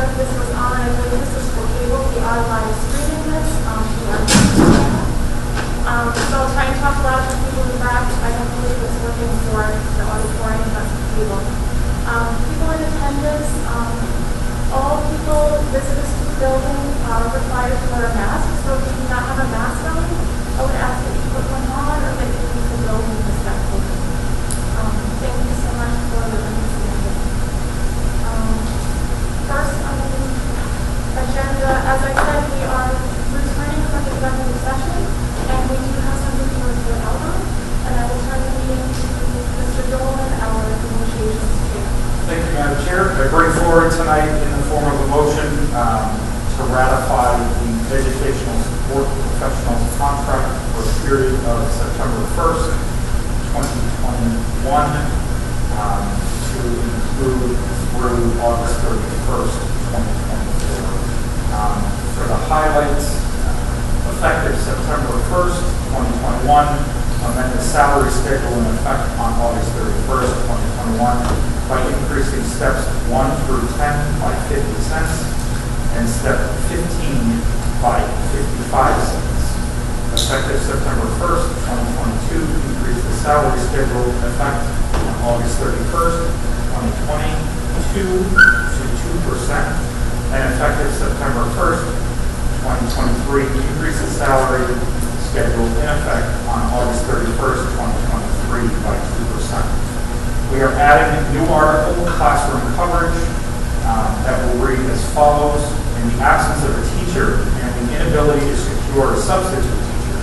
sure if this was on. I believe this is for cable. We are live streaming this to our YouTube channel. So I'll try and talk loud for people in the back. I don't believe it's working for the auditorium, that's the cable. People in attendance, all people, visitors to the building are required to wear a mask. So if you do not have a mask on, I would ask that you put one on or that you leave the building respectfully. Thank you so much for your understanding. First on the agenda, as I said, we are returning from the executive session, and we do have something to report out on. And I will turn the meeting to Mr. Dolan, our negotiations chair. Thank you, Madam Chair. I bring forward tonight in the form of a motion to ratify the educational support professionals contract for the period of September 1st, 2021 to include through August 31st, 2024. For the highlights, effective September 1st, 2021, amend the salary schedule in effect on August 31st, 2021 by increasing steps 1 through 10 by 50 cents and step 15 by 55 cents. Effective September 1st, 2022, increase the salary schedule in effect on August 31st, 2022 to 2%, and effective September 1st, 2023, increase the salary schedule in effect on August 31st, 2023 by 2%. We are adding a new article, classroom coverage, that will read as follows. In the absence of a teacher and the inability to secure a substitute teacher,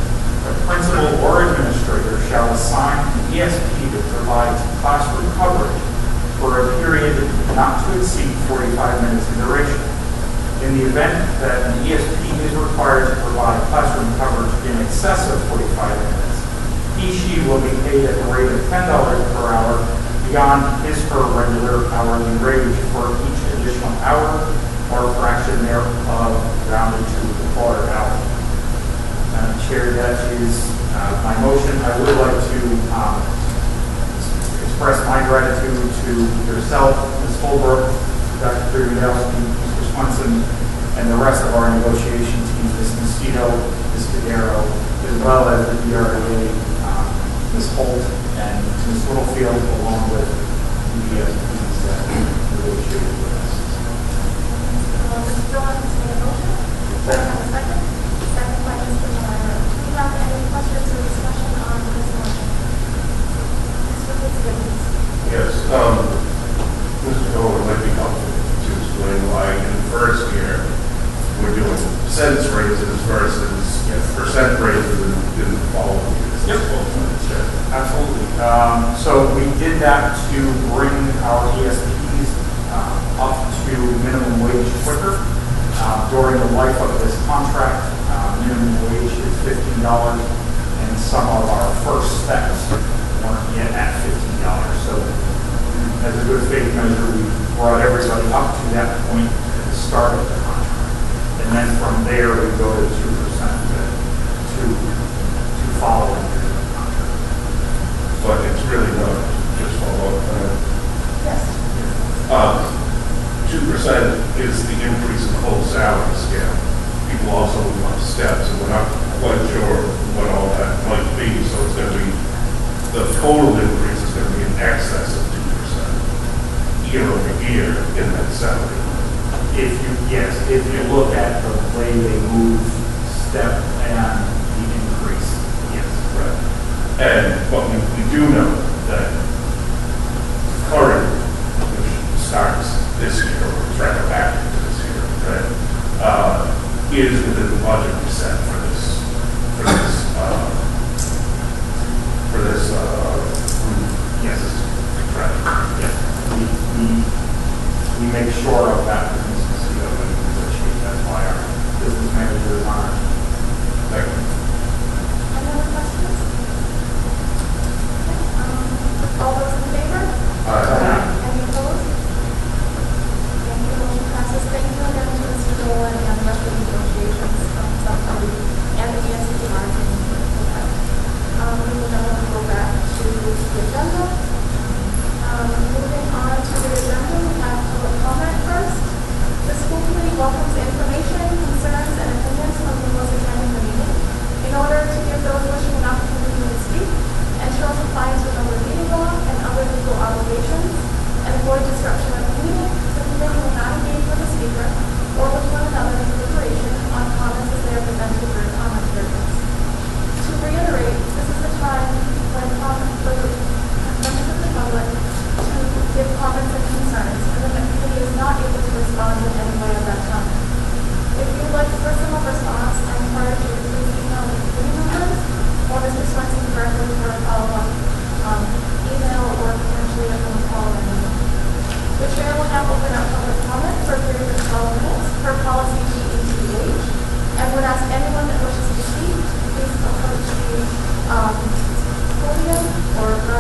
the principal or administrator shall assign an ESP to provide classroom coverage for a period not to exceed 45 minutes in duration. In the event that an ESP is required to provide classroom coverage in excess of 45 minutes, he/she will be paid at the rate of $10 per hour beyond his/her regular hourly wage for each additional hour or fraction thereof rounded to the quarter hour. Madam Chair, that is my motion. I would like to express my gratitude to yourself, Ms. Holbrook, Dr. Krivudowski, Mr. Swenson, and the rest of our negotiation team, Ms. Mosquito, Ms. Cadero, as well as the DRA, Ms. Holt, and Ms. Littlefield, along with the ESPs that negotiated with us. Mr. Dolan has made a motion. Second. Second by Mr. Meyer. Do you have any questions or discussion on this motion? Mr. Fitzgibbons. Yes, Mr. Dolan might be helpful to explain why in the first year we're doing percentage raises versus percent raises in the following years. Yep. Absolutely. So we did that to bring our ESPs up to minimum wage quicker. During the life of this contract, minimum wage is $15, and some of our first steps weren't yet at $15. So as a good faith measure, we brought everybody up to that point at the start of the contract. And then from there, we go to 2% to following years of the contract. But it's really not just follow up. Yes. 2% is the increase in the whole salary scale. People also want steps, and we're not quite sure what all that might be. So it's going to be, the total increase is going to be in excess of 2% year over year in that salary. If you look at the way they move step and the increase, yes. Right. But we do know that current, which starts this year, or is retroactive to this year, right, is within the budget we set for this Yes. Correct. Yes. We make sure of that with Ms. Mosquito when we negotiate. That's why our business manager is on it. Thank you. Any other questions? All those in favor? Aye. Any opposed? Thank you. Motion passes.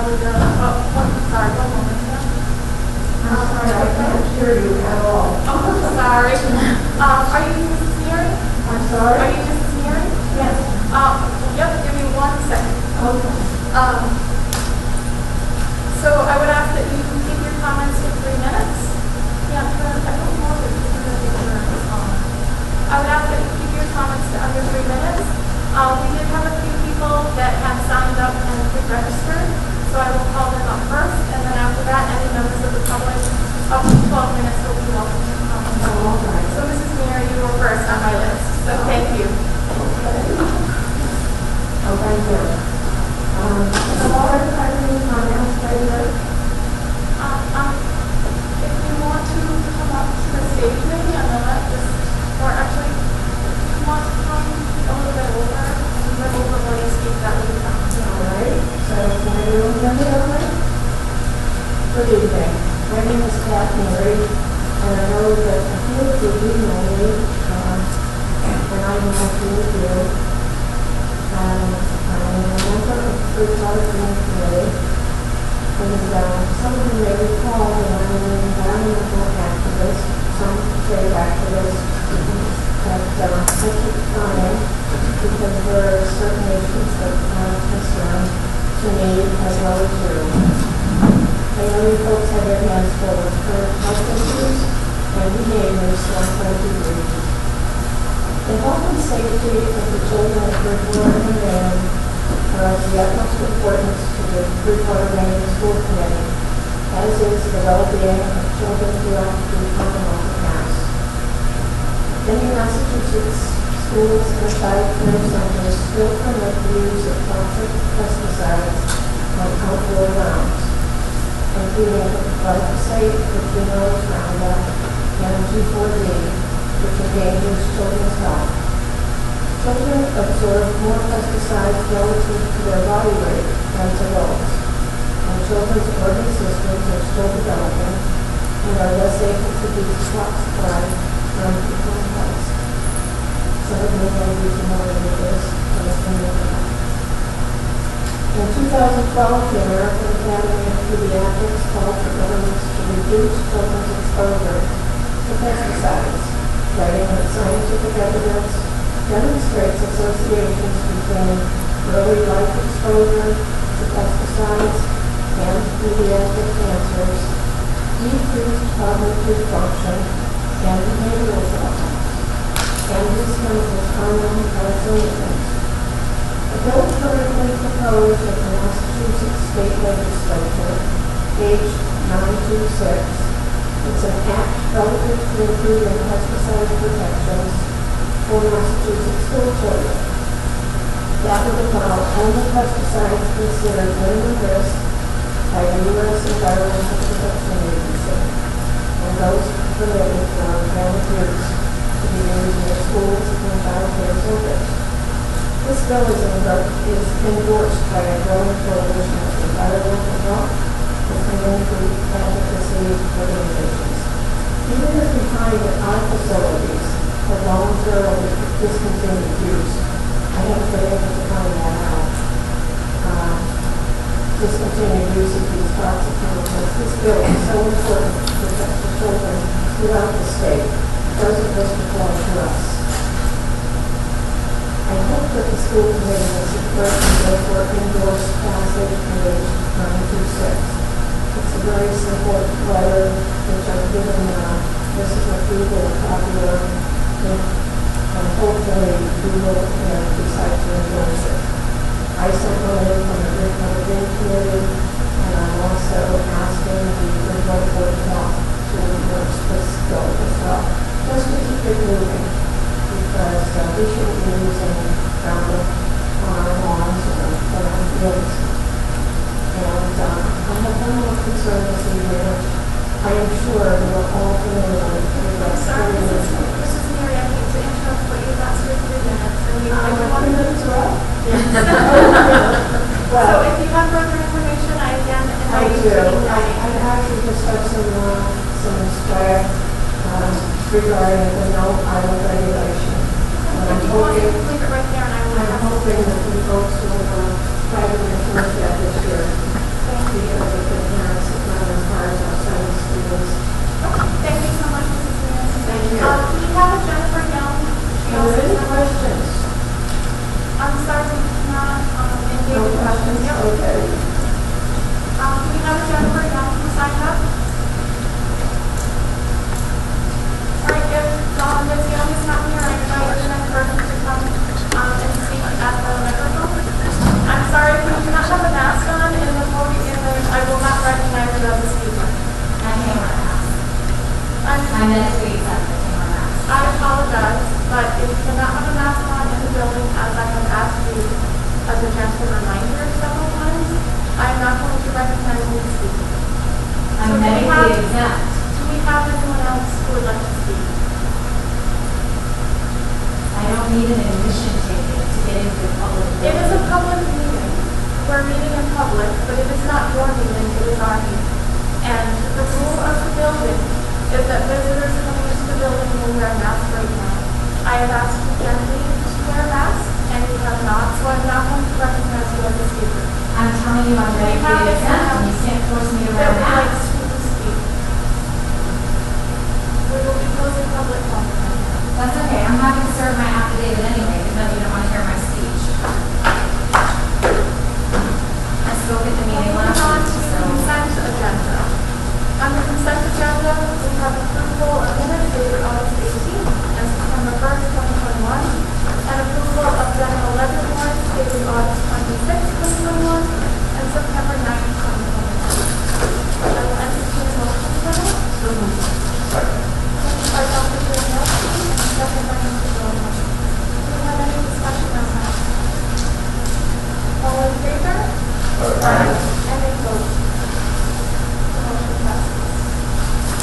would, sorry, one moment. I'm sorry, I can't hear you at all. Oh, sorry. Are you Mrs. Neary? I'm sorry? Are you Mrs. Neary? Yes. Yep, give me 1 second. Okay. So I would ask that you keep your comments to 3 minutes. Yeah, I don't know if it's going to be on. I would ask that you keep your comments to under 3 minutes. We did have a few people that have signed up and pre-registered, so I will call them up first, and then after that, any members of the public up to 12 minutes will be welcome to comment. Oh, all right. So Mrs. Mayor, you were first on my list, so thank you. Oh, thank you. The water department finance treasurer. If you want to come up to the stage, maybe I'm gonna just, or actually, if you want to come a little bit over, while you speak, that would be fine. All right. So, can I do it over? Good evening. My name is Pat Mary, and I know that a few of you know me, and I know a few of you. I'm a member of the Bridgewater Green Committee, and some of you may recall that I'm an environmental activist, some trade activist, that I keep trying because there are certain issues that are of concern to me as well as you. I know you folks have your hands full with current health issues and behaviors, so I'm going to read. The health and safety of the children of Bridgewater and Raynham are of the utmost importance to the Bridgewater Raynham School Committee, as is the well-being of children throughout the Commonwealth of Mass. Many Massachusetts schools and child care centers still permit the use of toxic pesticides on outdoor grounds, including glyphosate, which we know is Roundup, and G4D, which endangers children's health. Children absorb more pesticides relative to their body weight than adults, and children's organ systems are still developing and are less able to be detoxified from people's health. Some of you may be familiar with this, but it's been looked at. In 2012, the American Academy of Pediatrics called for governments to reduce children's exposure to pesticides, writing that scientific evidence demonstrates associations between early life exposure to pesticides and pediatric cancers, decreased cognitive function, and behavioral problems. And these chemicals are known carcinogens. A bill currently proposed at the Massachusetts State Legislature, H. 926, it's an act relative to improving pesticide protections for Massachusetts school children. That would allow only pesticides considered minimum risk by the U.S. Environmental Protection Agency, and those permitted for organic use to be used in their schools and child care centers. This bill is endorsed by a growing coalition of environmental health and community advocacy organizations. Even if we find that our facilities have voluntarily discontinued use, I haven't been able to find that out. Discontinued use of these toxic chemicals. This bill is so important to protect the children throughout the state. Doesn't just apply to us. I hope that the school committee will support and therefore endorse passage of H. 926. It's a very simple letter which I've given Mrs. McDougall a copy of, and hopefully we will decide to endorse it. I sent one in from the Bridgewater Green Committee, and I'm also asking the Bridgewater Board of Health to endorse this bill as well, just to keep it moving, because we shouldn't be using Roundup on our lawns or around fields. And I have one more concern this evening. I am sure we are all familiar with I'm sorry, Mrs. Mary, I hate to interrupt, but you've asked for 3 minutes, and you I want want to to interrupt. So if you have further information, I again I invite you do. to email I me. actually just have some swag regarding the no island regulation. And If I'm you want, you hoping, can leave it right there, and I will I'm have hoping that we folks will try to enforce that this year. Thank because of the parents that run their cars outside of schools. Thank you so much, Mrs. Reyes. Thank you. Do we have a Jennifer Young? She Are also there any has- questions? I'm sorry, we cannot engage No in questions. questions? Yep. Okay. Do we have a Jennifer Young who signed up? All right, if Ms. Young is not here, I invite the next person to come and speak at the microphone. I'm sorry, if you do not have a mask on in the podium, I will not recognize you as a speaker. I came on a mask. I meant to accept the came on a mask. I apologize, but if you cannot have a mask on in the building, as I have asked you as a gentle reminder several times, I am not going to recognize you as speaking. I'm So do we medically have- exempt. Do we have anyone else who would like to speak? I don't need an admission ticket to get into the public. It is a public meeting. We're meeting in public, but it is not your meeting, it is our meeting. And the rule of the building is that visitors coming into the building will wear masks right now. I have asked you gently to wear masks, and you have not, so I'm not going to recognize you as a speaker. I'm telling you I'm We have medically this exempt now. and you can't force me to wear That a would like mask. to speak. We will be closing public comment. That's okay. I'm happy to serve my affidavit anyway, even though you don't want to hear my speech. I spoke at the meeting Moving last on week, to the so consent agenda. On the consent agenda, we have approval of minutes dated August 18th and September 1st, 2021, and approval of general ledger warrants dated August 26th, 2021, and September 9th, 2021. I will entertain a motion for that. Second. Moved by Dr. Janikowski and second by Mr. Bowman. Do we have any discussion on that? All in favor? Any opposed? The motion passes.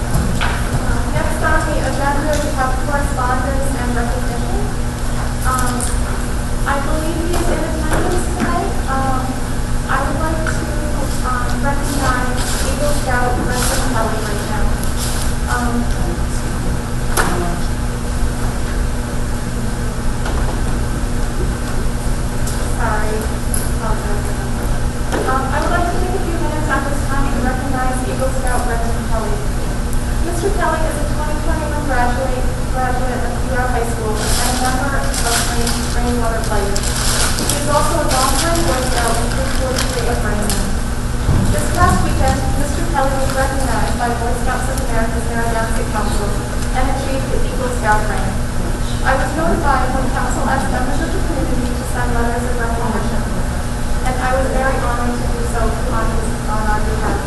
Next on the agenda, we have correspondence and recognition. I believe he's in attendance tonight. I would like to recognize Eagle Scout Brenton Kelly right now. Sorry. I would like to take a few minutes at this time to recognize Eagle Scout Brenton Kelly. Mr. Kelly is a 2021 graduate of PR High School and a member of Rainwater Players. He is also a long-time Boy Scout in Troop 43 of Raynham. This past weekend, Mr. Kelly was recognized by Boy Scouts of America's Narragansett Council and achieved the Eagle Scout rank. I was notified when Council asked members of the community to send letters of recognition, and I was very honored to do so on our behalf.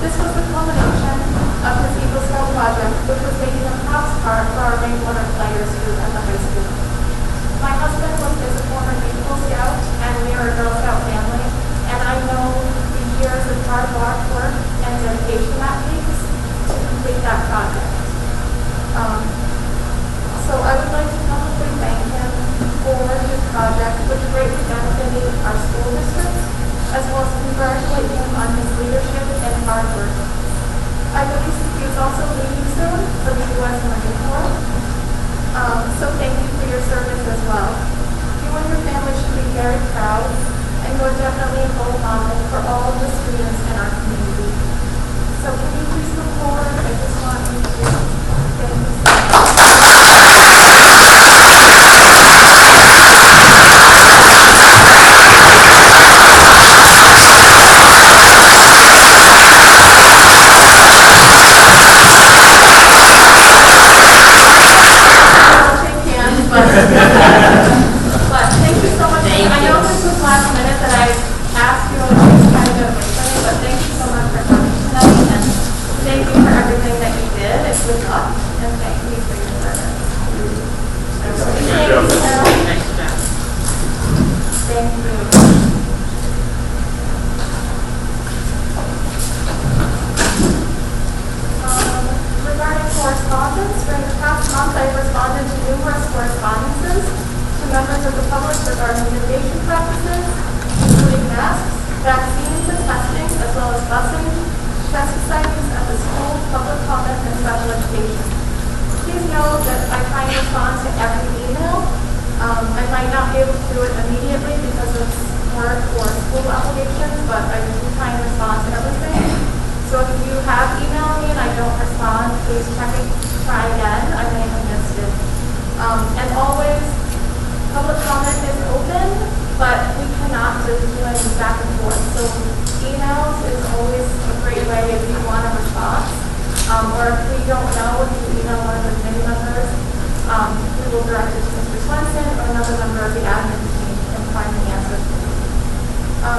This was the culmination of his Eagle Scout project, which was making a props card for our Rainwater Players group at the high school. My husband is a former Eagle Scout, and we are a Girl Scout family, and I know the years of hard work and dedication that takes to complete that project. So I would like to publicly thank him for his project, which greatly benefited our school district, as well as congratulate him on his leadership and hard work. I believe he is also leaving soon for the U.S. Marine Corps. So thank you for your service as well. You and your family should be very proud, and you are definitely a role model for all of the students in our community. So can you please come forward? I just want you to thank you so much. But thank you so much. I know this was last minute that I asked you, and it's kind of funny, but thank you so much for coming tonight, and thank you for everything that you did. It's good luck, and thank you for your service. Thank you, Sarah. Thank you. Regarding correspondence, during the past month, I responded to numerous correspondences to members of the public regarding mitigation practices, including masks, vaccines and testing, as well as busing, pesticide use at the school, public comment and special education. Please know that I try and respond to every email. I might not be able to do it immediately because of work or school obligations, but I do try and respond to everything. So if you have emailed me and I don't respond, please try again. I may have missed it. And always, public comment is open, but we cannot do any back and forth. So emails is always a great way if you want a response. Or if we don't know, if you email one of the committee members, we will direct it to Mr. Swenson or another member of the admin team and find the answer.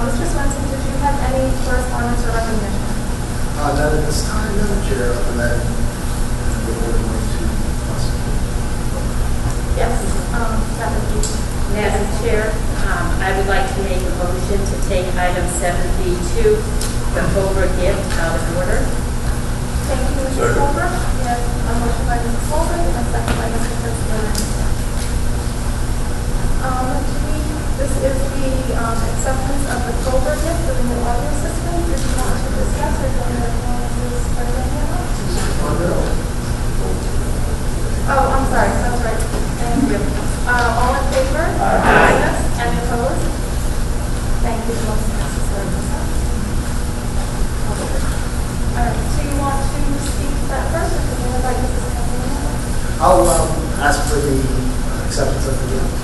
Mr. Swenson, did you have any correspondence or recognition? Not at this time, Madam Chair, other than the board going to possibly. Yes, Madam Chief. Madam Chair, I would like to make a motion to take item 7B2, the Cobra gift, out of order. Thank you, Mrs. Colbert. Yes, a motion by Mrs. Colbert and a second by Mr. Fitzgerald. This is the acceptance of the Cobra gift for the new audio system. Did you want to discuss or do you want Mrs. Fitzgerald? Oh, I'm sorry. That's right. Thank you. All in favor? Aye. Yes. Any opposed? Thank you. Most necessary. All right. So you want to speak to that first, or do you invite Mrs. Fitzgerald? I'll ask for the acceptance of the gift.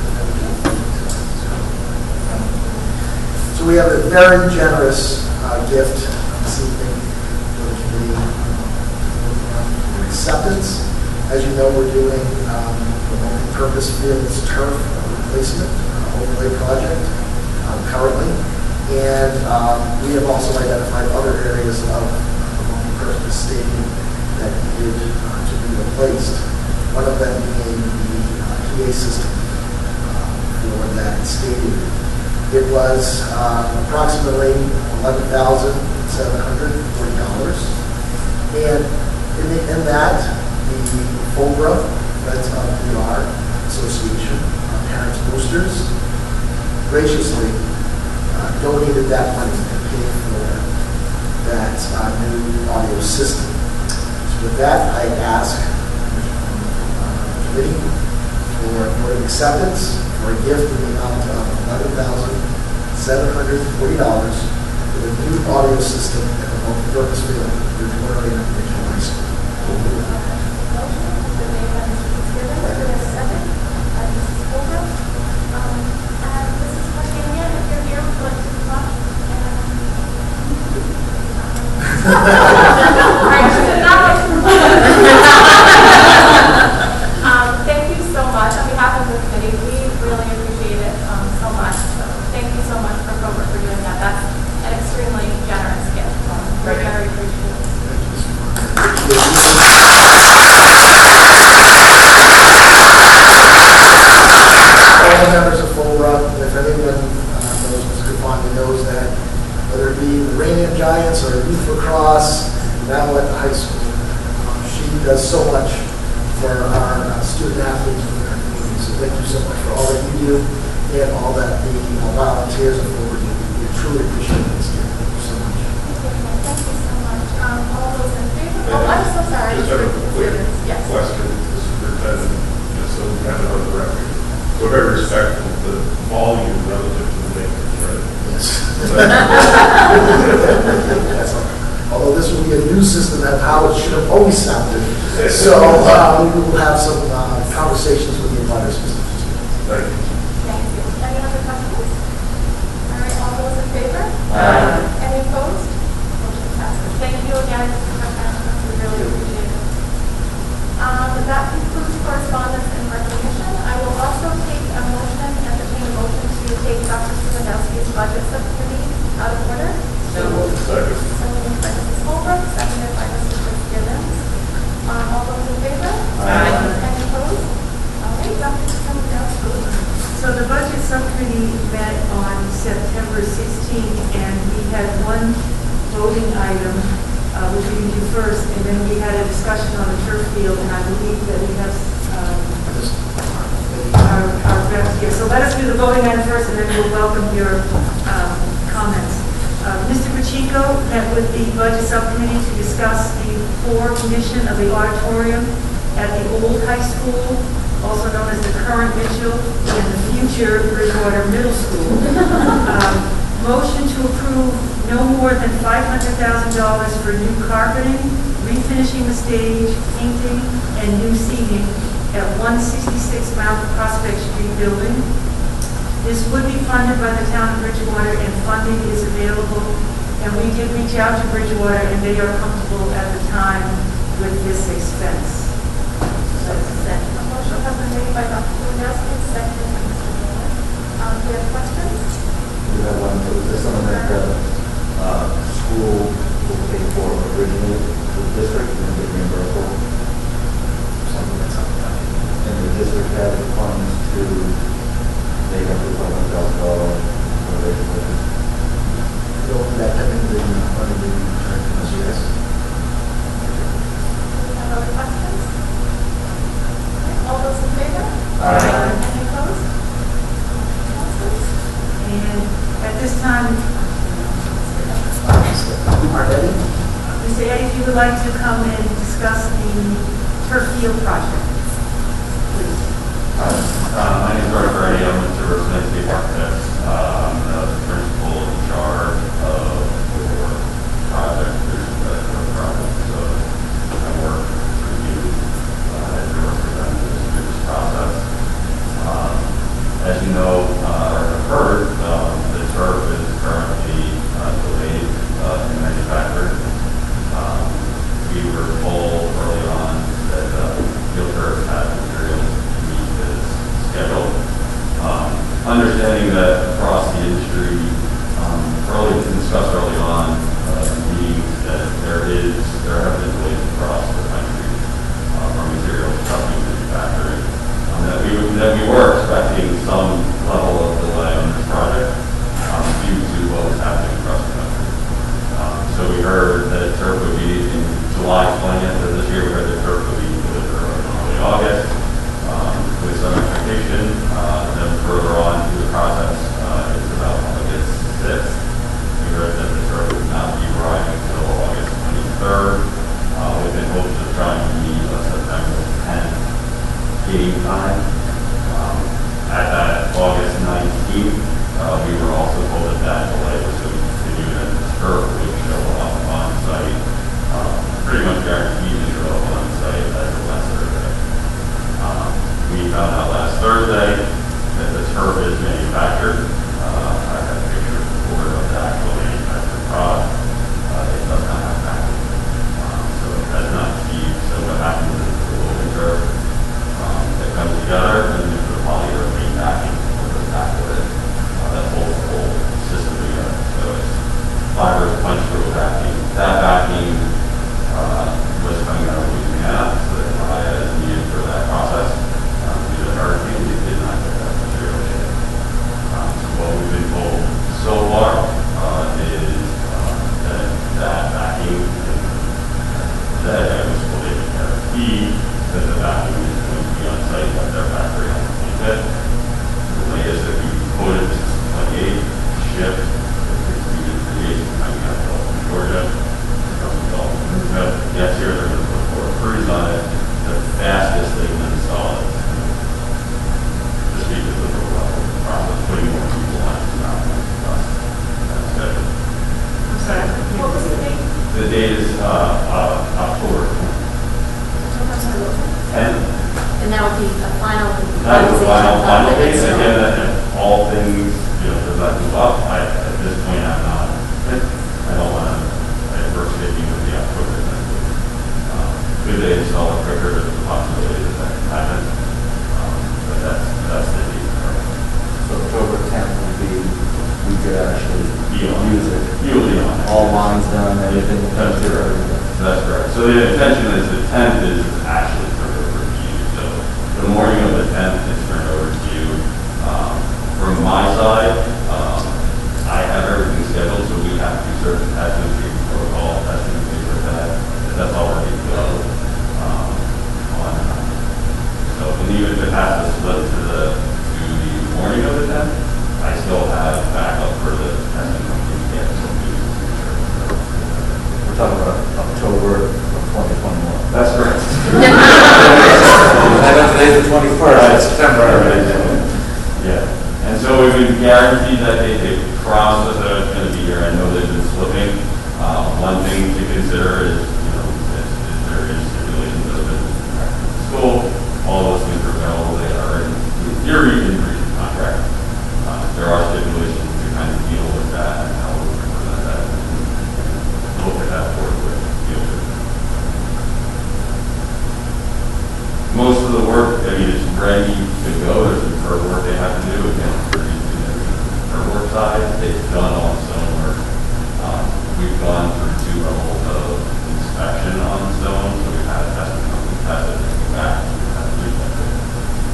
So we have a very generous gift this evening for the committee for acceptance. As you know, we're doing the multi-purpose fields turf replacement overlay project currently, and we have also identified other areas of the multi-purpose stadium that needed to be replaced. One of them being the PA system for that stadium. It was approximately $11,740, and in that, the FOBRA, that's PR Association, Parents Boosters, graciously donated that money to pay for that new audio system. So with that, I ask the committee for acceptance for a gift in the amount of $11,740 for the new audio system at the multi-purpose field for Raynham Regional High School. Thank you so much. On behalf of the committee, we really appreciate it so much. So thank you so much for doing that. That's an extremely generous gift. We're very appreciative. All members of FOBRA, if anyone knows Mr. Kufani knows that, whether it be the Raynham Giants or Youth Lacrosse, now at the high school, she does so much for our student athletes in our community. So thank you so much for all that you do and all that the volunteers of FOBRA do. We truly appreciate this. Thank you so much. Thank you so much. All those in favor? Oh, I'm so sorry. Just have a quick Yes. question to the superintendent, just so we have it on the record. We're very respectful of the volume relative to the maintenance, right? Yes. That's all. Although this will be a new system and how it should have always sounded. So we will have some conversations with the advisors. Thank you. Thank you. Any other questions? All right, all those in favor? Any opposed? Motion passes. Thank you again, Mr. President. We really appreciate it. That concludes correspondence and recognition. I will also take a motion, entertain a motion to take Dr. Lewandowski's budget subcommittee out of order. Second. So moved by Mrs. Holbrook, seconded by Mr. Fitzgibbons. All those in favor? Any opposed? All right, Dr. Lewandowski. So the budget subcommittee met on September 16th, and we had one voting item, which we can do first, and then we had a discussion on the turf field, and I believe that we have our reps here. So let us do the voting item first, and then we'll welcome your comments. Mr. Pacheco met with the budget subcommittee to discuss the 4 condition of the auditorium at the old high school, also known as the current Mitchell, and the future Bridgewater Middle School. Motion to approve no more than $500,000 for new carpeting, refinishing the stage, painting, and new seating at 166 Mount Prospect Street building. This would be funded by the town of Bridgewater, and funding is available. And we did reach out to Bridgewater, and they are comfortable at the time with this expense. A motion has been made by Dr. Lewandowski, seconded by Mr. Miller. Do you have questions? We have one, so is this something that the school will pay for originally to the district and then get reimbursed for? Something that's up to And the district has the funds to make up the $500,000 renovation budget? that having been under the yes. Have other questions? All those in favor? Aye. Any opposed? Passes. And at this time, Marty? Mr. Eddie, if you would like to come and discuss the turf field project, please. My name is Raynham. I'm with the Landscape Architects. I'm the principal in charge of your project, so I work for you as your representative through this process. As you know, or have heard, the turf is currently delayed in manufacture. We were told early on that field turf had materials to meet this schedule. Understanding that across the industry, discussed early on meetings that there have been delays across the country from materials coming manufacturing. That we were expecting some level of delay on this project due to what was happening across the country. So we heard that turf would be in July 20th of this year. We heard that turf would be delivered in early August with some expectation. Then further on through the process, it's about August 6th. We heard that the turf would not be arriving until August 23rd, within hopes of trying to meet a September 10th game time. At that August 19th, we were also told that that delay was going to continue and the turf would show up on site, pretty much guaranteed to show up on site as of last Thursday. We found out last Thursday that the turf is manufactured. I have pictures before of the actual manufactured product. It does not have backing. So it has not achieved. So what happens is the woven turf that comes together and then the polyurethane backing over the back of it that holds the whole system together. So it's fibers punched through backing. That backing was coming out of Louisiana, so the Maya is needed for that process. Due to the hurricane, we did not get that material yet. So what we've been told so far is that that backing, that I was told they can guarantee that the backing is going to be on site at their factory on the 25th. The latest that we quoted is 28 shipped, coming out of Georgia. Next year they're going to put 4 crews on it. The fastest they can install it, just because of the process, putting more people on it is not going to cost that schedule. I'm sorry. What was the date? The date is October 10th. And that would be a final. That is the final date. So- Again, that all things, does not move up. At this point, I don't want to adversely be with the October 10th. Could they install it quicker? There's a possibility that can happen. But that's the date. So October 10th would be, we could actually use it. You'll be on it. All lines done, everything. That's correct. That's correct. So the intention is the 10th is actually turned over to you. So the morning of the 10th is turned over to you. From my side, I have everything scheduled, so we have to do certain testing, treatment protocol, testing, things like that. That's all ready to go. So and even if it has to split to the morning of the 10th, I still have backup for the testing company to get some news. We're talking about October 23rd. So we've been guaranteed that they promised us that it's going to be here. I know they've been slipping. One thing to consider is, if there is stipulations that have been contracted with the school, all those things are available. They are in theory in the contract. There are stipulations to kind of deal with that and how we present that and look at that forward, deal with it. Most of the work, I mean, it's ready to go. There's some curb work they have to do. Again, pretty significant curb work side. They've done all the stone work. We've gone through 2 levels of inspection on the stone. So we've had a testing company test it, and back, we've had to retest it.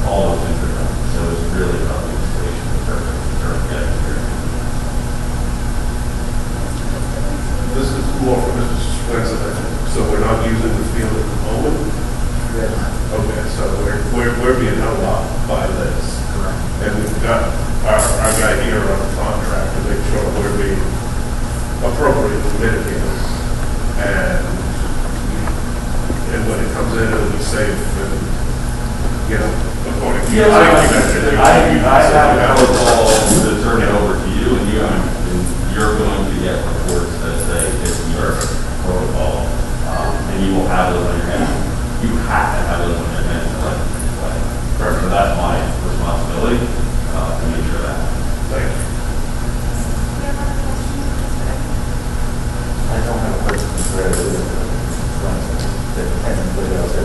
All those things are done. So it's really about the installation of the curb getting here. This is more for Mr. Swenson, I think. So we're not using the field at the moment? Okay, so we're being held up by this. Correct. And we've got our guy here on the contract to make sure we're being appropriately mitigated. And when it comes in, it'll be safe and, according to you. I have a protocol to turn it over to you, and you're going to get reports that say it's your protocol, and you will have those on your hands. You have to have those on your hands to let them play. So that's my responsibility to make sure that happens. Thank you. I don't have a question for anybody else.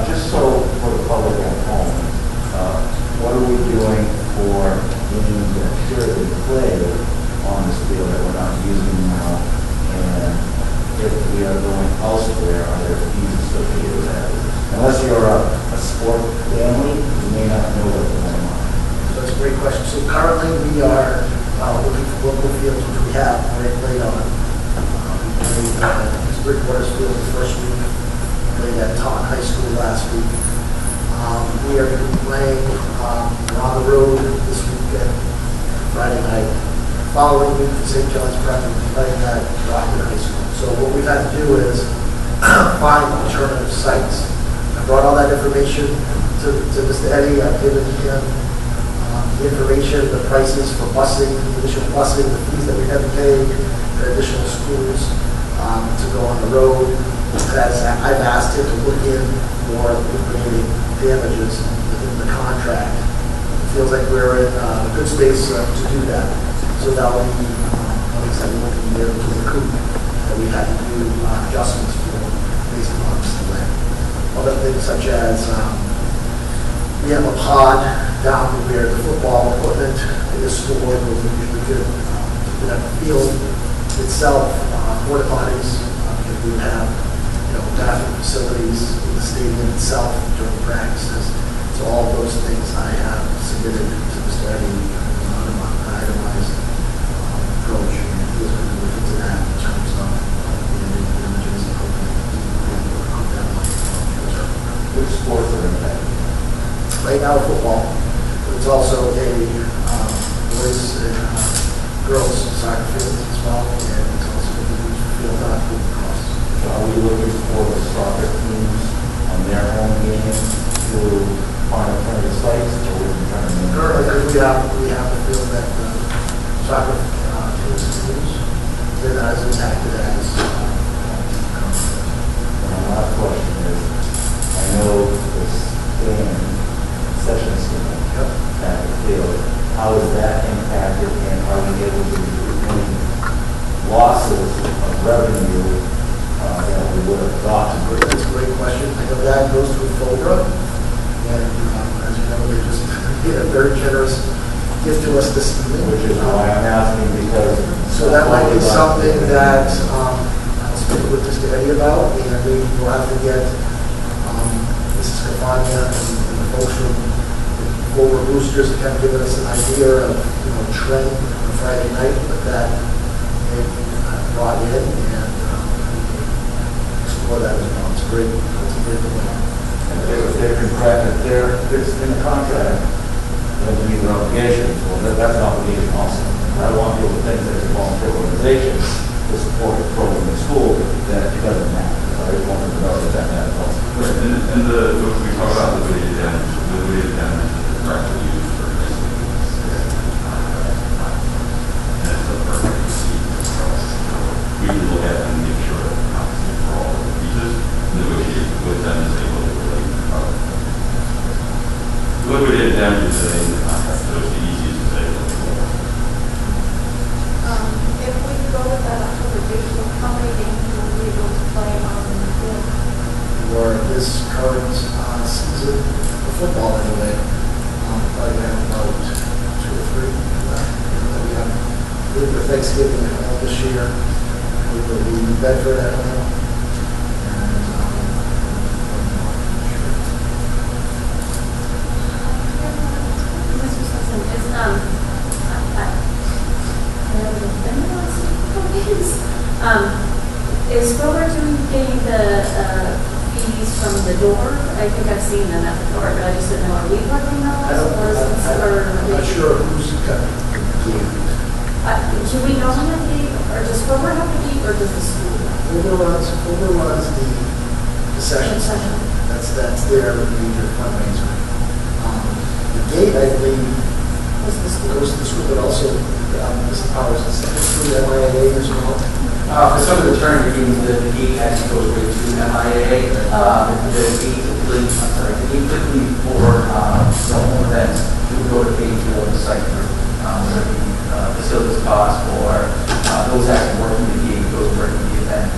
Just so for the public at home, what are we doing for games that should play on this field that we're not using now? And if we are going elsewhere, are there fees associated with that? Unless you're a sport family, you may not know what's going on. So that's a great question. So currently we are looking for local fields, which we have already played on. We played Bridgewater's field the first week, played at Taunton High School last week. We are going to be playing on the road this weekend, Friday night. Following week, the St. John's Prep, we'll be playing at Rockland High School. So what we've had to do is find alternative sites. I brought all that information to Mr. Eddie. I've given him the information, the prices for busing, the additional busing, the fees that we have to pay for additional schools to go on the road. I've asked him to look in for liquidating damages within the contract. It feels like we're in a good space to do that. So that will be, like I said, we won't be able to recoup that we had to do adjustments for based on this delay. Other things such as we have a pod down where the football equipment is stored, where we usually could at the field itself, porta potties, because we would have, bathroom facilities in the stadium itself during practices. So all of those things I have submitted to Mr. Eddie, an itemized approach, and he was going to look into that in terms of images and how that might. Which sports are impacted? Right now, football, but it's also a boys and girls soccer field as well, and it's also a field on football costs. So are we looking for the soccer teams on their home games to find alternative sites, or we're trying to? Currently, we have a field that soccer teams use. They're not as impacted as. My last question is, I know this session schedule at the field, how is that impacted, and are we able to recoup any losses of revenue that we would have gotten? That's a great question. I know that goes through FOBRA, and as you know, they just did a very generous gift to us this evening. Which is why I'm asking, because... So that might be something that I'll speak with Mr. Eddie about, and we will have to get Mrs. Cafagna and the folks from the FOBRA boosters to kind of give us an idea of, trend on Friday night, but that they brought in, and explore that as well. It's great. It's a great plan. If they're contracted, it's in the contract, then to meet their obligations, well, that's an obligation also. I don't want people to think that it's a volunteer organization to support the program in school, that it doesn't matter. So I just wanted to know that matters also. And we talk about liquidated damage. liquidated damages that in the contract, so it's the easiest to say. If we go with that October date, how many games will we be able to play on the field? For this current season of football anyway, probably have about 2 or 3 left. We have the Thanksgiving at home this year. We will be in Bedford at home. Mr. Simpson, is Grover doing the fees from the door? I think I've seen them at the door, but I just didn't know, are we parking those? I'm not sure who's got the gate. Do we know how many, or does Grover have a gate, or does the school? Overruns the session. That's their major fundraiser. The gate, I believe, goes to the school, but also Mr. Powers is through the MIAA as well. For some of the tournament games, the gate actually goes way through MIAA. The gate typically for the home events, we would go to pay for the site for the facilities cost or those actually working the gate, those working the event.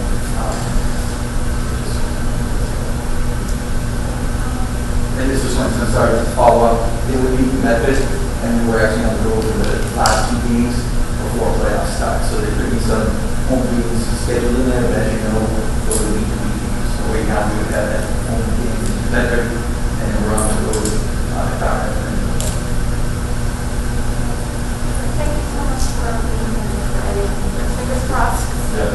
And this is something, sorry, to follow up. It would be Memphis, and we're actually going to go over the last 2 games before playoffs start. So there could be some home games scheduled in there, but as you know, those are week to week games. So right now we would have that home game in Bedford, and then we're on the road at Dartmouth. Thank you so much for being here. Fingers crossed. Yeah.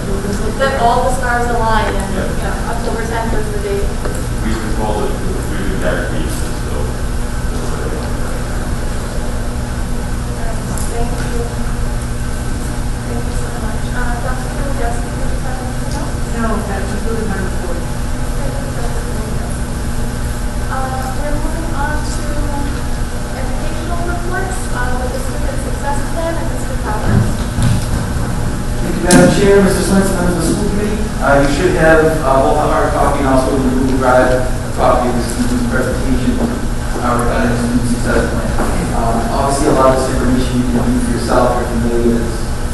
That all the stars align and, Yeah. you know, October 10th is the date. We control it, we do guarantees, so. Thank you. Thank you so much. Dr. Hill, yes, you have anything else? No, that concluded my report. Thank you, Dr. Hill. We're moving on to educational reports with the student success plan and Mr. Powers. Thank you, Madam Chair, Mr. Swenson, members of the school committee. You should have both a hard copy and also the Google Drive a copy of the student's presentation regarding the student success plan. Obviously, a lot of this information you can use for yourself, you're familiar with.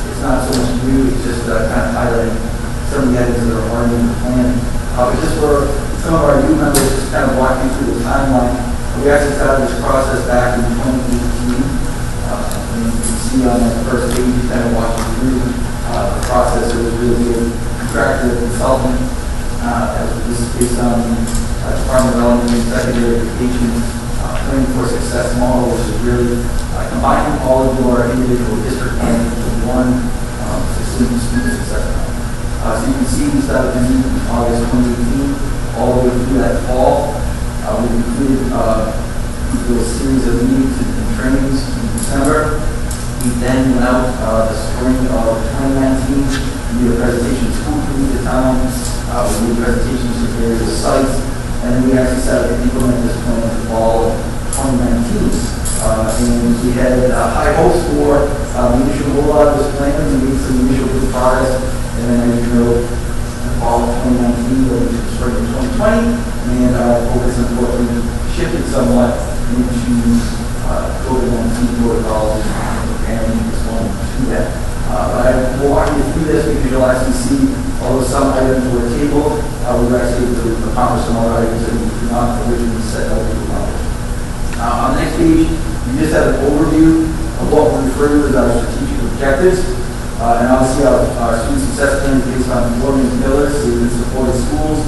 It's not so much new, it's just kind of highlighting some of the items that are already in the plan. But just for some of our new members, just kind of walking through the timeline. We actually started this process back in 2018. And you can see on the first page, kind of walking through the process. It was really a contractor consultant. This is based on Department of Elementary and Secondary Education Planning for Success model, which is really combining all of your individual district plans into one student success plan. So you can see we started the meeting in August 2018, all the way through that fall. We completed a series of meetings and trainings in December. We then went out the spring of 2019, we did a presentation to school committee at the time. We did presentations to various sites, and then we actually started to implement this plan in the fall of 2019. And we had high hopes for the initial rollout of this plan. We made some initial good progress, and then as you know, in the fall of 2019, going into the spring of 2020, and our focus unfortunately shifted somewhat into COVID-19 protocols and preparing this one to that. But I will walk you through this because you'll actually see, although some items were tabled, we were actually able to accomplish some other items that we did not originally set out to accomplish. On the next page, we just have an overview of what we refer to as our strategic objectives. And obviously our student success plan is based on 4 main pillars: saving and supporting schools,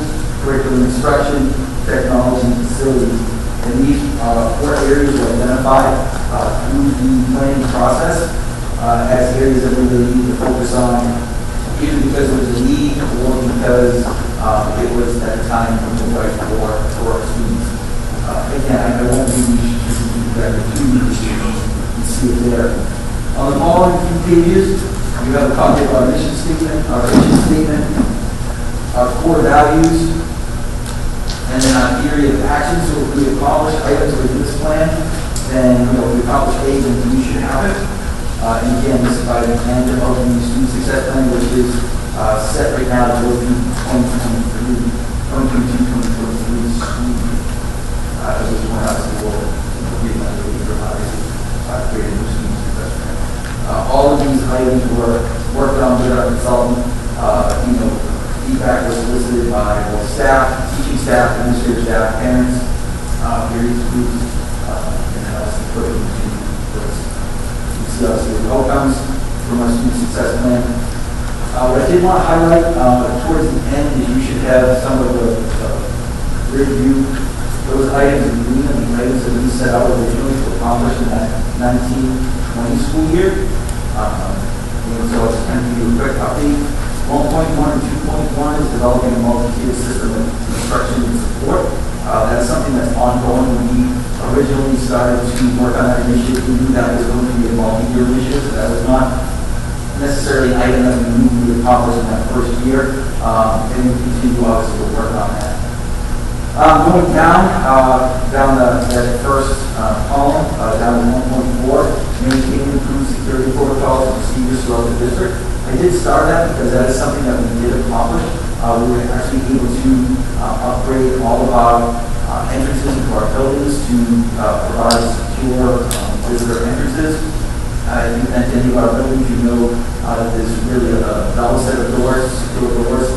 curriculum instruction, technology, and facilities. And these 4 areas were identified through the planning process as areas that we really need to focus on, either because it was a need or because it was at the time the right for our students. Again, I won't be you see it there. On the following few pages, you have a copy of our mission statement, our vision statement, our core values, and then our area of actions. So if we accomplish items within this plan, then if we accomplish A, then we should have it. And again, this is by the end of the student success plan, which is set right now to go through 2022, 2023 school year. As we went out to the world. items were worked on with our consultant. Feedback was solicited by both staff, teaching staff, administrative staff, parents, various groups, and then also put it into those. You see obviously the outcomes from our student success plan. What I did want to highlight towards the end is you should have some of the review those items in green and the items that we set out originally to accomplish in that 19-20 school year. And so it's kind of give you a quick update. 1.1 and 2.1 is developing a multi-tiered system of instruction and support. That's something that's ongoing. We originally started to work on that initiative. We knew that was going to be a multi-year initiative, so that was not necessarily an item that we knew we would accomplish in that first year. And we continue obviously to work on that. Going down that first column, down to 1.4, maintain improved security protocols and procedures throughout the district. I did start that because that is something that we did accomplish. We were actually able to upgrade all of our entrances into our buildings to provide secure visitor entrances. If you've been to any of our buildings, you know that there's really a double set of doors, secure doors,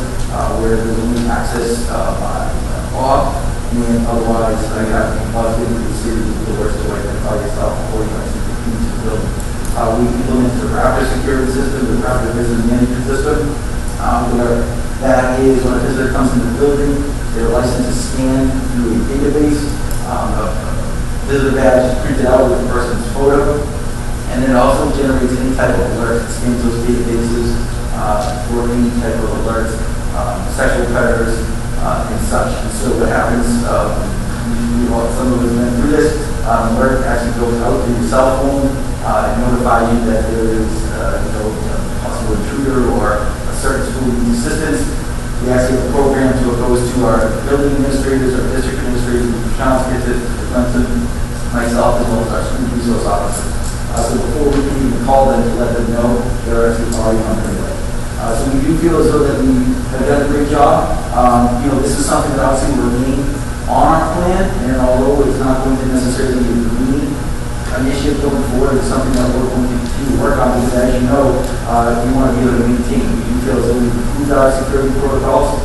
where there's only access by off, and otherwise you have to pause into the series of doors to identify yourself before you actually get into the building. We implemented the rapid security system, the rapid visitor management system, where that is when a visitor comes into the building, their license is scanned through a database, a visitor badge is printed out with the person's photo, and then it also generates any type of alerts. It scans those databases for any type of alerts, sexual predators, and such. And so what happens, some of us went through this, alert actually goes out to your cell phone and notify you that there is a possible intruder or a certain school needs assistance. We actually have a program to goes to our building administrators, our district administrators, Mr. Johnson, myself, as well as our student resource officer. So before we can even call them to let them know, they're actually already on their way. So we do feel as though that we have done a great job. This is something that obviously will remain on our plan, and although it's not going to necessarily be a green initiative going forward, it's something that we're going to continue to work on because, as you know, we want to be able to maintain. We do feel as though we've improved our security protocols.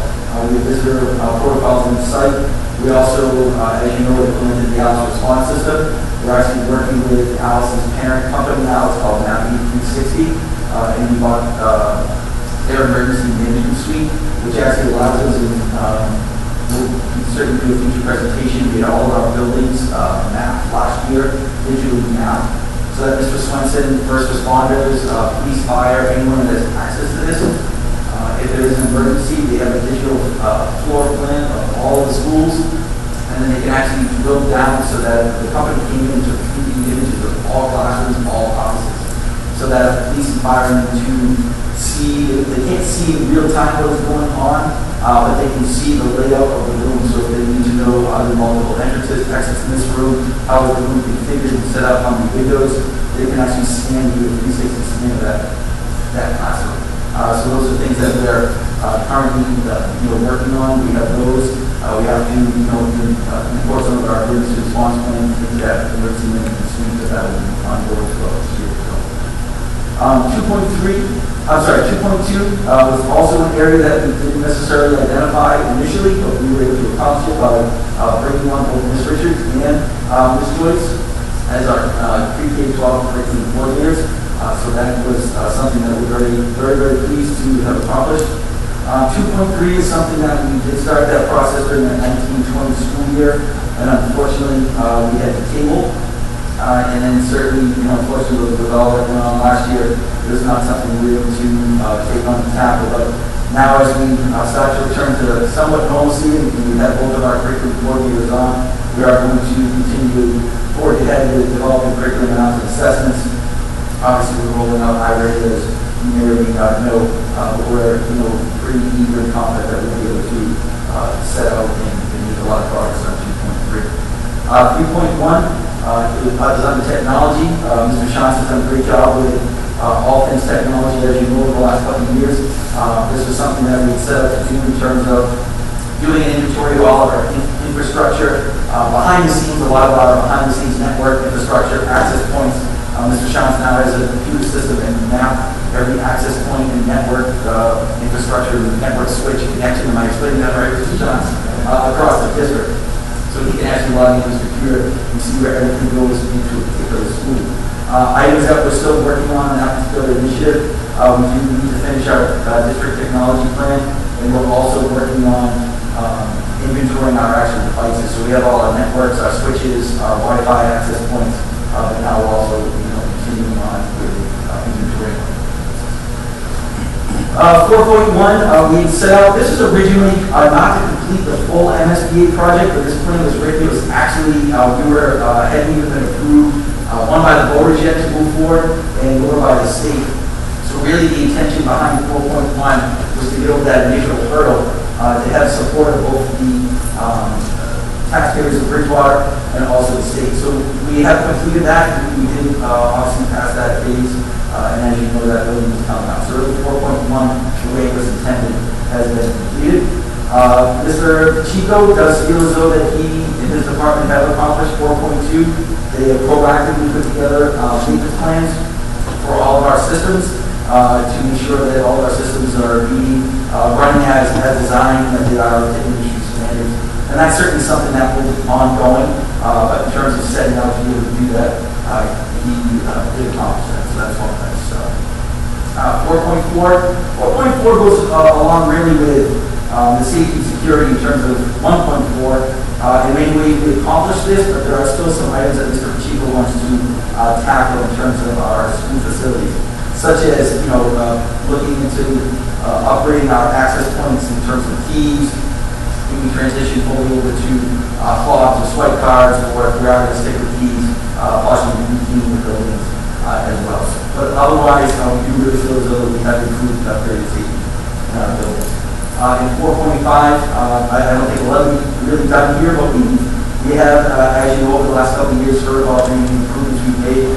We have visitor protocols on the site. We also, as you know, implemented the Alice response system. We're actually working with Alice's parent company now. It's called Navi 360, and we bought their emergency management suite, which actually allows us to certainly do a future presentation. We had all of our buildings mapped last year, digitally mapped, so that Mr. Swenson, first responders, police, fire, anyone that has access to this, if there is an emergency, they have a digital floor plan of all of the schools, and then they can actually drill down so that the company came into 3D images of all classrooms, all offices, so that police and firemen to see, they can't see in real time what is going on, but they can see the layout of the room. So if they need to know are there multiple entrances, exits in this room, how is the room configured and set up on the windows, they can actually scan you with 360 scan of that classroom. So those are things that we're currently working on. We have those. We have to import some of our emergency response plans into that emergency management suite that will be on board throughout this year. 2.2 was also an area that we didn't necessarily identify initially, but we were able to accomplish it by bringing on both Ms. Richards and Ms. Joyce as our pre-K-12 curriculum coordinators. So that was something that we're very, very, very pleased to have accomplished. 2.3 is something that we did start that process during the 19-20 school year, and unfortunately we had to table. And then certainly, unfortunately, with all that went on last year, it was not something we were able to take on the tackle. But now as we start to return to somewhat normalcy, and we have both of our curriculum coordinators on, we are going to continue forward ahead with developing curriculum and assessments. Obviously, we're rolling out hybrid, as you may or may not know, but we're pretty eager and confident that we'll be able to set out and make a lot of progress on 2.3. 3.1. Is on the technology. Mr. Shantz has done a great job with all things technology, as you know, over the last couple of years. This was something that we set out to do in terms of doing an inventory of all of our infrastructure. Behind the scenes, a lot of our behind the scenes network infrastructure, access points, Mr. Shantz now has a computer system and map every access point and network infrastructure, network switch connection. Am I explaining that right, Mr. Shantz? Across the district. So he can actually log into his computer and see where everything goes into a particular school. Items that we're still working on in that particular initiative, we do need to finish our district technology plan, and we're also working on inventorying our actual devices. So we have all our networks, our switches, our Wi-Fi access points, but now we're also continuing on with inventorying. 4.1, we set out, this is originally not to complete the full MSBA project, but this plan was written, it was actually, we were hadn't even been approved, one by the voters yet to move forward, and nor by the state. So really the intention behind 4.1 was to get over that initial hurdle, to have support of both the taxpayers of Bridgewater and also the state. So we have completed that, we did obviously pass that phase, and as you know, that building is coming out. So really 4.1, the way it was intended, has been completed. Mr. Chico does feel as though that he and his department have accomplished 4.2. They have proactively put together maintenance plans for all of our systems to ensure that all of our systems are being running as designed, that they are industry standards. And that's certainly something that will be ongoing, but in terms of setting out to be able to do that, he did accomplish that. So that's all nice. 4.4 goes along really with the safety and security in terms of 1.4. In many ways we accomplished this, but there are still some items that Mr. Pacheco wants to tackle in terms of our school facilities, such as looking into upgrading our access points in terms of keys. We can transition fully over to fobs or swipe cards, or if we are going to stick with keys, possibly routine the buildings as well. But otherwise, we do really feel as though we have improved upgraded safety in our buildings. In 4.5, I don't think we'll ever be really done here, but we have, as you know, over the last couple of years, heard about the improvements we've made,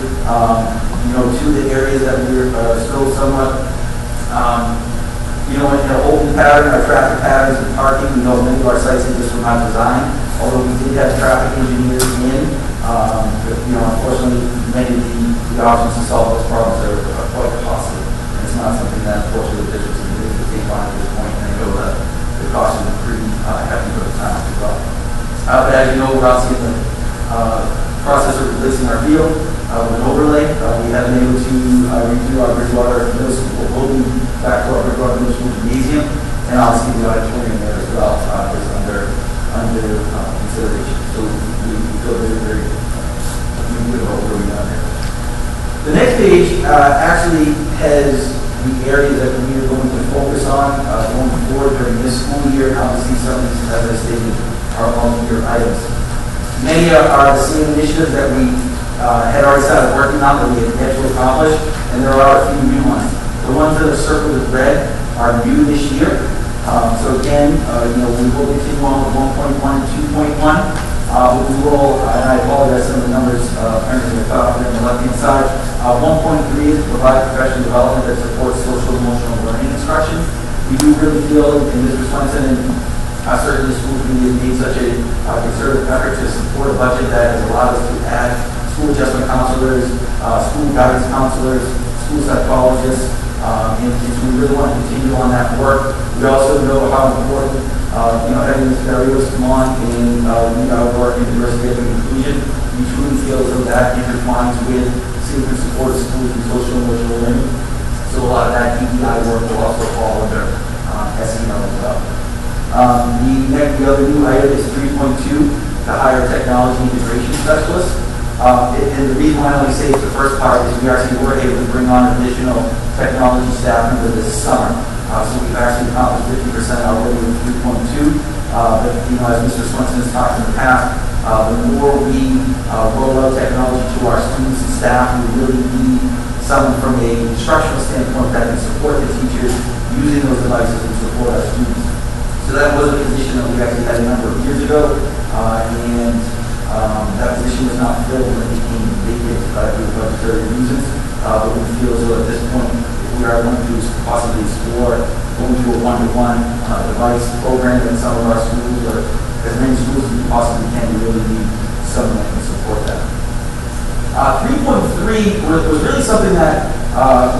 to the areas that we're still somewhat, in an open pattern, our traffic patterns and parking. We know many of our sites are just not designed, although we did have traffic engineers in, unfortunately, many of the options to solve those problems are quite costly. And it's not something that, unfortunately, the districts are able to take on at this point. The cost is pretty hefty for the town as well. But as you know, we're also in the process of replacing our field with an overlay. We have been able to redo our Bridgewater Middle School, we'll be back to our Bridgewater Middle School gymnasium, and obviously the auditorium there as well is under consideration. So we feel very good about where we are there. The next page actually has the areas that we are going to focus on going forward during this school year. Obviously, some of these, as I stated, are multi-year items. Many are the same initiatives that we had already started working on that we have yet to accomplish, and there are a few new ones. The ones that are circled with red are new this year. So again, we will continue on with 1.1 and 2.1. But we will, and I apologize, some of the numbers apparently are top on the left-hand side. 1.3 is to provide professional development that supports social and emotional learning instruction. We do really feel, and Mr. Swenson and certainly the school committee has made such a concerted effort to support a budget that has allowed us to add school adjustment counselors, school guidance counselors, school psychologists, and we really want to continue on that work. We also know how important having Ms. Barrios come on and lead our work in diversity, equity, and inclusion. We truly feel as though that intertwines with safe and supportive schools and social and emotional learning. So a lot of that DEI work will also fall under SEL as well. The other new item is 3.2, to hire technology integration specialists. And the reason why I only say it's the first part is we actually were able to bring on additional technology staff into this summer. So we've actually accomplished 50% already with 3.2. But as Mr. Swenson has talked in the past, the more we roll out technology to our students and staff, we really need someone from a instructional standpoint that can support the teachers using those devices and support our students. So that was a position that we actually had a number of years ago, and that position was not filled when it became vacant due to budgetary reasons. But we feel as though at this point, if we are going to possibly explore going to a one-to-one device program in some of our schools, or as many schools as we possibly can, we really need someone that can support that. 3.3 was really something that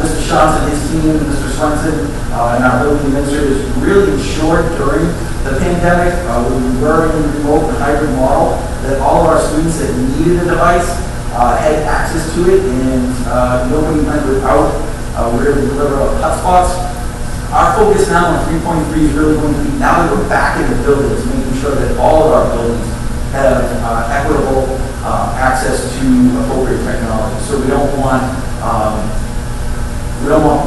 Mr. Shantz and his team, Mr. Swenson, and our building administrators really ensured during the pandemic, when we were in the remote and hybrid model, that all of our students that needed a device had access to it, and nobody went without. We were able to deliver hotspots. Our focus now on 3.3 is really going to be, now that we're back in the buildings, making sure that all of our buildings have equitable access to appropriate technology. So we don't want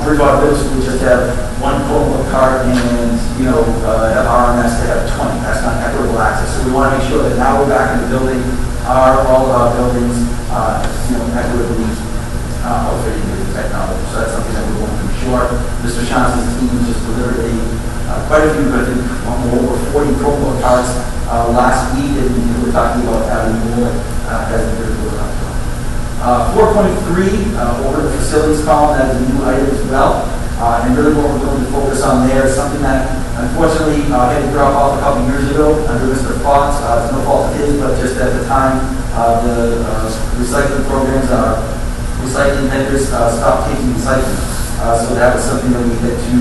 Bridgewater Middle School just to have one Chromebook card and have RMS to have 20. That's not equitable access. So we want to make sure that now we're back in the building, all of our buildings, equitably outfitted with technology. So that's something that we want to ensure. Mr. Shantz's team just delivered quite a few, I think over 40 Chromebook cards last week, and we're talking about having more as the year goes on. 4.3, over the facilities column, that is a new item as well. And really what we're going to focus on there is something that unfortunately had to drop off a couple years ago under Mr. Fox. It's no fault of his, but just at the time, the recycling programs, recycling vendors stopped taking recycling. So that was something that we had to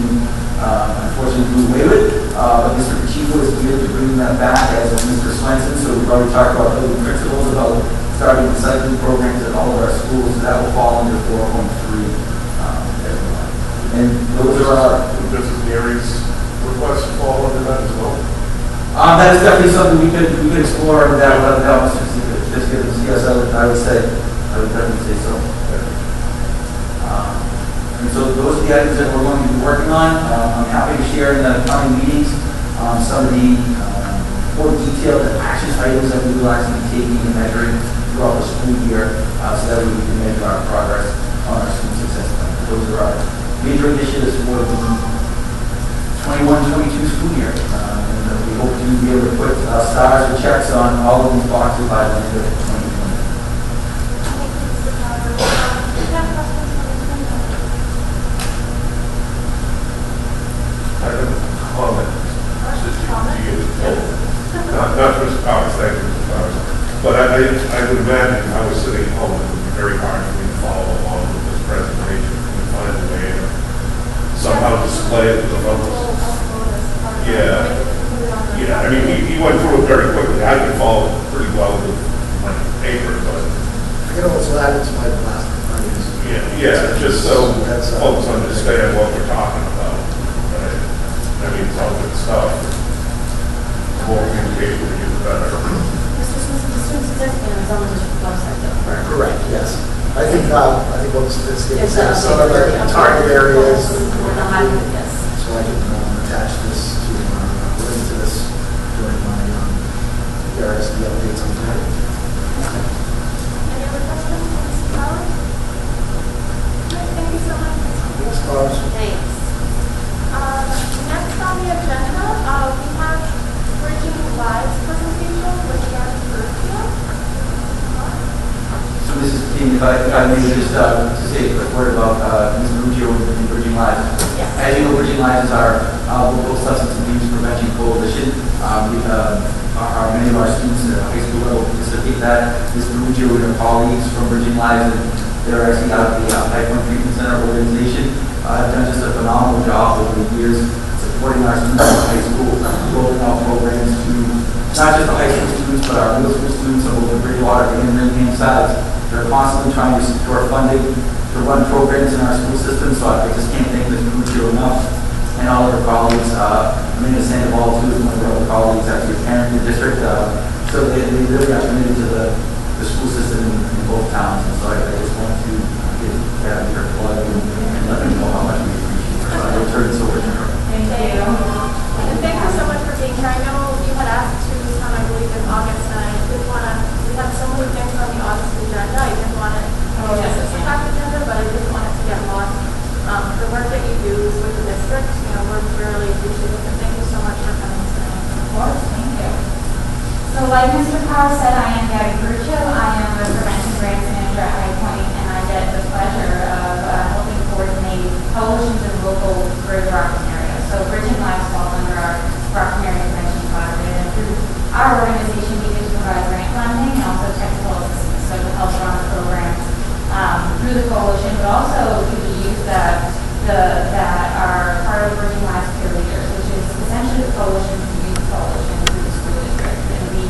unfortunately do away with. But Mr. Djif is committed to bringing that back, as was Mr. Swenson. So we've already talked about building principles, about starting recycling programs at all of our schools. So that will fall under 4.3. And those are our... Mrs. Mary's request to fall under that as well? That is definitely something we could explore, and that would help us just get us. Yes, I would definitely say so. And so those are the items that we're going to be working on. I'm happy to share in the coming meetings some of the more detailed action items that we will actually be taking and measuring throughout the school year, so that we can measure our progress on our student success plan. Those are our major initiatives for the 21-22 school year. And we hope to be able to put stars or checks on all of these boxes by the end of 2020. I have a comment. Not Mr. Powers, thank you, Mr. Powers. But I would imagine I was sitting at home, it would be very hard for me to follow along with this presentation and find a way to somehow display it to the folks. Yeah, I mean, he went through it very quickly. I could follow it pretty well with my paper, but... I can almost add it to my last arguments. Yeah, just so folks understand what we're talking about. Right? I mean, it's all good stuff. The more communication we get, the better. Mr. Smith, the student success plan is on the district website though, correct? Correct, yes. I think what the statistics say, some of the target areas. Yes. So I can attach this to, link to this during my various updates on the time. Any other questions, Mrs. Powers? Thank you so much. Ms. Powers? Thanks. Next on the agenda, we have Bridging Lives presentation with Gary Burfield. So Mrs. King, if I may just to say a quick word about Ms. Maruccio and Bridging Lives. Yes. As you know, Bridging Lives is our local substance abuse prevention coalition. Many of our students at high school level participate in that. Ms. Maruccio and her colleagues from Bridging Lives, and they're actually out of the Pipeline Treatment Center organization, have done just a phenomenal job over the years supporting our students in high school, rolling out programs to not just the high school students, but our middle school students on both the Bridgewater and Raynham sides. They're constantly trying to secure funding to run programs in our school system, so I just can't thank Ms. Maruccio enough and all of her colleagues. Amanda Sandoval, too, is one of her colleagues, actually a parent in the district. So they really are committed to the school system in both towns, and so I just want to give Gabby her plug and let them know how much we appreciate her. So I will turn this over to her. Thank you. And thank you so much for being here. I know you had asked to come, I believe, in August, and I didn't want to, we had so many things on the August agenda. I didn't want it to just as a pack agenda, but I didn't want it to get lost. The work that you do with the district, we're really appreciative, and thank you so much for coming tonight. Of course, thank you. So like Mr. Powers said, I am Gabby Burfield. I am a prevention grants and through the coalition, but also through the youth that are part of Working Lives Peer Leaders, which is essentially the coalition for youth coalition through the school district. And we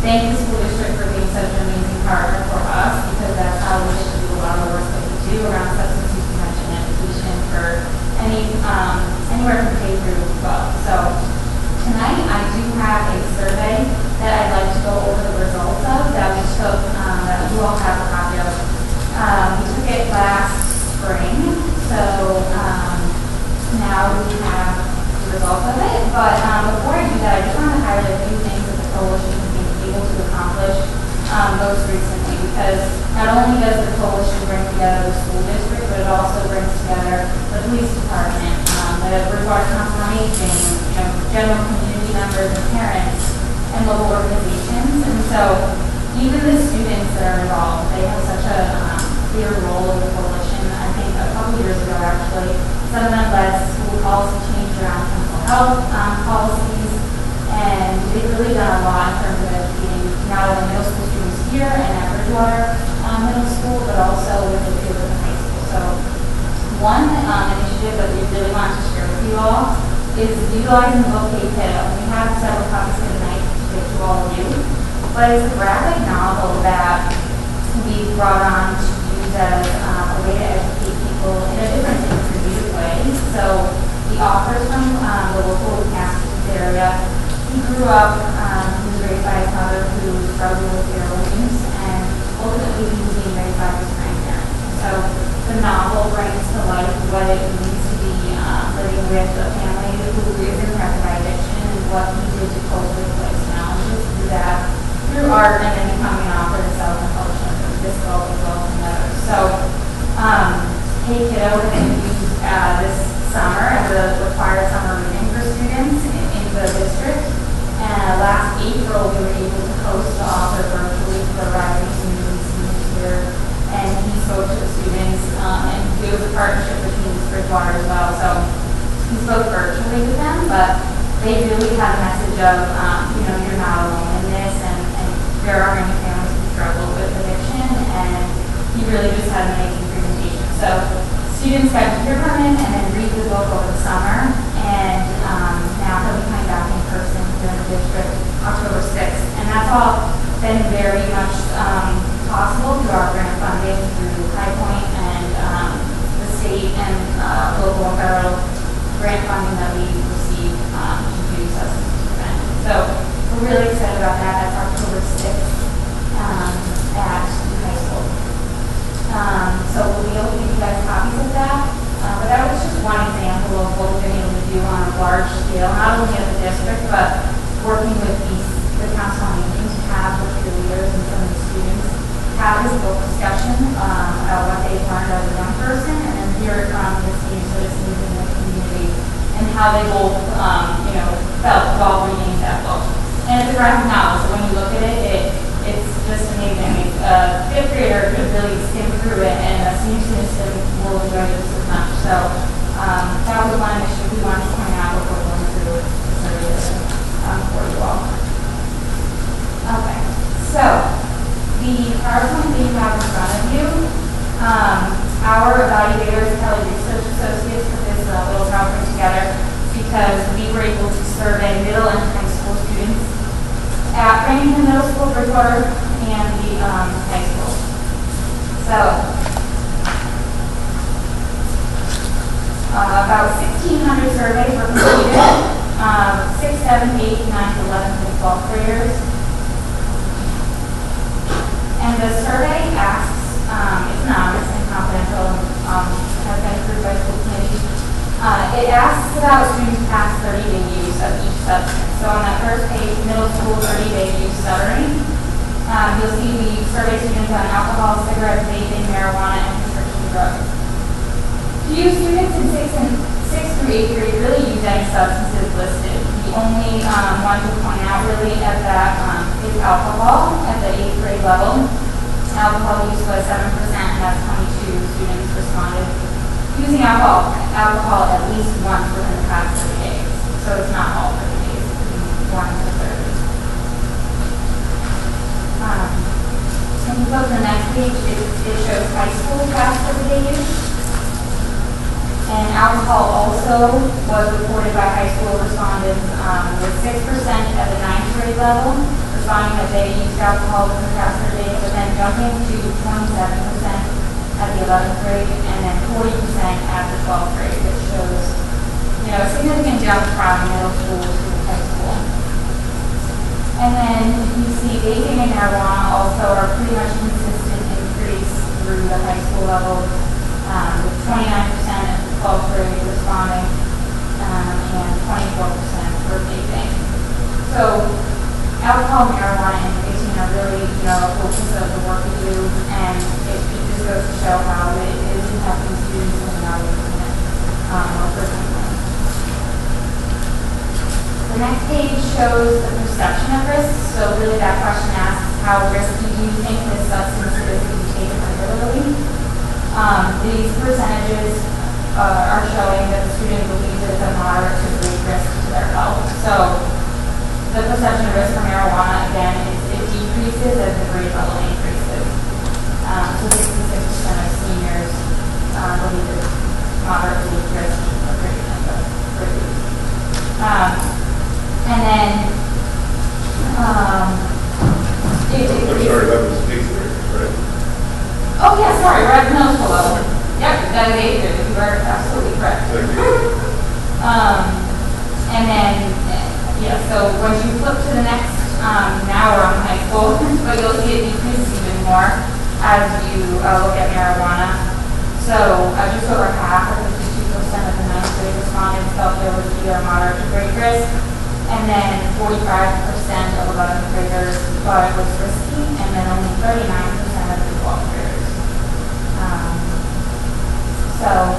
thank the school district for being such an amazing partner for us, because that's how we get to do a lot of the work that we do around substance use prevention education for anywhere from K through 12. So tonight I do have a survey that I'd like to go over the results of that we took, that you all have a copy of. We took it last spring, so now we have the results of it. But before I do that, I just want to highlight a few things that the coalition has been able to accomplish most recently, because not only does the coalition bring together the school district, but it also brings together the police department, the Bridgewater Council on Aging, general community members and parents, and local organizations. And so even the students that are involved, they have such a clear role in the coalition. I think a couple years ago, actually, some of them led school policy change around mental health policies, and they've really done a lot in terms of educating not only middle school students here and at Bridgewater Middle School, but also with the kids in high school. So one initiative that we really want to share with you all is utilizing the book Hey Kiddo. We have several copies here tonight to give to all of you, but it's a graphic novel that we brought on to use as a way to educate people in a different and creative way. So the author's from the local Massachusetts area. He grew up, he was raised by his mother who struggled with heroin use, and ultimately he was being raised by his grandparents. So the novel brings to life what it means to be living with a family who is impacted by addiction, and what he did to cope with life's challenges through that, through art, and then becoming an author himself and publishing this book as well as others. So Hey Kiddo has been used this summer as a required summer reading for students in the district. And last April, we were able to host the author virtually for Rising Community Seniors here, and he spoke to the students, and it was a partnership between Bridgewater as well. So he spoke virtually with them, but they really had a message of, you're not alone in this, and there are many families who struggle with addiction, and he really just had an amazing presentation. So students got to hear from him and then read the book over the summer, and now he'll be coming back in person here in the district October 6th. And that's all been very much possible through our grant funding through High Point and the state and local and federal grant funding that we receive to do substance use prevention. So we're really excited about that. That's October 6th at high school. So we'll be able to give you guys copies of that. But that was just one example of what we've been able to do on a large scale, not only at the district, but working with the council on aging to have the peer leaders and some of the students have this book discussion about what they've learned as a young person, and then hear it from the senior citizens in the community and how they both, felt while reading that book. And it's a graphic novel, so when you look at it, it's just amazing. A fifth grader could really skim through it, and a senior citizen will enjoy it just as much. So that was one initiative we wanted to point out before going through the survey for you all. Okay, so the PowerPoint that you have in front of you, our evaluators, Kelly Research Associates, put this little PowerPoint together because we were able to survey middle and high school students at Raynham Middle School, Bridgewater, and the high school. So about 1,600 surveys were completed, 6th, 7th, 8th, 9th, 11th, and 12th graders. And the survey asks, it's anonymous and confidential, has been approved by school committee. It asks about students' past 30-day use of each substance. So on that first page, middle school 30-day use summary, you'll see we survey students on alcohol, cigarettes, vaping, marijuana, and prescription drugs. Do students in 6th through 8th grade really use any substances listed? The only one to point out really at that is alcohol at the 8th grade level. Alcohol use was 7%, and that's 22 students responded using alcohol at least once within the past 30 days. So it's not all 30 days, it's 1 to 30. When you go to the next page, it shows high school past also was reported by high school respondents, with 6% at the 9th grade level, responding that they used alcohol within the past 30 days, but then jumping to 27% at the 11th grade, and then 40% at the 12th grade, which shows, a significant jump from middle school to high school. And then you see vaping and marijuana also are pretty much consistent increase through the high school level, with 29% at the 12th grade responding, and 24% for vaping. So alcohol, marijuana, and nicotine are really, a focus of the work we do, and it just goes to show how it is impacting students and how we're doing it more personally. The next page shows the perception of risk. So really that question asks, how risky do you think this substance is if you take it regularly? These percentages are showing that the student believes it's a moderate to great risk to their health. So the perception of risk for marijuana, again, it decreases as the grade level increases. So 66% of seniors believe it's moderately risky or great use. And then, I'm sorry, that was 8th grade, right? oh yeah, sorry, we're at the middle school level. Yep, that is 8th grade, you are absolutely correct. Thank you. And then, so once you flip to the next, now we're on high school, but you'll see it decreases even more as you look at marijuana. So just over half, or 52% of the 9th grade respondents felt there was either a moderate to great risk, and then 45% of 11th graders thought it was risky, and then only 39% of the 12th graders. So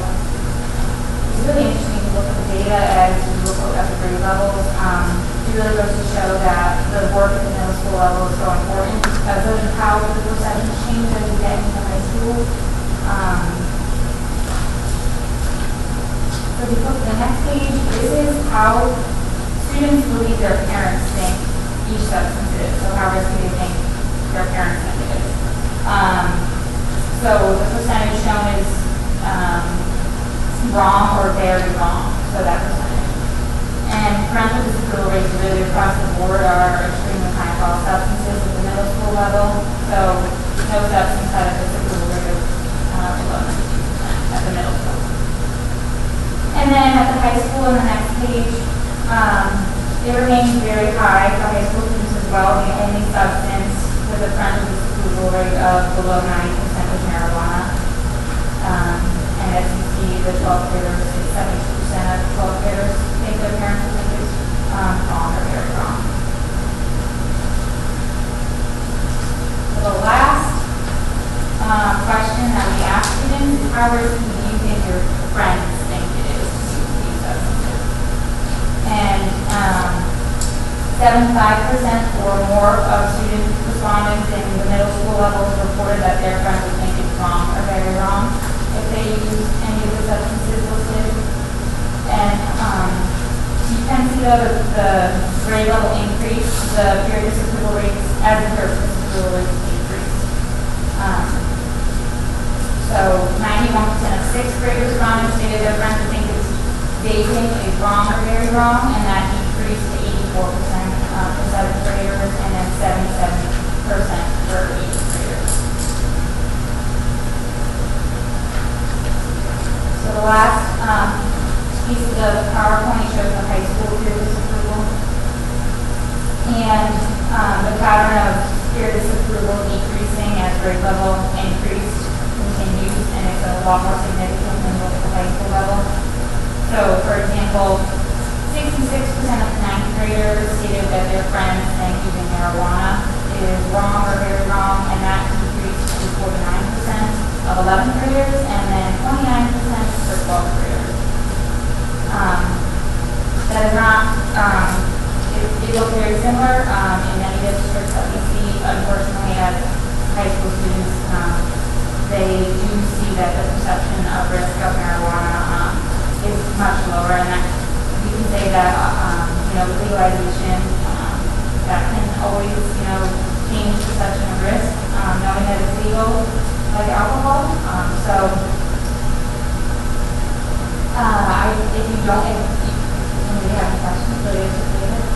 it's really interesting to look at the data as you look at the grade levels. It really goes to show that the work at the middle school level is so important because of how the perceptions change as you get into high school. So if you look at the next page, this is how students believe their parents think each substance is, so how risky they think their parents think it is. So the percentage shown is wrong or very wrong, so that percentage. And parental disapproval rates really across the board are extremely high for all substances at the middle school level, so no substance had a disapproval rate of below 92% at the middle school. And then at the high school on the next page, it remains very high for high school students as well. The only substance with a parental disapproval rate of below 90% was marijuana. And as you see, the 12th graders, 72% of 12th graders think their parents think it's wrong or very wrong. So the last question that we ask students is, how risky do you think your friends think it is to use these substances? And 75% or more of student respondents in the middle school levels reported that their friends would think it's wrong or very wrong if they use any of the substances listed. And you can see the grade level increase, the peer disapproval rates, as the peer disapproval rates decrease. So 91% of 6th grade respondents stated their friends would think vaping is wrong or very wrong, and that decreased to 84% for 7th graders, and then 77% for 8th graders. So the last piece of the PowerPoint shows the high school peer disapproval, and the pattern of peer disapproval decreasing as grade level increased continues, and it's a lot more significant when you look at the high school level. So, for example, 66% of 9th graders stated that their friends think using marijuana is wrong or very wrong, and that decreased to 49% of 11th graders, and then 29% for 12th graders. That is not, it looks very similar in many districts that we see, unfortunately, as high school students. They do see that the perception of risk of marijuana is much lower, and that you can say that with legalization that can always change perception of risk, knowing that it's legal like alcohol. So If you don't, if somebody have any questions, really appreciate it.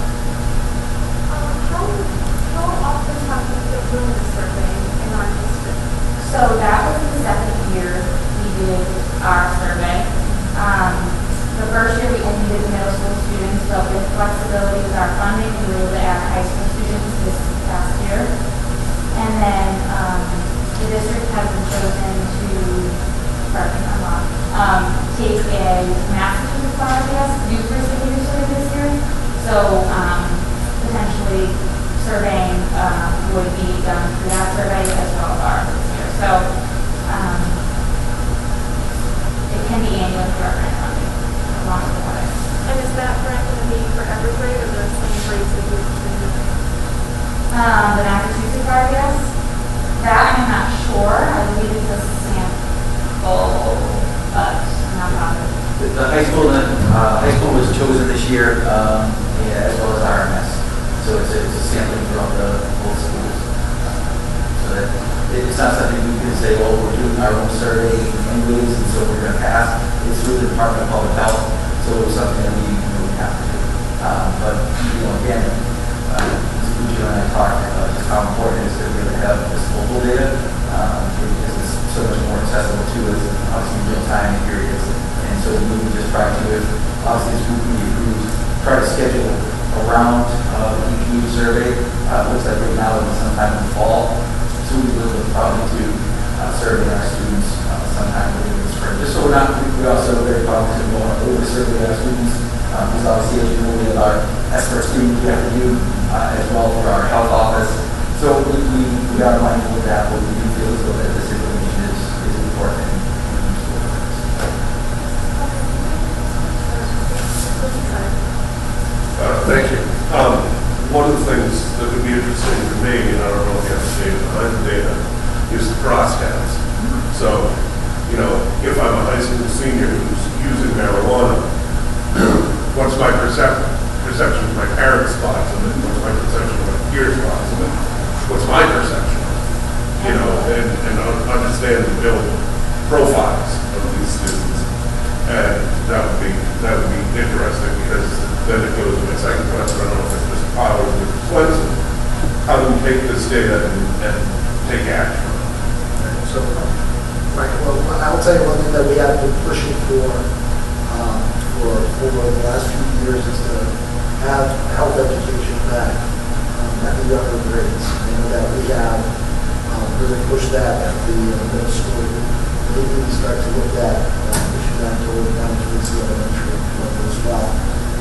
How often have you been doing the survey in our district? So that was the second year we did our survey. The first year we only did the middle school students, but with flexibility with our funding, we were able to add high school students this past year. And then the district has been chosen to, correct me if I'm wrong, take a Massachusetts RPS youth risk behavior survey this year. So potentially surveying would be done through that survey as well as ours this year. So it can be annual through our grant funding, as long as we have it. And is that grant going to be for every grade or the same grades that you've been doing? The Massachusetts RPS, that I'm not sure. I believe it's a sample, but I'm not positive. The high school was chosen this year, as well as RMS. So it's a sampling throughout the whole schools. So that it's not something we can say, well, we're doing our own survey anyways, and so we're going to pass. It's through the Department of Public Health, so it was something that we have to do. But, again, Mr. and I talked just how important it is to really have this local data, because it's so much more accessible to us, obviously in real time periods. And so we would just try to, if obviously this group we approved, try to schedule around the EPU survey. Looks like right now it's sometime in the fall. So we will look probably to survey our students sometime in the spring. Just so we also very cognizant of going over survey our students. Because obviously, as you know, we have our expert students we have to do as well for our health office. So we are mindful of that, but we do feel as though that this information is important. Thank you. One of the things that would be interesting to me, and I don't know if you have the data behind the data, is the crosstabs. So, if I'm a high school senior who's using marijuana, what's my perception of my parents' thoughts of it? What's my perception of my peers' thoughts of it? What's my perception of it? And understand and build profiles of these students. And that would be interesting, because then it goes to my second question. I don't know if it's just Powers or Swenson. How do we take this data and take action? So, right, well, I'll tell you one thing that we have been pushing for over the last few years is to have health education back at the younger grades. I know that we have really pushed that at the middle school. Maybe we start to look at pushing that down towards the elementary level as well.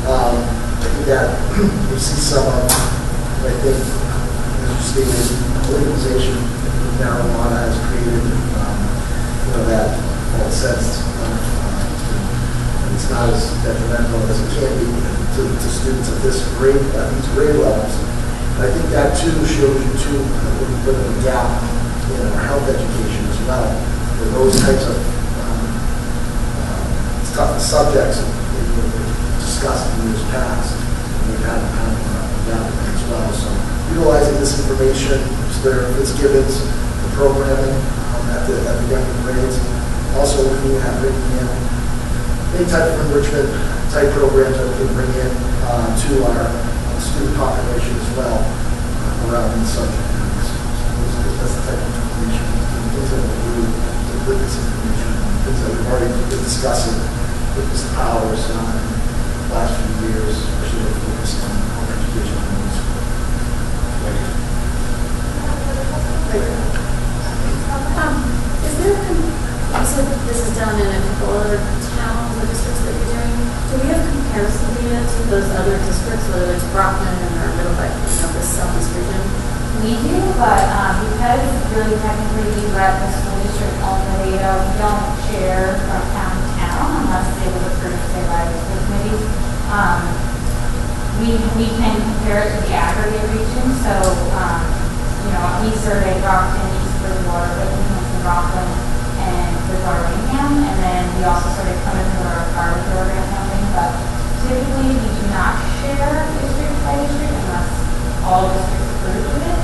I think that we see some of, I think, as you stated, legalization of marijuana has created, that false sense it's not as detrimental as it can be to students at these grade levels. And I think that too shows you too a little bit of a gap in our health education as well, for those types of tough subjects that were discussed in years past. We've had kind of gap as well. So utilizing this information, if it's given the programming at the younger grades, also looking at bringing in any type of enrichment type programs that we can bring in to our student population as well around these subject areas. So that's the type of information, things that we'll do with this information, things that we've already been discussing with Mr. Powers in the last few years, especially with focus on health education in middle school. Thank you. Is there, you said this is done in a couple other towns or districts that you're doing. Do we have comparison data to those other districts, whether it's Brockton or this southeast region? We do, but because really technically we let the school district own the data, we don't share from town to town unless they were approved, say, by the school committee. We can compare it to the aggregate region. So, we surveyed Brockton, East Bridgewater, Lincoln, Rockland, and Bridgewater, Raynham, and then we also started coming to our program funding. But typically, we do not share district by district unless all districts approve of it.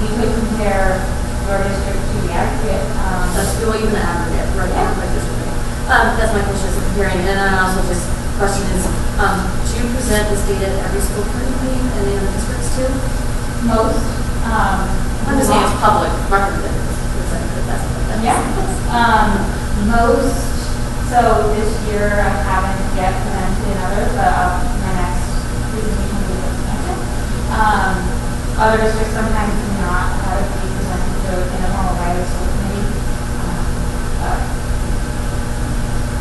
We could compare your district to the aggregate. That's still even the aggregate, right? Yeah. By district. That's my question, is comparing, and then also just question is, do you present this data at every school committee meeting and the other districts too? Most, I'm just saying it's public record that it's presented, that's what that yeah. Most, so this year I haven't yet presented in others, but my next presentation will be presented. Other districts sometimes do not have it be presented to in a formal way of school committee.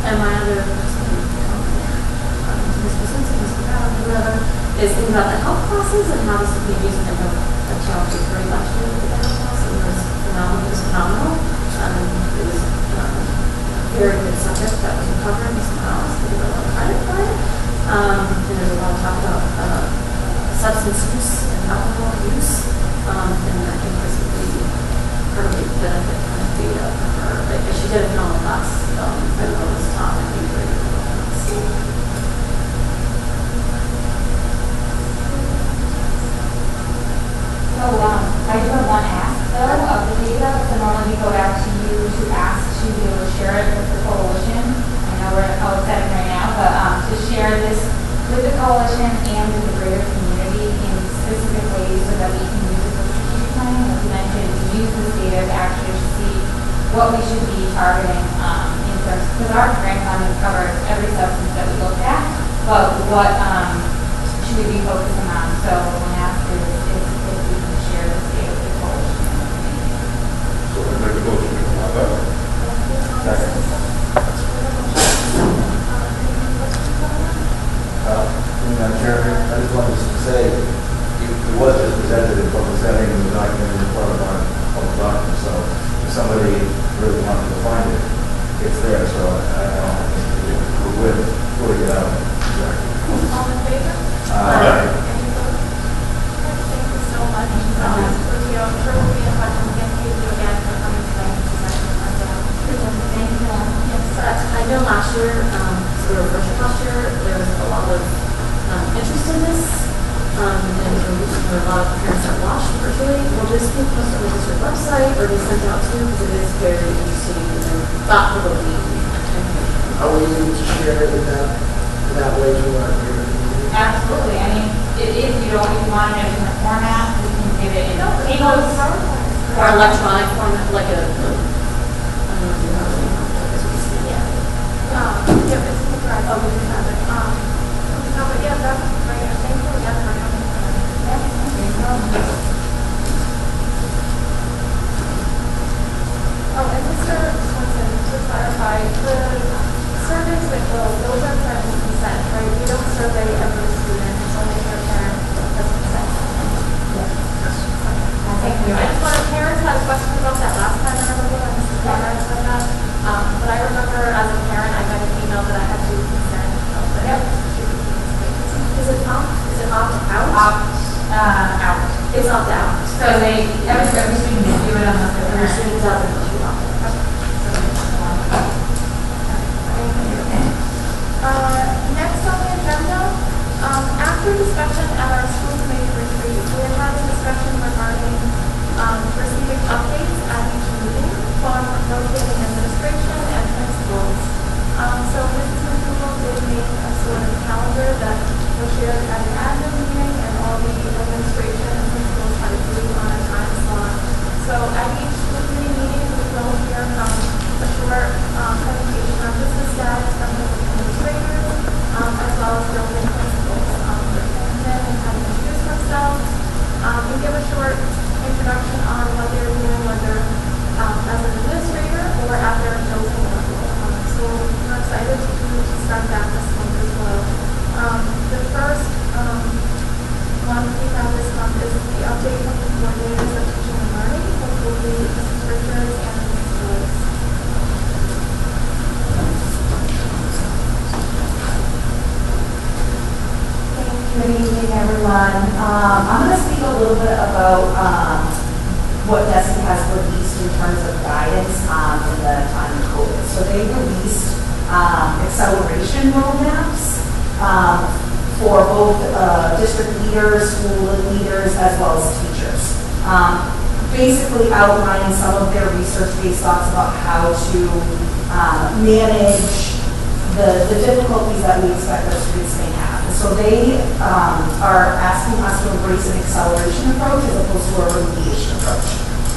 And my other question, Mr. Simpson, Mr. Brown, whoever, is thinking about the health classes and how this would be used. I know a child was very last year with the health class, and it was phenomenal. It was a very good subject that was covered, and somehow else to get a lot of credit for it. And there's a lot of talk about substance use and alcohol use, and I think this would be probably benefit kind of data for her. But she did a phenomenal class. I don't know this time. I think very good class. So I do have one ask though of the data. So normally we go out to you to ask to be able to share it with the coalition. I know we're in a public setting right now, but to share this with the coalition and with the greater community in specific ways so that we can use it for strategic planning. As you mentioned, to use this data to actually see what we should be targeting in terms, because our grant funding covers every substance that we look at, but what should we be focusing on? So when asked is if we can share this data with the coalition. So I make a motion to allow that. Madam Chair, I just wanted to say, it was just presented in public setting, and was not going to be part of our public document, so if somebody really wanted to find it, it's there, so I don't think we're with putting it out. All in favor? Aye. Any opposed? Thank you so much. I'm sure we'll be in touch and thank you again for coming today and presenting our data. Thank you. I know last year, sort of last year, there was a lot of interest in this, and there were a lot of parents that watched virtually. Will this be posted on the district website or be sent out to? Because it is very interesting and thought-provoking. Are we able to share it in that way to our community? Absolutely. I mean, if you don't, if you want it in a different format, we can give it in tables Or electronic format, like a, I don't know if you have it. Yeah, it's in the drive. Oh, we can have it. No, but yeah, that's great. Thank you again for coming. Oh, and Mr. Swenson, to clarify, the surveys that go, those are parental consent, right? We don't survey every student, it's only their parent has consent. Yes. Thank you. I just wanted, parents had a question about that last time, I remember when Mrs. Conrad said that. But I remember as a parent, I got an email that I had to consent. Yep. Is it opt out? Out. It's opt out. So every student can do it unless they're Every parent. student does it unless you opt out. Next on the agenda, after discussion at our school committee retreat, we had had a discussion regarding receiving updates at each meeting from rotating administration and principals. So Mrs. McDougall did make a sort of calendar that was shared at an admin meeting, and all the administration and principals had agreed on a time slot. So at each school committee meeting, we will hear from a short presentation on business status from the administrators, as well as building principals. Then and kind of introduce themselves and give a short introduction on what they're doing, whether as an administrator or at their building level. So we're excited to start that this month as well. The first one we have this month is the update from the coordinators of teaching and learning, which will be Mrs. Richards and Mrs. Lewis. Good evening, everyone. I'm going to speak a little bit about what DESI has released in terms of guidance in the time of COVID. So they released acceleration roadmaps for both district leaders, school leaders, as well as teachers. basically outlining some of their research-based thoughts about how to manage the difficulties that we expect our students may have. And so they are asking us to embrace an acceleration approach as opposed to a remediation approach.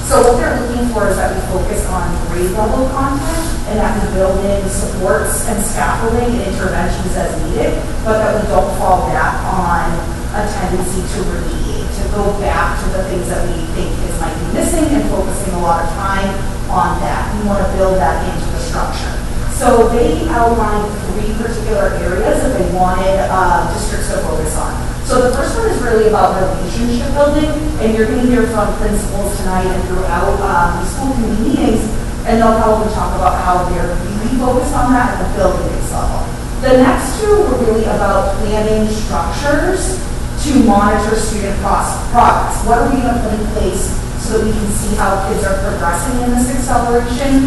So what they're looking for is that we focus on grade level content and that we build in supports and scaffolding and interventions as needed, but that we don't fall back on a tendency to remediate, to go back to the things that we think kids might be missing and focusing a lot of time on that. We want to build that into the structure. So they outlined 3 particular areas that they wanted districts to focus on. So the first one is really about relationship building, and you're going to hear from principals tonight and throughout the school committee meetings, and they'll probably talk about how they're really focused on that at the building-based level. The next 2 were really about planning structures to monitor student progress. What are we going to put in place so that we can see how kids are progressing in this acceleration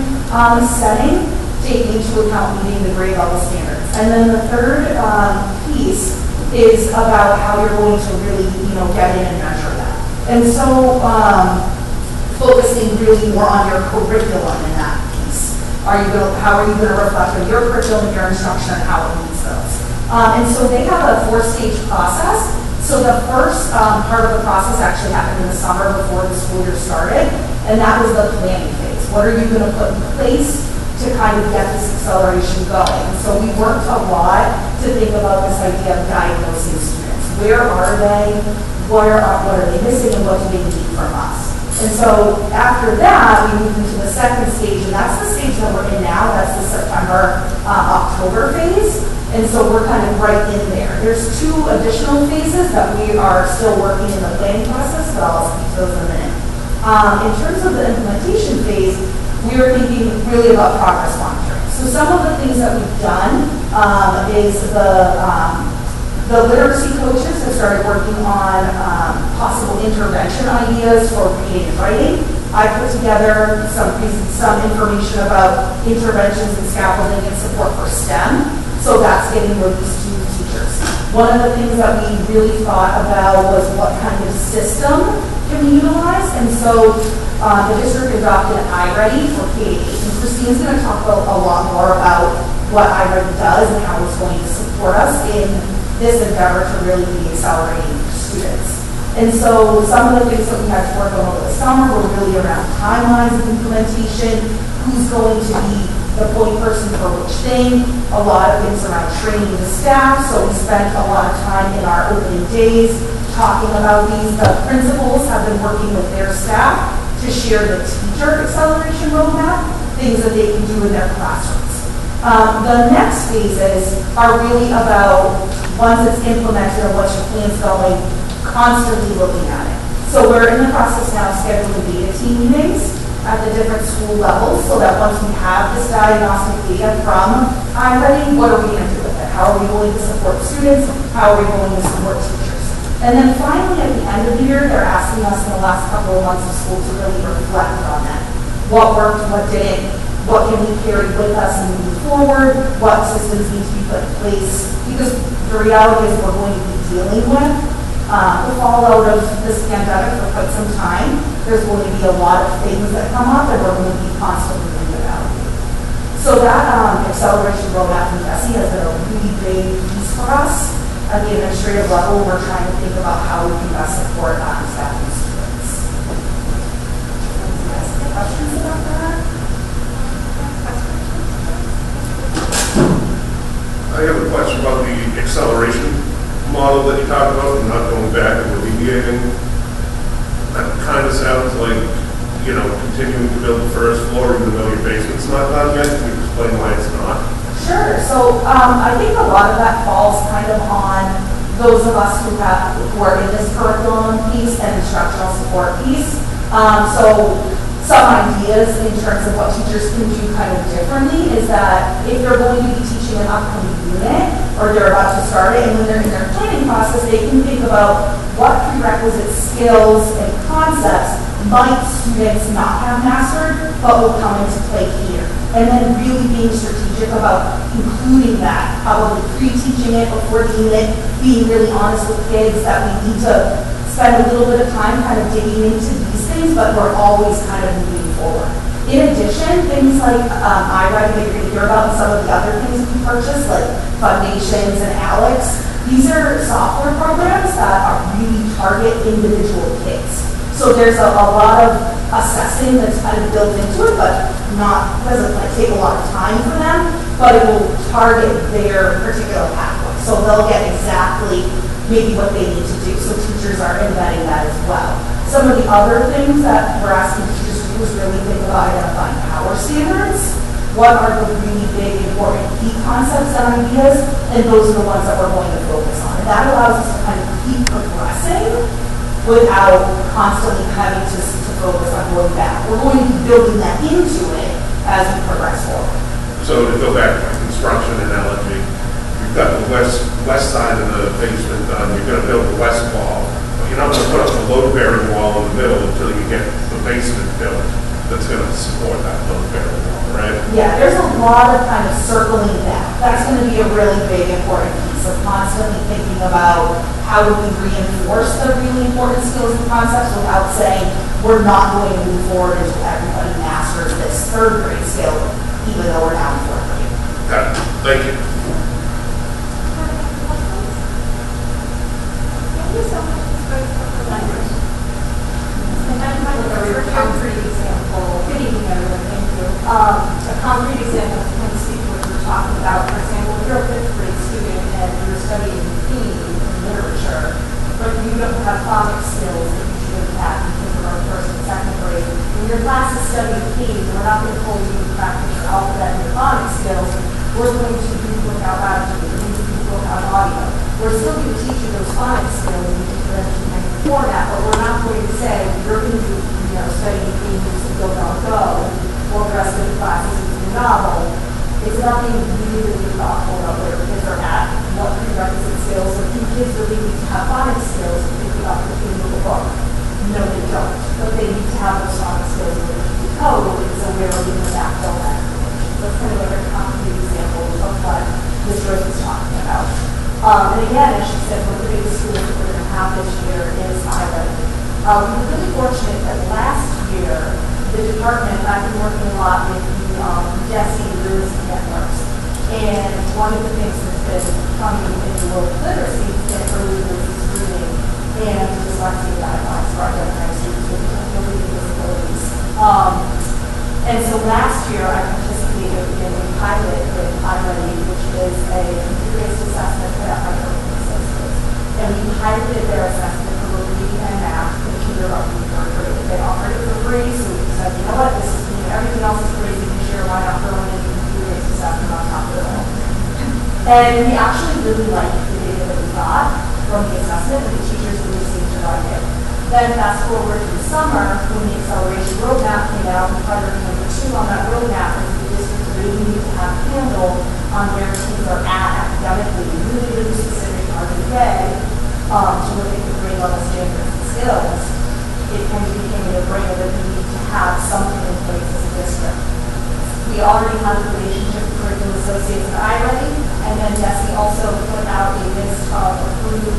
setting, taking into account meeting the grade level standards. And then the third piece is about how you're going to really, get in and measure that. And so focusing really more on your curriculum in that piece. How are you going to reflect on your curriculum, your instruction, and how it meets those? And so they have a 4-stage process. So the first part of the process actually happened in the summer before the school year started, and that was the planning phase. What are you going to put in place to kind of get this acceleration going? And so we worked a lot to think about this idea of diagnosing students. Where are they? What are they missing, and what do they need from us? And so after that, we moved into the second stage, and that's the stage that we're in now. That's the September, October phase. And so we're kind of right in there. There's 2 additional phases that we are still working in the planning process, but I'll speak to those in a minute. In terms of the implementation phase, we were thinking really about progress monitoring. So some of the things that we've done is the literacy coaches have started working on possible intervention ideas for reading and writing. I put together some information about interventions and scaffolding and support for STEM. So that's getting released to teachers. One of the things that we really thought about was what kind of system can we utilize. And so the district adopted iReady for K-8. And Christine's going to talk a lot more about what iReady does and how it's going to support us in this endeavor to really be accelerating for students. And so some of the things that we had to work on over the summer were really around timelines of implementation, who's going to be the point person for which thing, a lot of things around training the staff. So we spent a lot of time in our opening days talking about these. The principals have been working with their staff to share the teacher acceleration roadmap, things that they can do in their classrooms. The next phases are really about, once it's implemented and what's your plans going, constantly looking at it. So we're in the process now of scheduling beta team meetings at the different school levels, so that once we have this diagnostic data from iReady, what are we going to do with it? How are we going to support students? How are we going to support teachers? And then finally, at the end of the year, they're asking us in the last couple of months of school to really reflect on that. What worked, what didn't, what can we carry with us and move forward, what systems need to be put in place, because the reality is we're going to be dealing with the fallout of this pandemic for quite some time. There's going to be a lot of things that come up, and we're going to be constantly reevaluating. So that acceleration roadmap from Jessie has been a really big piece for us. At the administrative level, we're trying to think about how we can best support staff and students. Any questions about that? I have a question about the acceleration model that you talked about and not going back and remediating. That kind of sounds like, continuing to build the first floor even though your basement's not done yet. Can you explain why it's not? Sure. So I think a lot of that falls kind of on those of us who are in this curriculum piece and instructional support piece. So some ideas in terms of what teachers can do kind of differently is that if they're going to be teaching an upcoming unit or they're about to start it, and when they're in their planning process, they can think about what prerequisite skills and concepts might students not have mastered but will come into play here. And then really being strategic about including that, probably pre-teaching it before the unit, being really honest with kids that we need to spend a little bit of time kind of digging into these things things, but we're always kind of moving forward. In addition, things like iWriting that you're going to hear about and some of the other things we purchased, like Foundations and Alex, these are software programs that are really target individual kids. So there's a lot of assessing that's kind of built into it, but doesn't like take a lot of time for them, but it will target their particular pathway. So they'll get exactly maybe what they need to do. So teachers are embedding that as well. Some of the other things that we're asking teachers to do is really think about identifying power standards. What are the really big, important key concepts and ideas? And those are the ones that we're going to focus on. And that allows us to kind of keep progressing without constantly having to focus on going back. We're going to be building that into it as we progress forward. So to go back to my construction analogy, you've got the west side of the basement done, you're going to build the west wall, but you're not going to put up the load-bearing wall in the middle until you get the basement built that's going to support that load-bearing wall, right? Yeah, there's a lot of kind of circling back. That's going to be a really big, important piece of constantly thinking about how do we reinforce the really important skills and concepts without saying we're not going to move forward until everybody masters this third grade skill, even though we're now in fourth grade. Got it. Thank you. Thank you so much, Ms. Grace, for the language. And then my A concrete example. Good evening, everyone. Thank you. A concrete example to kind of speak to what you were talking about. For example, if you're a fifth grade student and you're studying theme in literature, but you don't have phonics skills that you should have had in kindergarten, first and second grade. When your class is studying theme, we're not going to pull you to practice your alphabet and your phonics skills. We're going to work out attitude. We're going to work out audio. We're still going to teach you those phonics skills in the differential format, but we're not going to say you're going to do, studying themes and go, or the rest of the classes is novel. It's about being really, really thoughtful about where kids are at, what prerequisite skills. So few kids really need to have phonics skills to think about the theme of the book. No, they don't. But they need to have those phonics skills in order to decode, and so we're looking at that film language. So it's kind of like a concrete example of what Ms. Rose was talking about. And again, as she said, one of the biggest schools that we're going to have this year is iWriting. We were really fortunate that last year, the department, I've been working a lot with Djif, Liz, and networks. And one of the things that's been coming in the world of literacy has been early literacy screening and dyslexia guidelines for identifying students with reading disabilities. And so last year, I participated in a pilot with iWriting, which is a computer-based assessment put out by Open Associates. And we piloted their assessment for reading and math in kindergarten and third grade. They offered it for free, so we said, you know what, this is, everything else is crazy this year, why not throw in a computer-based assessment on top of it all? And we actually really liked the data that we got from the assessment, and the teachers really seemed to like it. Then fast forward to the summer, when the acceleration roadmap came out, and priority number 2 on that roadmap is the district really need to have a handle on where teams are at academically, really, really specific target day, to look at the grade level standards and skills. It kind of became a no-brainer that we need to have something in place as a district. We already have a relationship with Curriculum Associates at iWriting, and then Desi also put out a list of approved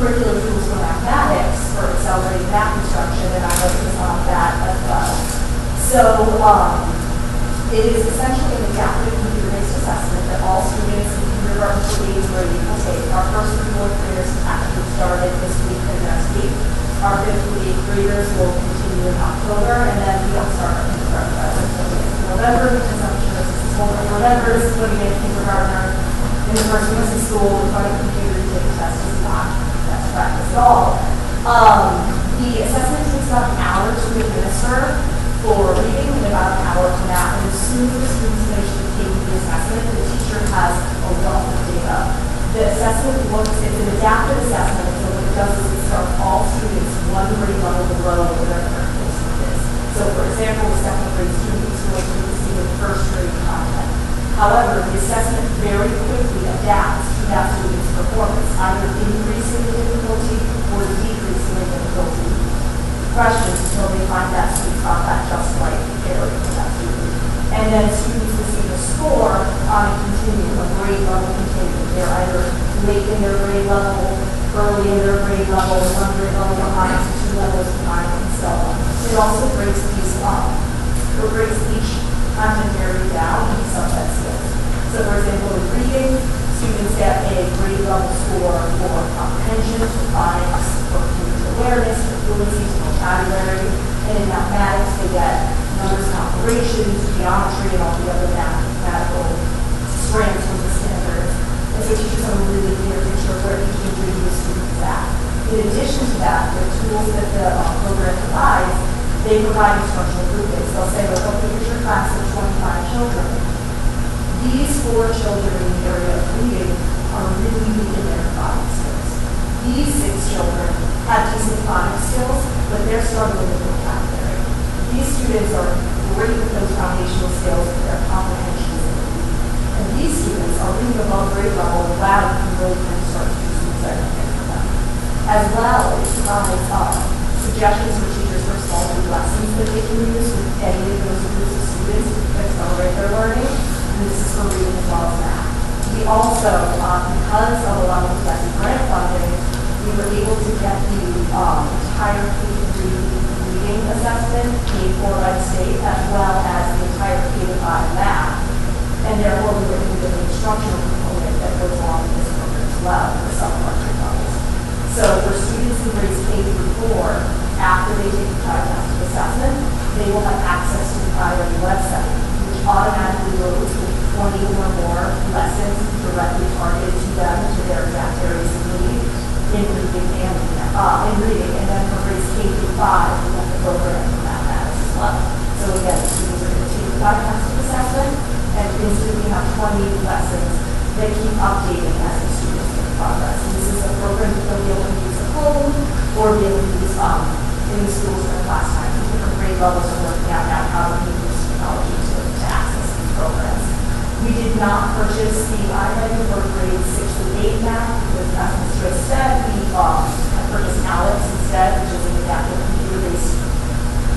curriculum tools for mathematics for accelerated math instruction, and iWriting is on that as well. So it is essentially an adaptive computer-based assessment that all students in kindergarten to 8th grade will take. Our first 3 4th graders actually started this week and next week. Our 5th to 8th graders will continue in October, and then we don't start our kindergarten until November, because I'm sure this is one of November. This is when we get a kindergartner in the first week of school in front of a computer to take a test. Is not best practice at all. The assessment takes about an hour to administer for reading and about an hour for math. And as soon as the students finish taking the assessment, the teacher has a wealth of data. The assessment looks, it's an adaptive assessment, so what it does is it starts all students one grade level below where their current placement is. So for example, the second grade student is going to receive the first grade content. However, the assessment very quickly adapts to that student's performance, either increasing the difficulty or decreasing the difficulty questions until they find that sweet spot, that just right area for that student. And then students receive a score on a continuum, a grade level continuum. They're either late in their grade level, early in their grade level, 1 grade level behind, 2 levels behind, and so on. It also breaks each content area down into subset skills. So for example, in reading, students get a grade level score for comprehension, for phonics, for language awareness, for fluency, for vocabulary. And in mathematics, they get numbers and operations, geometry, and all the other mathematical strands from the standards. And so teachers have a really clear picture of where each individual student is at. In addition to that, the tools that the program provides, they provide instructional groupings. They'll say, well, okay, here's your class of 25 children. These 4 children in the area of reading are really weak in their phonics skills. These 6 children have decent phonics skills, but they're struggling with vocabulary. These students are great with those foundational skills, but their comprehension is weak. And these students are reading above grade level without even really kind of start to do some everything for them. As well, it provides suggestions for teachers for small group lessons that they can use with any of those groups of students to accelerate their learning. This is for reading as well as math. We also, because of a lot of the grant funding, we were able to get the entire K-3 reading assessment paid for by the state, as well as the entire K-5 math. And therefore, we were able to get the instructional component that goes along with this program as well for some of our grade levels. So for students in grades K-4, after they take the diagnostic assessment, they will have access to the priority website, automatically loads with 20 or more lessons directly targeted to them, to their exact areas of need in reading and then for grades K through 5, we have the program for mathematics as well. So again, students are going to take the diagnostic assessment and instantly have 20 lessons that keep updating as the students make progress. And this is a program that they'll be able to use at home or be able to use in the schools during class time. Different grade levels are working out now how to use technology to access these programs. We did not purchase the iPad for grades 6 through 8 math because, as Ms. Joyce said, we purchased Alex instead, which is an adaptive computer-based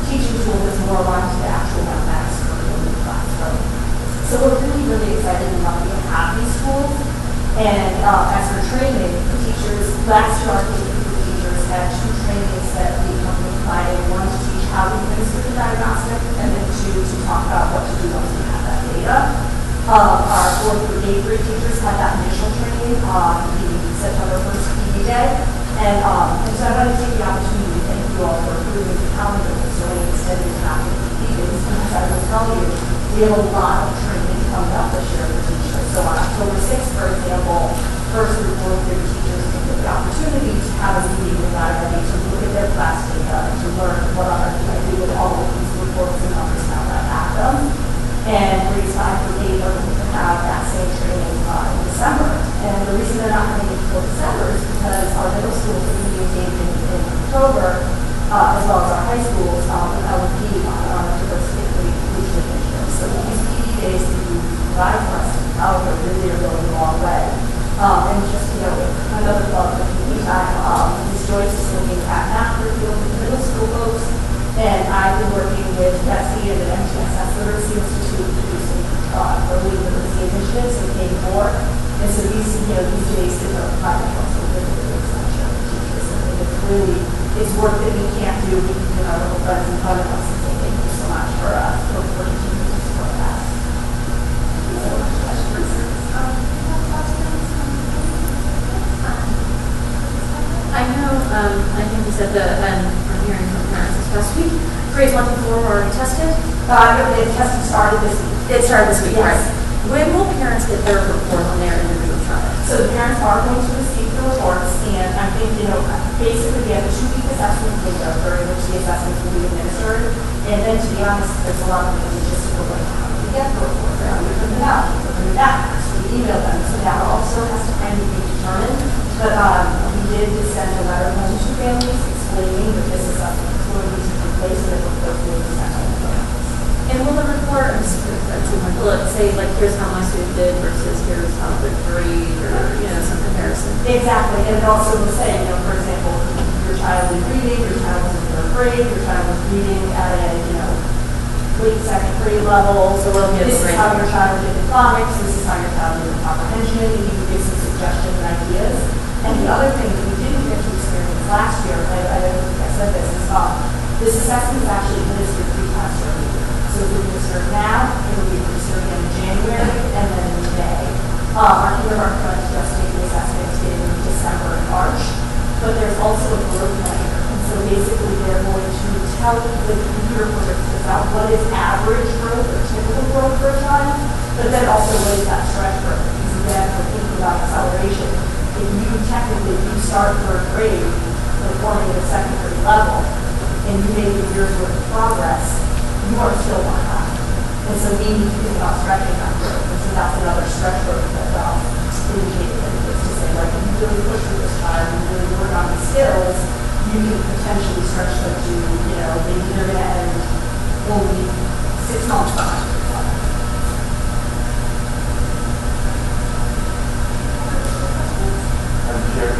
teaching tool that's more aligned to the actual mathematics curriculum in the classroom. So we're really, really excited about being have these tools. And as for training, the teachers, last year our teachers had 2 trainings that the company provided. One to teach how to administer the diagnostic, and then 2 to talk about what to do once we have that data. Our 4th through 8th grade teachers had that initial training on the September 1st PD day. And so I want to take the opportunity to thank you all for approving the calendar so many extended time meetings. As I will tell you, we have a lot of training coming up this year for teachers. So on October 6th, for example, 1st through 4th grade teachers will get the opportunity to have a meeting with IRB to look at their class data and to learn what I do with all of these reports and numbers now that I have them. And grades 5 through 8 are going to have that same training in December. And the reason they're not having it before December is because our middle schools are going to be engaged in October, as well as our high schools, with LP on a diversity inclusion initiative. So these PD days that you provide for us in Calgary really are going a long way. And just, another thought in the meantime, Ms. Joyce is looking at math curriculum with the middle school folks. And I've been working with Betsy and the MTSS Literacy Institute producing early literacy initiatives in K-4. And so these days that are providing also really essential for teachers. And it's really, it's work that we can't do. We can get our little friends in front of us and say thank you so much for continuing to support that. Thank you so much. Questions? I know, I think you said that I'm hearing from parents this past week. Grades 1 through 4 were already tested. The testing started this week. It started this week, yes. right? When will parents get their report on their individual child? So the parents are going to receive the reports, and I think, basically we have a 2-week assessment window during which the assessments will be administered. And then, to be honest, there's a lot of logistical like how do we get the report? How do we print it out? We print it back. So we email them. So that also has to kind of be determined. But we did send a letter home to families explaining that this assessment is going to take place and that the report will be sent out to families. And will the report, will it say, like, here's how my student did versus here's how the grade or, some comparison? Exactly. And it also will say, for example, your child is reading, your child was in 3rd grade, your child was reading at a, late 2nd grade level. So this is how your child did in phonics, this is how your child did in comprehension, and you can give some suggestions and ideas. And the other thing that we didn't get to experience last year, I don't think I said this, is This assessment is actually administered 3 times every year. So it's administered now, it will be administered again in January, and then in May. Our kindergarten friends just take the assessment in December and March, but there's also a growth measure. And so basically they're going to tell the computer programs about what is average growth or typical growth for a child, but then also what is that stretch growth. Because again, we're thinking about acceleration. If you start 3rd grade, performing at a secondary level, and you make a year's worth of progress, you are still behind. And so we need to think about stretching that growth. And so that's another stretch growth that indicated that it's to say, like, if you really push with this child, you really work on the skills, you can potentially stretch them to, maybe they're going to end only 6 months behind. Madam Chair,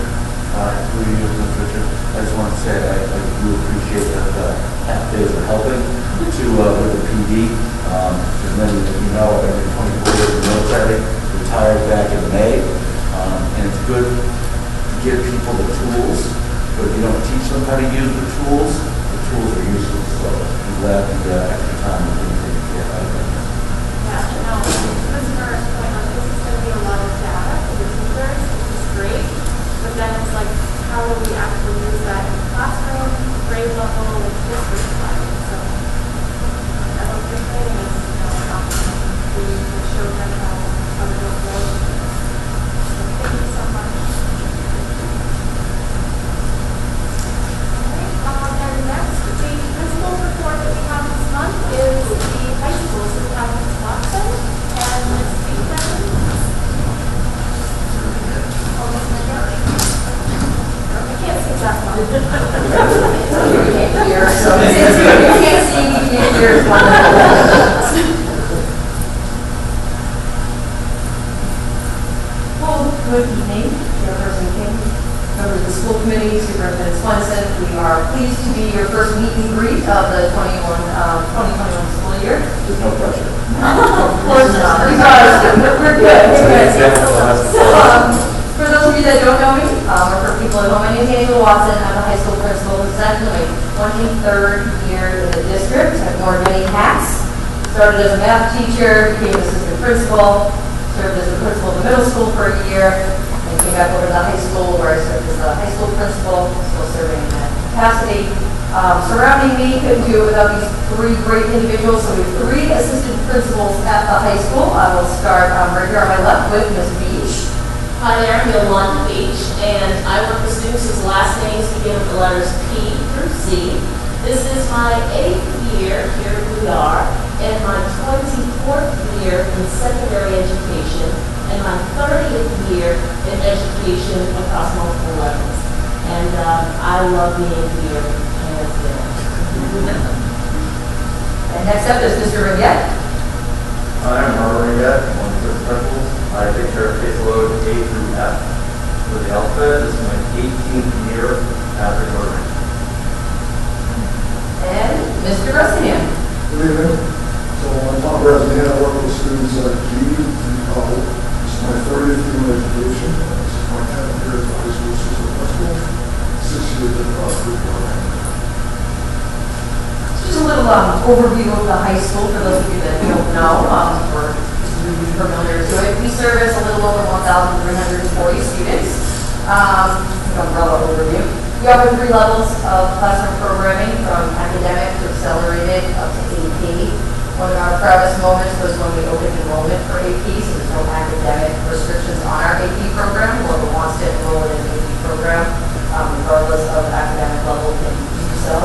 through you, Ms. Richard, I just want to say I do appreciate that the half days are helping with the PD. As many of you know, I've been 24 years in the military, retired back in May, and it's good to give people the tools, but if you don't teach them how to use the tools are useless. So I'm glad the extra time is being taken care of. Yeah, no, Commissioner's point on this is going to be a lot of data for the teachers, which is great, but then it's like, how do we actually use that in the classroom, grade level, like district level? So I hope this training is, we show them how to go forward. So thank you so much. And next, the principal report that we have this month is the high school superintendent Watson and Ms. Djif. Oh, Ms. McGarry. I can't see that one. You can't hear, so since you can't see, you can't hear. Well, good evening, Chairperson King, members of the school committee, Superintendent Swenson. We are pleased to be your first meet and greet of the 2021 school year. There's no pressure. Of course not. We're good. For those of you that don't know me, or for people at home, my name is Angela Watson. I'm a high school principal. This is actually my 23rd year in the district. I've worn many hats. Started as a math teacher, became assistant principal, served as the principal of the middle school for a year, and came back over to the high school where I served as the high school principal, still serving in that capacity. Surrounding me, couldn't do it without these 3 great individuals. So we have 3 assistant principals at the high school. I will start right here on my left with Ms. Beach. Hi there, I'm Yolanda Beach, and I work with students whose last names begin with the letters P through Z. This is my 8th year here at UR, and my 24th year in secondary education, and my 30th year in education across multiple levels. And I love being here, hands down. And next up is Mr. Ringette. I'm Robert Ringette, I'm one of the principals. I take care of caseload A through F for the alphabet. This is my 18th year after Northern. And Mr. Bressingham. Good evening. So I'm Tom Bressingham. I work with students at Djif and O. This is my 30th year in education. This is my 10th year at the high school system principal. 6 years at the group program. Just a little overview of the high school for those of you that don't know, or just really familiar to it. We service a little over 1,340 students. Umbrella overview. We offer 3 levels of classroom programming, from academic to accelerated up to AP. One of our proudest moments was when we opened enrollment for AP, so there's no academic restrictions on our AP program. Whoever wants to enroll in an AP program, regardless of academic level, can do so.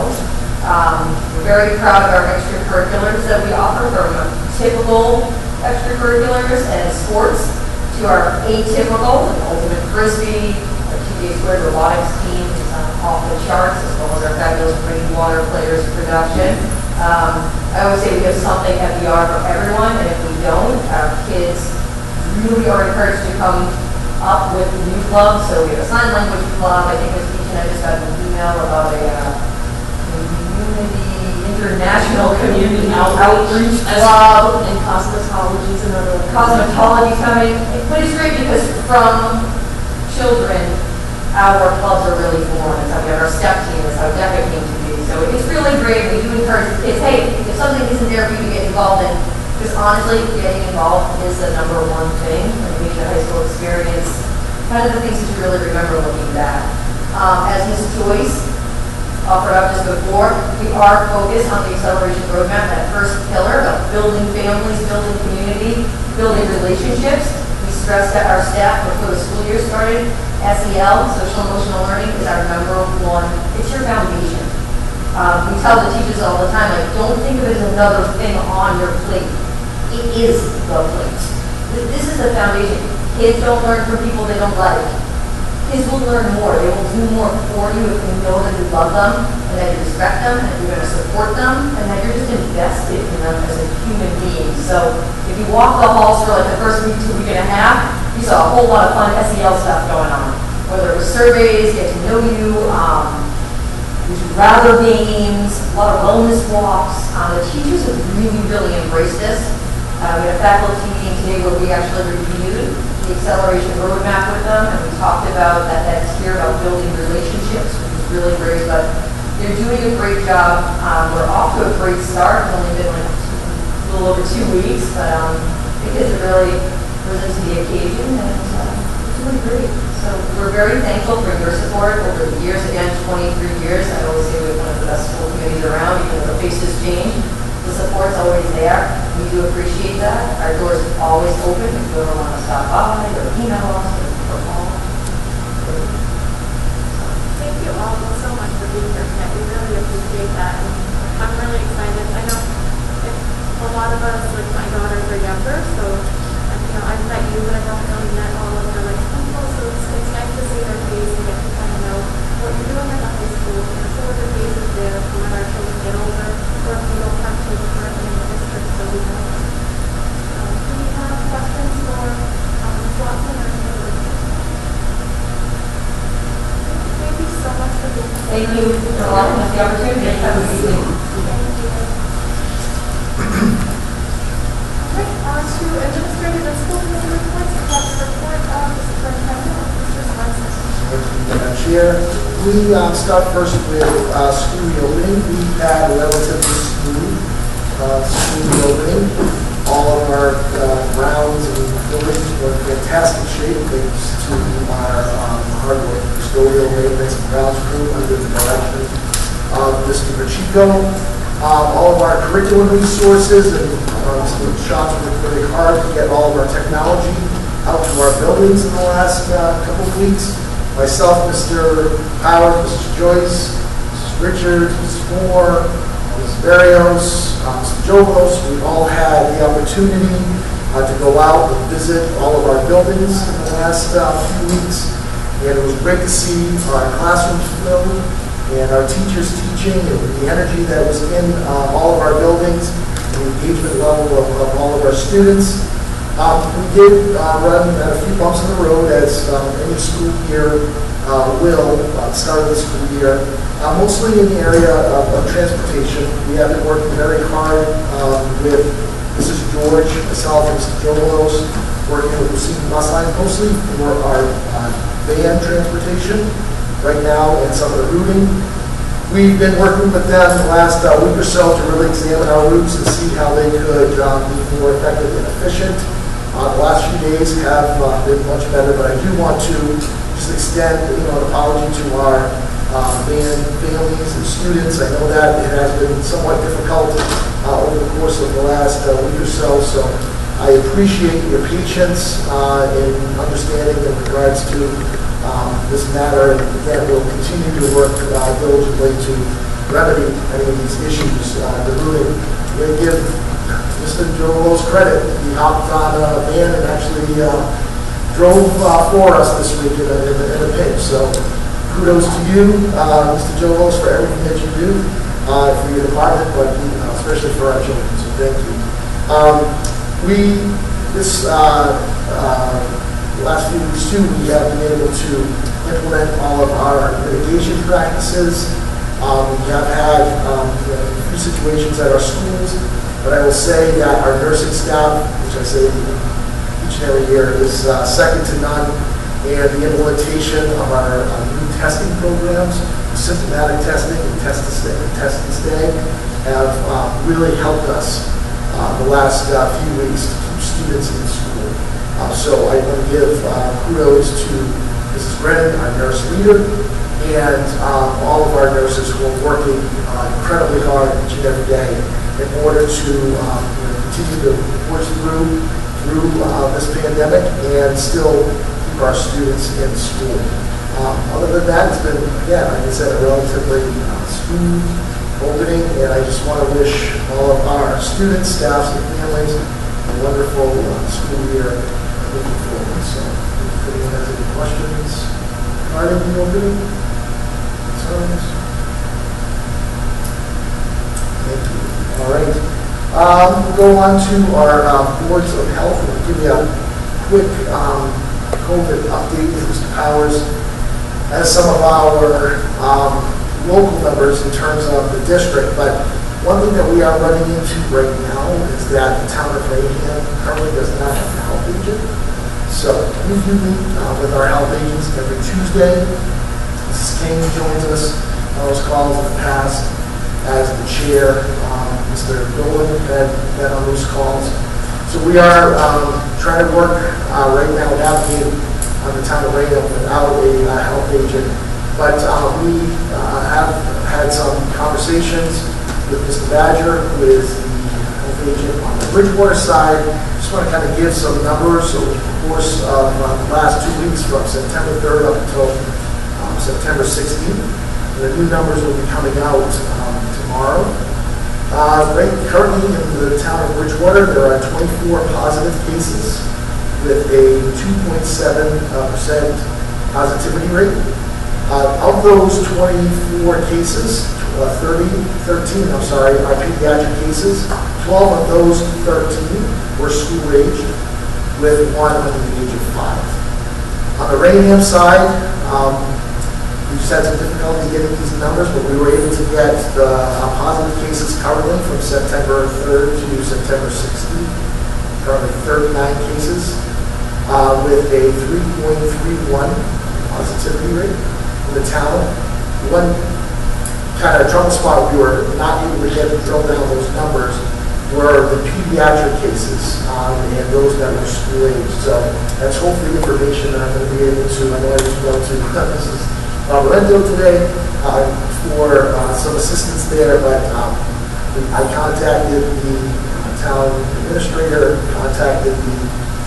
We're very proud of our extracurriculars that we offer, from typical extracurriculars and sports to our atypical, like ultimate frisbee, our TJ Squared robotics team is off the charts, as well as our fabulous rainwater players production. I always say we have something at VR for everyone, and if we don't, our kids really are encouraged to come up with new clubs. So we have a sign language club. I think Ms. Beach and I just got an email about a international community outreach club, and cosmetology is another one. Cosmetology coming. But it's great because from children, our clubs are really formed. It's how we have our step team, it's how DECA came to be. So So it's really great. We do encourage kids, hey, if something isn't there for you to get involved in, because honestly, getting involved is the number one thing when you make the high school experience. Kind of the things that you really remember looking back. As Ms. Joyce offered up just before, we are focused on the acceleration roadmap, that first pillar of building families, building community, building relationships. We stressed that our staff before the school year started, SEL, social emotional learning, is our number one. It's your foundation. We tell the teachers all the time, like, don't think of it as another thing on your plate. It is the plate. This is the foundation. Kids don't learn from people they don't like. Kids will learn more. They will do more for you if you know that you love them and that you respect them and that you're going to support them and that you're just invested in them as a human being. So if you walk the halls for like the first week to week and a half, you saw a whole lot of fun SEL stuff going on. Whether it was surveys, get to know you, rather games, a lot of wellness walks. The teachers have really embraced this. We had a faculty meeting today where we actually reviewed the acceleration roadmap with them, and we talked about that tier about building relationships, which is really great, but they're doing a great job. We're off to a great start. It's only been like a little over 2 weeks, but the kids have really risen to the occasion, and it's really great. So we're very thankful for your support over the years. Again, 23 years. I always say we're one of the best school committees around, even though the faces change. The support's always there. We do appreciate that. Our doors are always open if you ever want to stop by or email us or call. Thank you all so much for being here tonight. We really appreciate that. And I'm really excited. I know a lot of us, like my daughters are younger, so I've met you, but I haven't really met all of their people. So it's nice to see their face and get to kind of know what you're doing at the high school. And some of the faces there for when our children get older, or if we don't have children currently in the district, so we know. Do we have questions for Ms. Watson or anybody? Thank you so much for being here. Thank you for allowing us the opportunity. Have a good evening. Thank you. All right, on to administrative and school committee reports. We have the report of the superintendent, Mr. Swenson. Madam Chair, we start first with school reopening. We've had a relatively smooth school reopening. All of our grounds and buildings were in fantastic shape thanks to our hard work custodial maintenance and grounds crew under the direction of Mr. Pacheco. All of our curriculum resources and some shops worked really hard to get all of our technology out to our buildings in the last couple of weeks. Myself, Mr. Howard, Mrs. Joyce, Mrs. Richards, Mrs. Moore, Mrs. Barrios, Mr. Jovolos, we all had the opportunity to go out and visit all of our buildings in the last few weeks. And it was great to see our classrooms filled and our teachers teaching and the energy that was in all of our buildings, the engagement level of all of our students. We did run a few bumps in the road, as any school year will at the start of the school year, mostly in the area of transportation. We have been working very hard with Mrs. George, myself, and Mr. Jovolos, working with receiving bus lines, mostly for our van transportation right now and some of the routing. We've been working with them the last week or so to really examine our routes and see how they could be more effective and efficient. The last few days have been much better, but I do want to just extend an apology to our band families and students. I know that it has been somewhat difficult over the course of the last week or so, so I appreciate your patience in understanding in regards to this matter, and again, we'll continue to work diligently to remedy any of these issues. The ruling, we're going to give Mr. Jovolos credit. He hopped on a van and actually drove for us this week in a pinch. So kudos to you, Mr. Jovolos, for everything that you do for your department, but especially for our children. So thank you. Last few weeks too, we have been able to implement all of our mitigation practices. We have had a few situations at our schools, but I will say that our nursing staff, which I say each and every year, is second to none, and the implementation of our new testing programs, symptomatic testing and test and stay have really helped us the last few weeks to keep students in school. So I want to give kudos to Mrs. Brennan, our nurse leader, and all of our nurses who are working incredibly hard each and every day in order to continue to push through this pandemic and still keep our students in school. Other than that, it's been, again, like I said, a relatively smooth opening, and I just want to wish all of our students, staffs, and families a wonderful school year looking forward. So, if anyone has any questions regarding the opening, concerns? Thank you. All right. We'll go on to our boards of health. We'll give you a quick COVID update. Mr. Powers, as some of our local members in terms of the district, but one thing that we are running into right now is that the town of Raynham currently does not have a health agent. So we do meet with our health agents every Tuesday. Mrs. King joins us on those calls in the past as the chair. Mr. Dolan had been on those calls. So we are trying to work right now navigating on the town of Raynham without a health agent. But we have had some conversations with Mr. Badger, who is the health agent on the Bridgewater side. Just want to kind of give some numbers over the course of the last 2 weeks from September 3rd up until September 16th. The new numbers will be coming out tomorrow. Currently in the town of Bridgewater, there are 24 positive cases with a 2.7% positivity rate. Of those 24 cases, 13 are pediatric cases. 12 of those 13 were school-aged, with one under the age of 5. On the Raynham side, we've just had some difficulty getting these numbers, but we were able to get the positive cases currently from September 3rd to September 16th. Currently 39 cases with a 3.31 positivity rate in the town. One kind of trouble spot we were not able to get to drill down those numbers were the pediatric cases and those that were school-aged. So that's hopefully information that I'm going to be able to, I know I reached out to Mrs. Barbarento today for some assistance there, but I contacted the town administrator, contacted the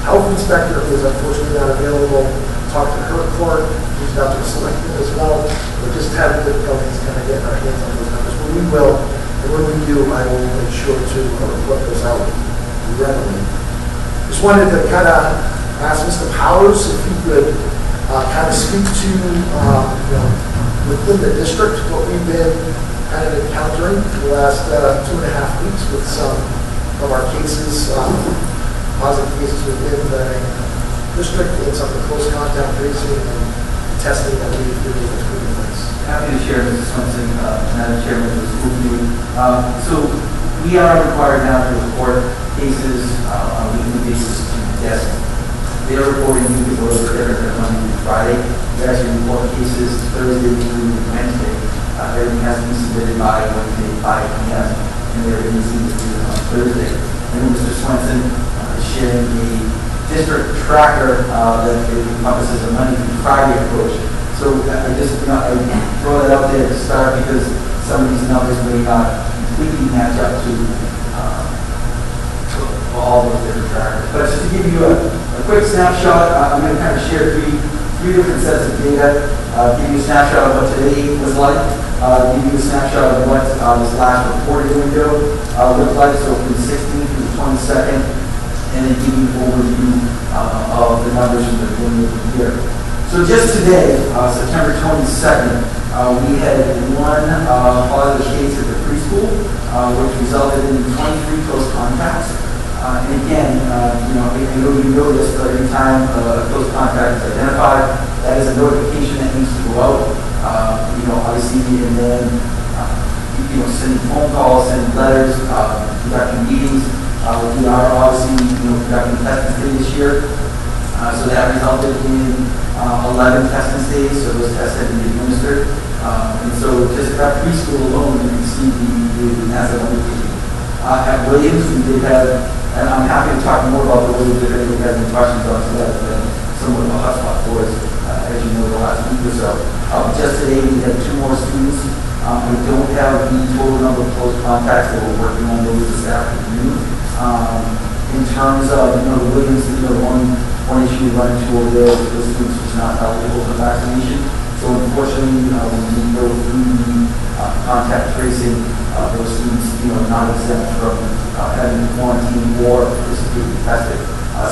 health inspector, who is unfortunately not available, talked to her clerk, reached out to the selectmen as well. We're just having difficulties kind of getting our hands on those numbers, but we will. And when we do, I will make sure to report those out readily. Just wanted to kind of ask Mr. Powers if he could kind of speak to, within the district, what we've been kind of encountering for the last 2.5 weeks with some of our cases, positive cases within the district and some of the close contact tracing and testing that we've been able to put in place. Happy to share, Mrs. Swenson, Madam Chairman of the school committee. So we are required now to report cases on a weekly basis to DESC. They are reporting weekly orders for every Monday through Friday. We actually report cases Thursday through Wednesday. Everything has to be submitted by Wednesday, 5 p.m. and everything is submitted on Thursday. And Mr. Swenson is sharing a district tracker that encompasses a Monday through Friday approach. So I just I throw that out there to start because some of these numbers may not completely match up to all those different trackers. But just to give you a quick snapshot, I'm going to kind of share three different sets of data. Give you a snapshot of what today was like. Give you a snapshot of what this last reporting window looked like. So from the 16th to the 22nd, and then give you an overview of the numbers from the beginning of the year. So just today, September 22nd, we had one positive case at the preschool, which resulted in 23 close contacts. And again, I know you know this, but every time a close contact is identified, that is a notification that needs to go out. Obviously, and then sending phone calls, sending letters, conducting meetings. We are obviously conducting testing today this year. So that resulted in 11 testing stays, so those tests have been administered. And so just at preschool alone, you can see the massive undertaking. At Williams, we did have, and I'm happy to talk more about the Williams if anybody has any questions on that. It's been somewhat of a hotspot for us, as you know, the last week or so. Just today, we had 2 more students. We don't have the total number of close contacts that we're working on those this afternoon. In terms of, the Williams, one issue we run into over there is those students who's not eligible for vaccination. So unfortunately, when we go through the contact tracing, those students, not exempt from having to quarantine or participating in testing.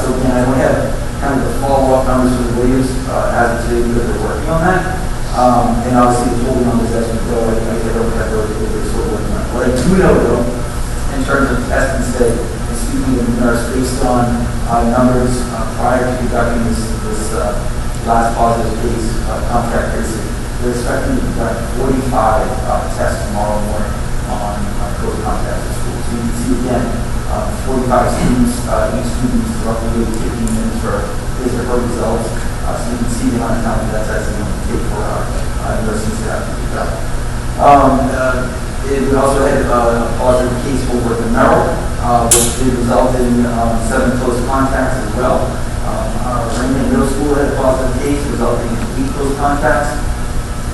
So again, I don't have kind of the follow-up numbers for the Williams as of today because they're working on that. And obviously the total numbers as we go, I don't have those because they're still working on it. What I do know though, in terms of testing today, and speaking of nurse, based on numbers prior to conducting this last positive case, contact tracing, we're expecting to conduct 45 tests tomorrow morning on close contacts at school. So you can see again, 45 students, each student is roughly 15 minutes for his or her results. So you can see the amount of time that's actually going to take for our nursing staff to pick up. We also had a positive case over at Merrill, which did result in 7 close contacts as well. Raynham Middle School had a positive case resulting in 8 close contacts.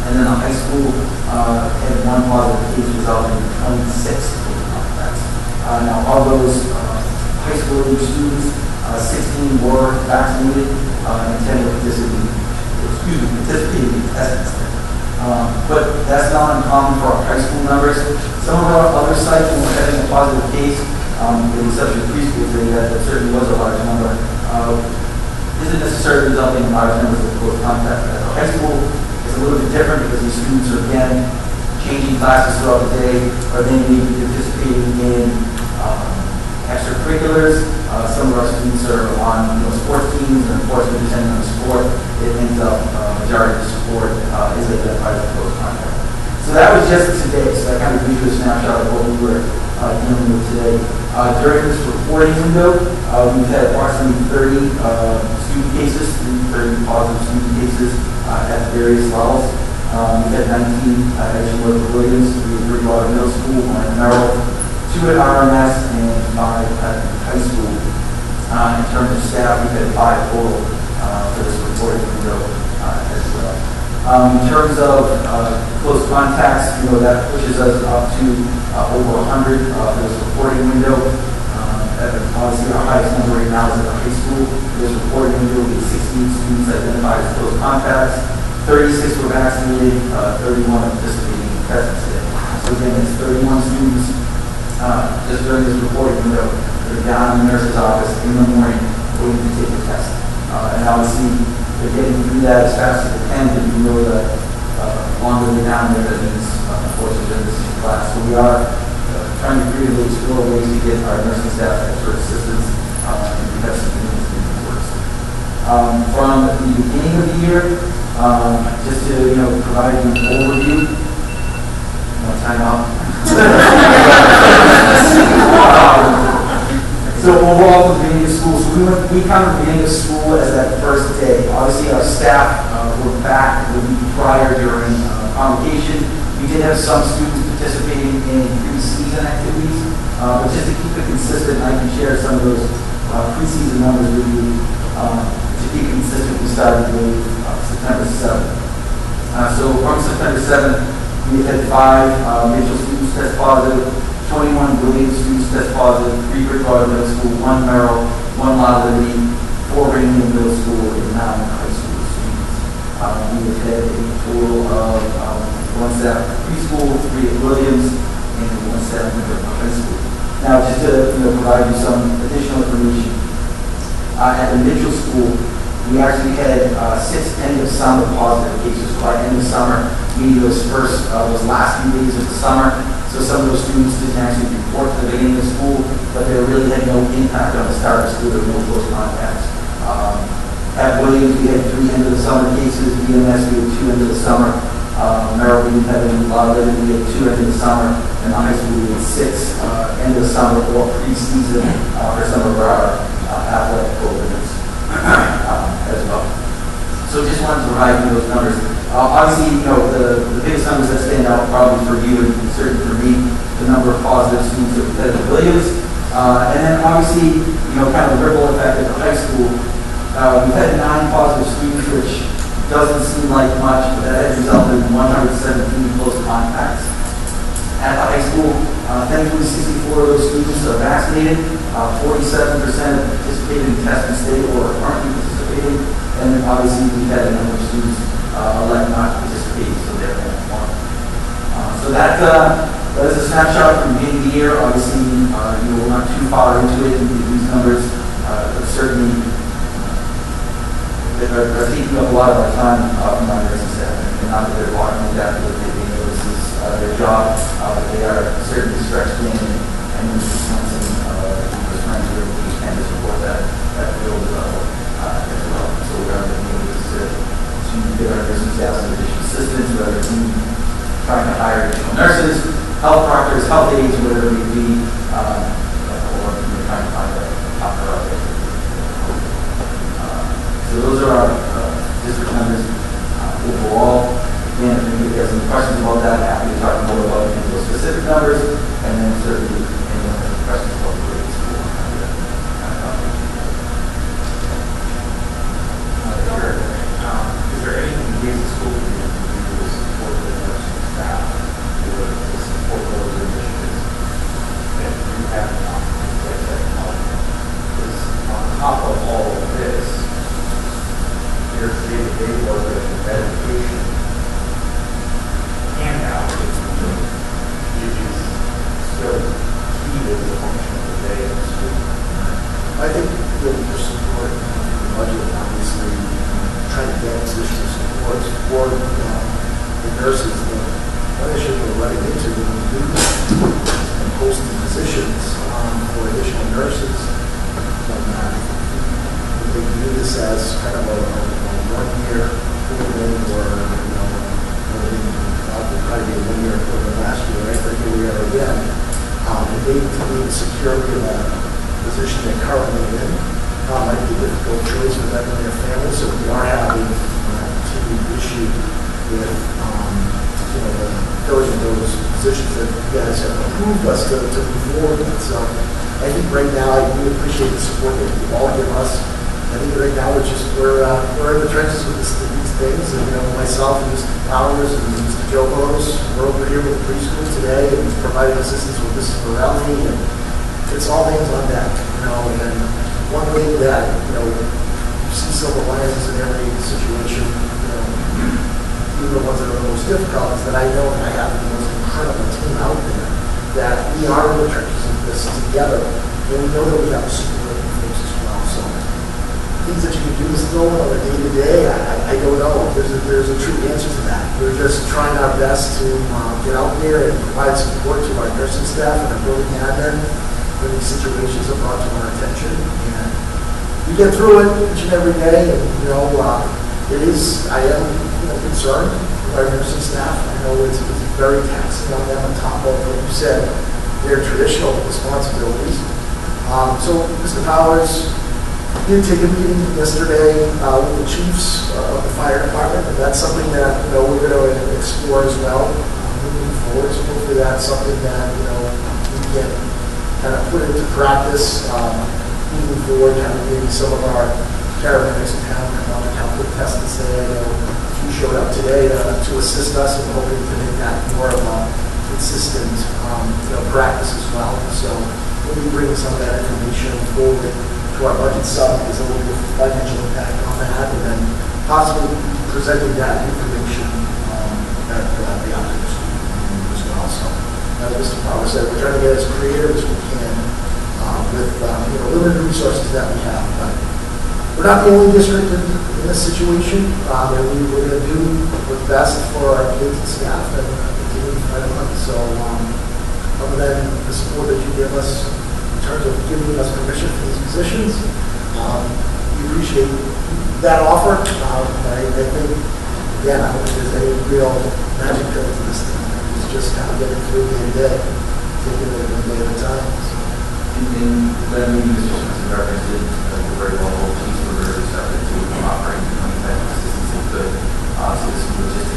And then the high school had 1 positive case resulting in 26 close contacts. Now, of those high school age students, 16 were vaccinated and 10 were participating in testing. But that's not uncommon for our high school numbers. Some of our other sites, when we're having a positive case, with the exception of preschool, that certainly was a large number, isn't necessarily resulting in large numbers of close contacts. At the high school, it's a little bit different because these students are, again, changing classes throughout the day, or they may be participating in extracurriculars. Some of our students are on sports teams, and unfortunately, depending on the sport, it ends up majority of the sport is identified as a close contact. So that was just today, so that kind of gives you a snapshot of what we were dealing with today. During this reporting window, we've had approximately 30 student cases, 30 positive student cases at various levels. We've had 19 at Edgewood Williams, 3 at Bridgewater Middle School, 1 at Merrill, 2 at RMS, and 5 at high school. In terms of staff, we've had 5 total for this reporting window as well. In terms of close contacts, that pushes us up to over 100 for this reporting window. Obviously, our highest number right now is at the high school. For this reporting window, we have 16 students identified as close contacts. 36 were vaccinated, 31 are participating in testing today. So again, it's 31 students just during this reporting window that are down in the nurse's office in the morning waiting to take a test. And obviously, they're getting through that as fast as they can, but you know that longer they're down there, that means, unfortunately, they're missing class. So we are trying to creatively explore ways to get our nursing staff expert assistance, and we have some things in the works. From the beginning of the year, just to provide you an overview. Time out. So overall, from the beginning of school, so we come to the beginning of school as that first day. Obviously, our staff were back the week prior during convocation. We did have some students participating in pre-season activities, but just to keep it consistent, I can share some of those pre-season numbers with you. To keep it consistent, we started with September 7th. So from September 7th, we had 5 Mitchell students test positive, 21 Williams students test positive, 3 Bridgewater Middle School, 1 Merrill, 1 Liberty, 4 Raynham Middle School, and 9 high school students. We have had a total of 1 staff at preschool, 3 at Williams, and 1 staff member at high school. Now, just to provide you some additional information, at the Mitchell School, we actually had 6 end of summer positive cases. So by end of summer, meaning those last few days of the summer. So some of those students didn't actually report to the beginning of school, but they really had no impact on the start of school. There were no close contacts. At Williams, we had 3 end of the summer cases. BMS, we had 2 end of the summer. Merrill, we had a lot of it. We had 2 end of the summer. And the high school, we had 6 end of the summer or pre-season for some of our athletic programs as well. So just wanted to provide you those numbers. Obviously, the biggest numbers that stand out probably for you and certainly for me, the number of positive students with competitive Williams. And then obviously, kind of the ripple effect at the high school. We've had 9 positive students, which doesn't seem like much, but that has resulted in 117 close contacts at the high school. Thankfully, 64 of those students are vaccinated. 47% have participated in test and state or are currently participating. And then obviously, we've had a number of students elect not to participate, so they're at 1. So that is a snapshot from the beginning of the year. Obviously, we're not too far into it. These numbers certainly are taking up a lot of our time from our nursing staff. And not that they're walking me down because they know this is their job, but they are certainly stretched in and Wisconsin is trying to do what we can to support that field as well. So we're going to be able to get our nursing staff some additional assistance, whether it's trying to hire additional nurses, health proctors, health aides, whatever it may be, or trying to find a doctor out there. So those are our district numbers overall. Again, if anybody has any questions about that, happy to talk more about any of those specific numbers, and then certainly anyone has questions about the grade school. Sure. Is there anything we as a school can do to support the nursing staff to support those initiatives that you have on top of all of this? Your day-to-day work with education handout is still key to the function of the day of the school. I think really just support the budget, obviously, trying to get additional support for the nurses. One issue we're running into when we do and posting positions for additional nurses, they view this as kind of a 1-year program or, try to be a 1-year program last year, right? But here we are again. And they need the security of a position they're currently in. Might be a difficult choice for them and their families, so we are having a continued issue with, filling those positions that you guys have approved us to move forward with. So I think right now, I really appreciate the support that you all give us. I think right now we're in the trenches with these things, and myself and Mr. Powers and Mr. Joe Rose, we're over here with the preschool today and providing assistance with Mrs. Borelli, and it's all hands on deck, and one thing that, you see silver linings in every situation, even the ones that are the most difficult, is that I know that I have the most incredible team out there, that we are in the trenches of this together, and we know that we have to support folks as well. So things that you can do this on a day-to-day, I don't know if there's a true answer to that. We're just trying our best to get out there and provide support to our nursing staff and our building admin when these situations are brought to our attention. And we get through it each and every day, and I am concerned with our nursing staff. I know it's very taxing on them on top of, like you said, their traditional responsibilities. So Mr. Powers did take a meeting yesterday with the chiefs of the fire department, and that's something that we're going to explore as well moving forward. So hopefully that's something that we can kind of put into practice moving forward. Kind of maybe some of our paramedics in town come out and help with testing today. You showed up today to assist us, and hoping to make that more of a consistent practice as well. So we'll be bringing some of that information forward to our budget sub, because there will be a financial impact on that, and then possibly presenting that information at the after school as well. So as Mr. Powers said, we're trying to get as creative as we can with limited resources that we have. But we're not the only district in this situation, and we're going to do what's best for our kids and staff and continue to fight them. So other than the support that you give us in terms of giving us permission for these positions, we appreciate that offer. I think, again, I don't think there's any real magic pill to this thing. It's just kind of getting through day to day, taking it one day at a time. In that meeting, Mr. Smith represented very well, teams were very receptive to offering any type of assistance they could. So this is just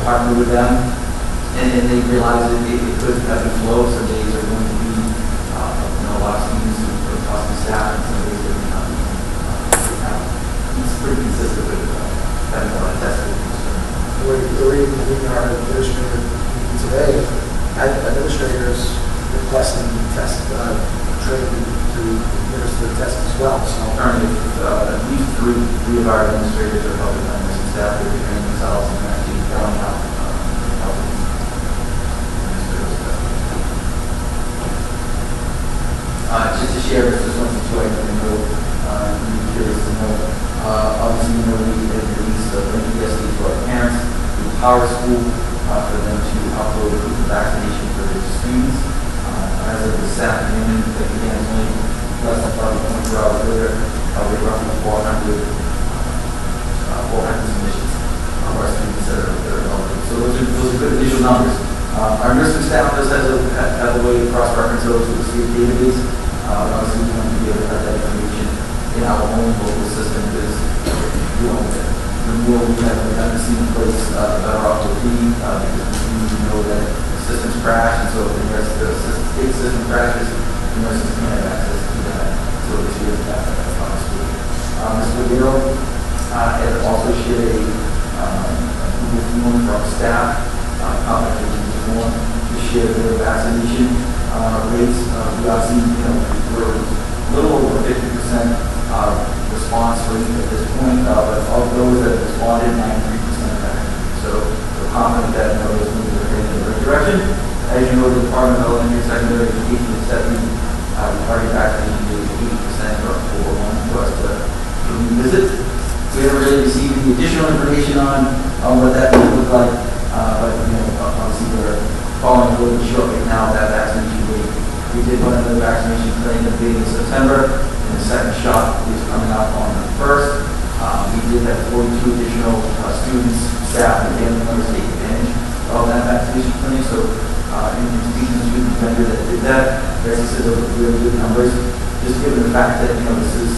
partnered with them, and they realized that it could ebb and flow. Some days are going to be, a lot of students who are possibly staff, and some days are going to be, it's pretty consistent with having a lot of testing. We're even our administrator meeting today, administrators requesting test training to administer the test as well. So Currently, at least three of our administrators are helping members and staff that are training themselves and actually going out and helping administrators. Just to share with this one situation, I know you're curious to know. Obviously, we have released a link yesterday to our parents through Power School for them to upload proof of vaccination for their students. As of this afternoon, again, it's only less than probably 24 hours later, we have roughly 400 submissions of our students that are eligible. So those are good initial numbers. Our nursing staff does have a way to cross-reference those with the state database. Obviously, we want to be able to have that information in our own local system because, the more we have redundancy in place, the better off we'll be because we know that the systems crash, and so if the state system crashes, the nurses can't have access to that. So it's here at Power School. Mr. Guerrero has also shared a Google form for our staff, contacted Google form to share their vaccination rates. We obviously, we're a little over 50% response rate at this point, but of those that have responded, 93% vaccinated. So we're confident that those moves are heading in the right direction. As you know, the Department of Elementary and Secondary Education is setting target vaccination rate of 80% or over one for us to revisit. We haven't really received the additional information on what that may look like, but obviously we're falling a little bit short right now of that vaccination rate. We did one of the vaccination clinic in the beginning of September, and the second shot is coming up on the 1st. We did have 42 additional students, staff, and family members take advantage of that vaccination clinic. So, in speaking to the vendor that did that, as I said, those are really good numbers. Just given the fact that this is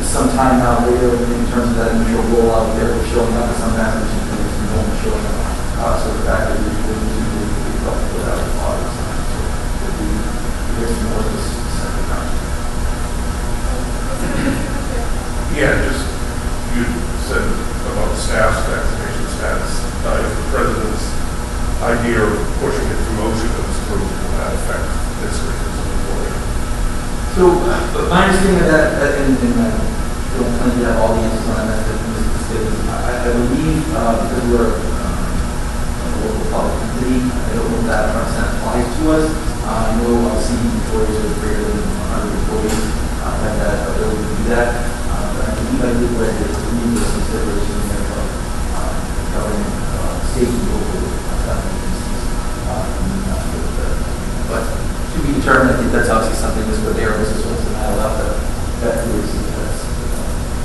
some time now later in terms of that initial rollout, they're showing up at some vaccination clinics and no one's showing up. So the fact that we're going to help put out a lot of time. So there's more of this second time. Yeah, just you said about the staff's vaccination status. If the president's idea of pushing it through OSHA goes through, will that affect this week as an employer? So my understanding of that, and I don't claim to have all the answers on that, I believe because we're a local public entity, I don't know if that 100% applies to us. I know obviously employers with greater than 100 employees have that ability to do that. But I believe I did read that there was some consideration there of government, state and local agencies. But to be determined, I think that's obviously something that's what they're supposed to handle out that is that's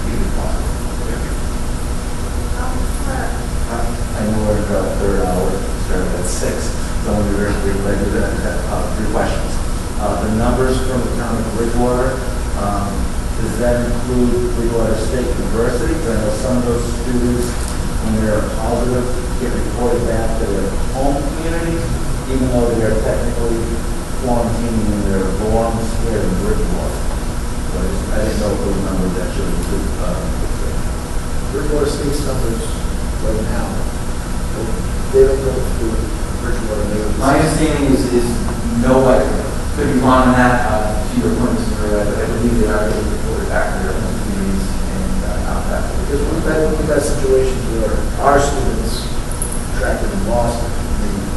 even possible. I know we're in the third hour, started at 6. So I'm going to be very related to that. 3 questions. The numbers from the town of Bridgewater, does that include Bridgewater State University? Because I know some of those students, when they're positive, get reported back to their home communities, even though they are technically quarantining in their dorms here in Bridgewater. So I didn't know if those numbers actually include Bridgewater State's numbers right now, they don't go through Bridgewater. My understanding is no, I could be wrong on that. To your point, Mr. Murray, I believe they are able to report it back to their home communities and not back to Because we've had situations where our students tracked in Boston,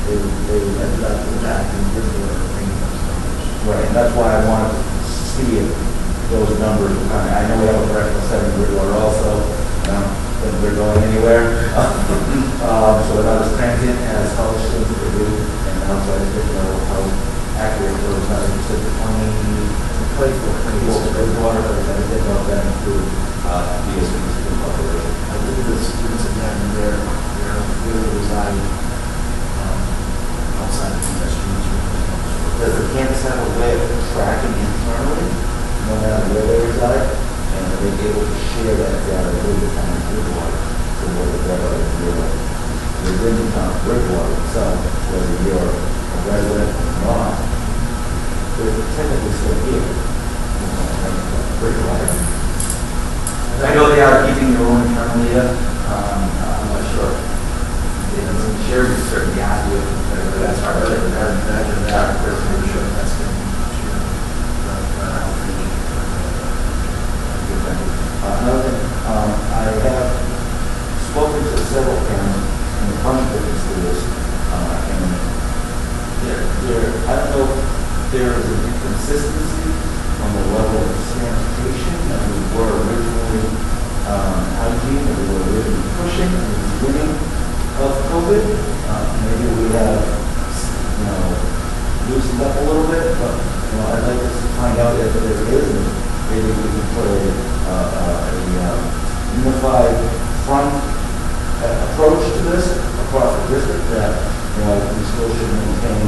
they ended up back in Bridgewater or Raynham numbers. Right, and that's why I wanted to see if those numbers were coming. I know we have a correctional center in Bridgewater also. I don't think they're going anywhere. So when I was transient as college students could do, and also I didn't know how accurate those numbers. You said 24 Bridgewater, but I didn't know if that included the student population. I believe the students again, they're really reside outside of the students. Does the campus have a way of tracking internally, no matter where they reside? And are they able to share that data with the town of Bridgewater? to what the regular deal within the town of Bridgewater itself, whether you're a resident or not, they're technically still here. Bridgewater. I know they are keeping their own internal data. I'm not sure. The sheriff is certainly happy with it. That's part of it. Imagine that, I'm sure that's going to be Another thing, I have spoken to several parents in a bunch of different schools, and I don't know if there is a consistency on the level of sanitation that we were originally hygiene that we were originally pushing in the beginning of COVID. Maybe we have, loosened up a little bit, but I'd like to find out if there is, and maybe we can put a unified front approach to this across the district that we still should maintain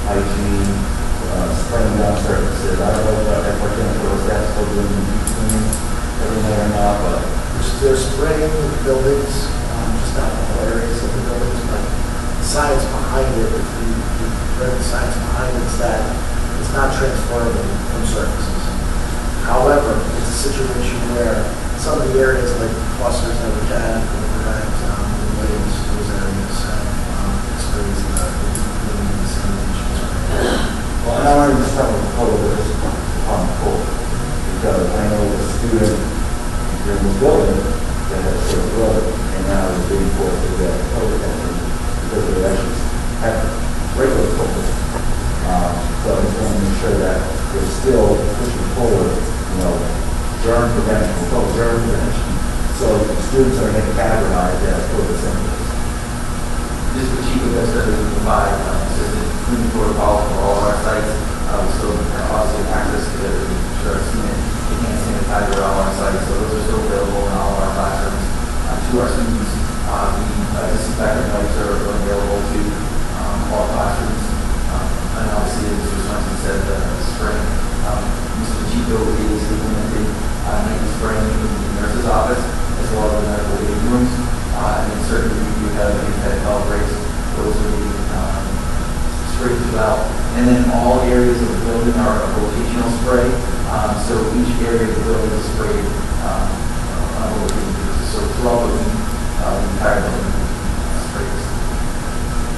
hygiene, spraying down surfaces. I don't know if our janitorial staff still doing cleaning every night or not, but they're spraying the buildings, just not all areas of the buildings, but the science behind it, if you read the science behind it, is that it's not transferable from surfaces. However, it's a situation where some of the areas like clusters that we had, Williams, those areas have experienced the cleaning and dissemination. well, and I want to just talk about COVID, but just on the cold, because I know a student here in the building that had a sore throat, and now is being forced to get COVID testing because they actually have regular COVID. So I just want to make sure that we're still pushing forward, germ prevention, we call it germ prevention. So students are getting categorized as COVID symptoms. This is the chief of that we provide consistent cleaning protocols for all of our sites. We still obviously have access to it. Sure, I've seen it. You can't sanitize around our sites, so those are still available in all of our classrooms. To our students, disinfectant wipes are available to all classrooms. And obviously, as Mr. Swenson said, this spring, Mr. Chico is implementing nightly spraying in the nurse's office, as well as the medical aid rooms. And then certainly we do have anti-health rates. Those are being sprayed throughout. And then all areas of the building are a rotational spray. So each area of the building is sprayed on a rotating basis. So throughout the week, the entire building sprays.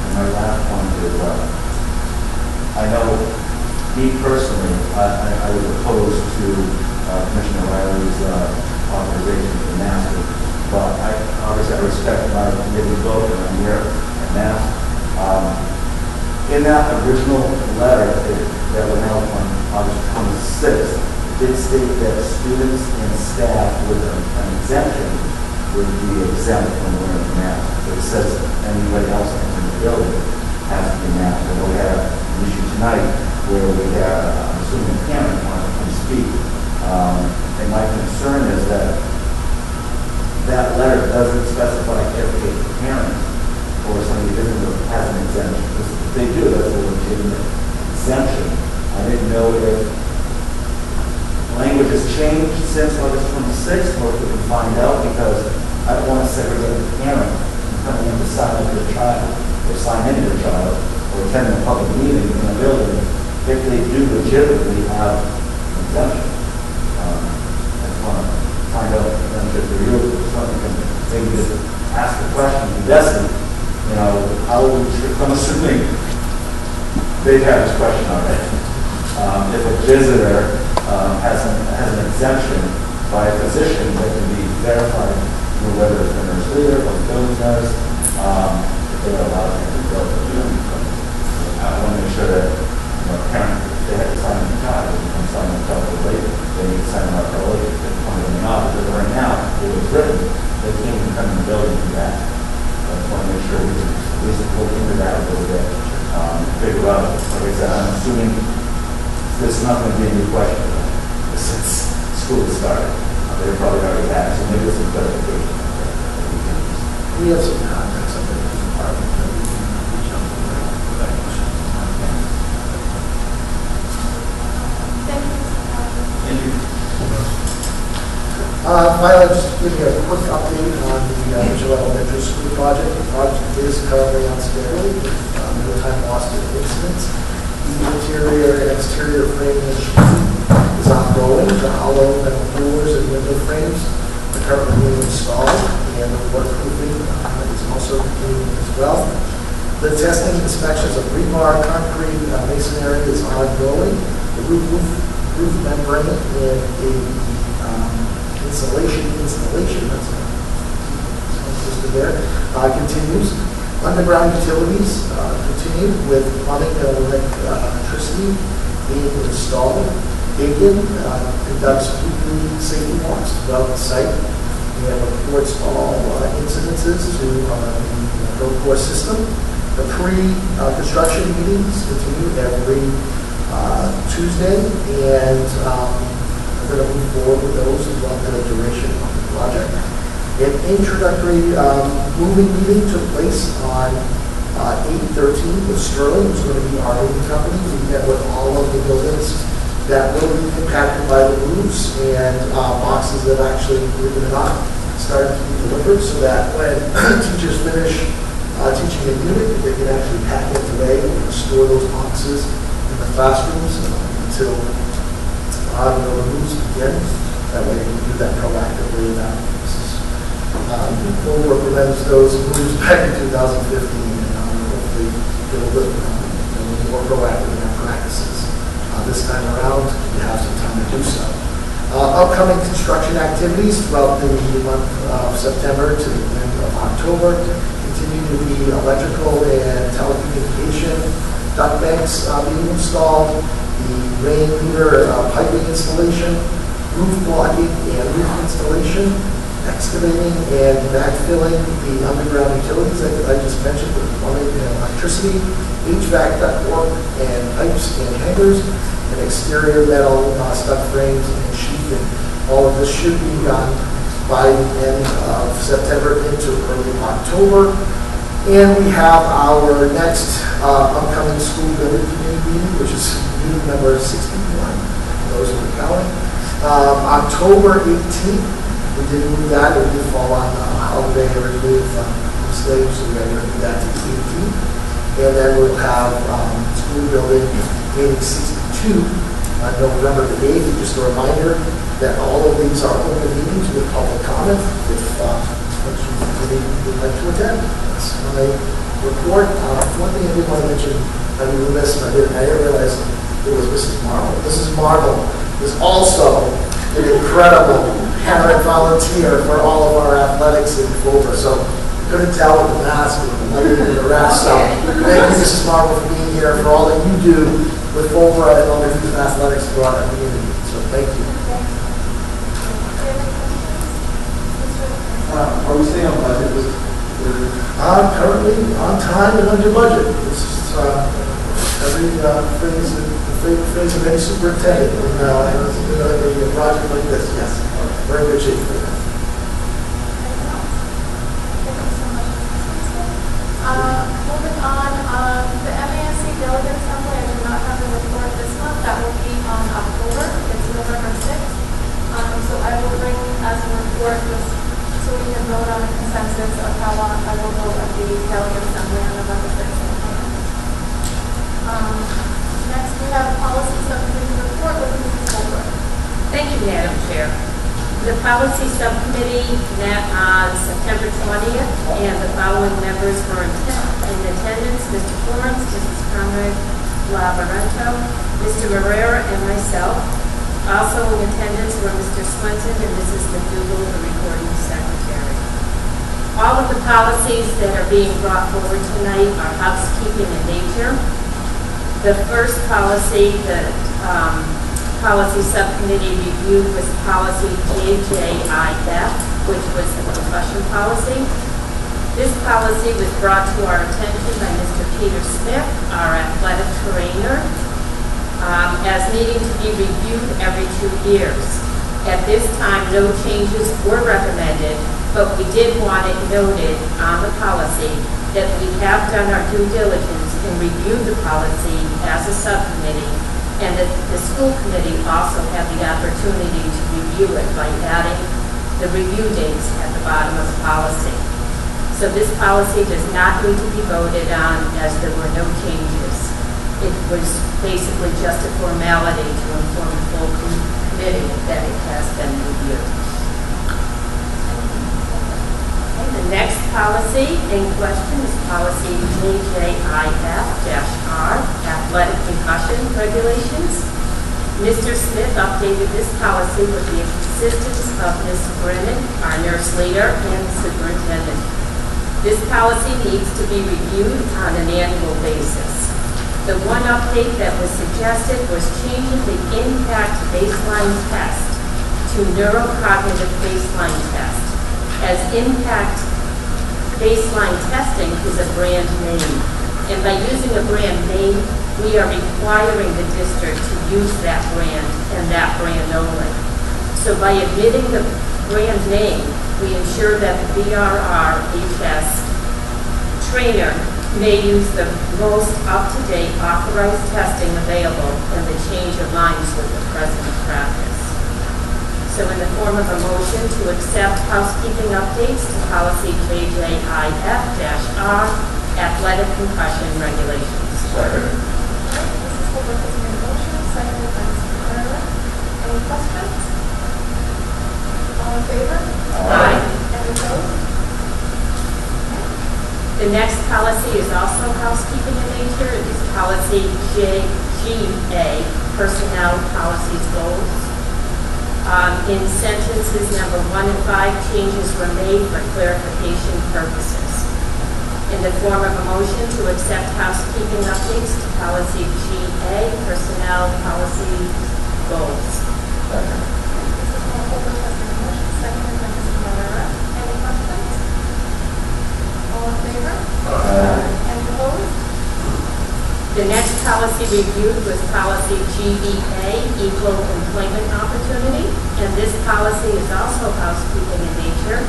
And my last point is, I know me personally, I was opposed to Commissioner Riley's authorization for masking, but obviously I respect my committee vote and I'm here at mask. In that original letter that went out on August 26th, it did state that students and staff with an exemption would be exempt from wearing a mask. So it says anybody else entering the building has to be masked. I know we had an issue tonight where we had, I'm assuming, a parent wanted to come speak. And my concern is that that letter doesn't specify if a parent or somebody has an exemption. If they do, that's a legitimate exemption. I didn't know if language has changed since August 26th, or if we can find out, because I don't want to segregate the parent from coming in to sign up their child, or sign in their child, or attend a public meeting in a building if they do legitimately have an exemption. I just want to find out if the real something can maybe just ask the question, Desi, how would you, I'm assuming they've had this question already. If a visitor has an exemption by a physician that can be verified, whether it's the nurse leader or the building nurse, if they're allowed to go to the building. I want to make sure that parents, if they have to sign in the child, they can sign in the child late, they need to sign up early, they can come in the office. But right now, it was written, they can't even come in the building to that. I just want to make sure we can at least look into that a little bit, figure out, like I said, I'm assuming there's not going to be any question since school has started. They're probably already had, so maybe there's some clarification. We have some contacts up in the department that we can reach out to with that question. Thank you. Finally, just give you a quick update on the Mitchell Elementary School project. The project is currently on schedule with no time lost in incidents. The interior and exterior framing is ongoing. The hollow metal doors and window frames are currently being installed, and the waterproofing is also continuing as well. The testing and inspections of rebar, concrete, masonry is ongoing. The roof membrane and the installation, that's listed there, continues. Underground utilities continue with plumbing and electricity being installed. Aiken conducts weekly safety walks throughout the site and reports all incidences to the road course system. The pre-construction meetings continue every Tuesday, and we're going to move forward with those throughout the duration of the project. An introductory moving meeting took place on 8/13 with Sterling, which is going to be our moving company. We met with all of the buildings that will be impacted by the moves, and boxes that actually, believe it or not, started to be delivered so that when teachers finish teaching a unit, they can actually pack it away and store those boxes in the classrooms until the moves begin. That way we can do that proactively. We'll recommend those moves back in 2015 and hopefully get a little more proactive in our practices. This time around, we have some time to do so. Upcoming construction activities throughout the month of September to the end of October continue to be electrical and telecommunication duct banks being installed, the rain meter piping installation, roof blocking and roof installation, excavating and backfilling the underground utilities that I just mentioned with plumbing and electricity, HVAC ductwork and pipes and hangers, and exterior metal stuck frames and sheathing. All of this should be done by the end of September into early October. And we have our next upcoming school building committee meeting, which is meeting number 61, those who are counting. October 18th, we did move that. It did fall on a holiday originally from slaves, so we are going to do that to the 18th. And then we'll have school building meeting 62 on November the 8th. Just a reminder that all of these are open meetings with public comment. If you would like to attend, that's my report. One thing I did want to mention, I mean, I didn't realize it was Mrs. Marble. Mrs. Marble is also an incredible parent volunteer for all of our athletics in Fulton. So you couldn't tell with the mask and the lighting and the rest. So thank you, Mrs. Marble, for being here, for all that you do with Fulton and all the youth athletics throughout our community. So thank you. Are we staying on budget? Currently on time and under budget. This is every phrase of any superintendent in a project like this. Yes, we're in good shape for that. Moving on, the MASC Delegate Assembly, I do not have a report this month. That will be on October. It's November 6th. So I will bring as a report this, so we can vote on a consensus of how I will vote at the Delegate Assembly on November 6th. Next, we have policy subcommittee report with Mrs. Goldberg. Thank you, Madam Chair. The policy subcommittee met on September 20th, and the following members were in attendance: Mr. Florence, Mrs. Conrad Lavarento, Mr. Marrera, and myself. Also in attendance were Mr. Swenson and Mrs. McDougall, the recording secretary. All of the policies that are being brought forward tonight are housekeeping in nature. The first policy that policy subcommittee reviewed was policy JJIF, which was the concussion policy. This policy was brought to our attention by Mr. Peter Smith, our athletic trainer, as needing to be reviewed every 2 years. At this time, no changes were recommended, but we did want it noted on the policy that we have done our due diligence and reviewed the policy as a subcommittee, and that the school committee also had the opportunity to review it by adding the review dates at the bottom of the policy. So this policy does not need to be voted on as there were no changes. It was basically just a formality to inform the full committee that it has been reviewed. Okay, the next policy in question is policy JJIF-R, athletic concussion regulations. Mr. Smith updated this policy with the assistance of Ms. Brennan, our nurse leader, and the superintendent. This policy needs to be reviewed on an annual basis. The one update that was suggested was changing the impact baseline test to neurocognitive baseline test, as impact baseline testing is a brand name. And by using a brand name, we are requiring the district to use that brand and that brand only. So by admitting the brand name, we ensure that the BRRHS trainer may use the most up-to-date authorized testing available, and the change aligns with the present practice. So in the form of a motion to accept housekeeping updates to policy JJIF-R, athletic concussion regulations. Mrs. Colbert has made a motion, seconded by Mr. Carrera. Any questions? All in favor? Aye. Any opposed? The next policy is also housekeeping in nature. It is policy JGA, personnel policies goals. In sentences number 1 and 5, changes were made for clarification purposes. In the form of a motion to accept housekeeping updates to policy GA, personnel policy goals. Mrs. Colbert has made a motion, seconded by Mr. Carrera. Any questions? All in favor? Any opposed? The next policy reviewed was policy GBA, equal employment opportunity, and this policy is also housekeeping in nature.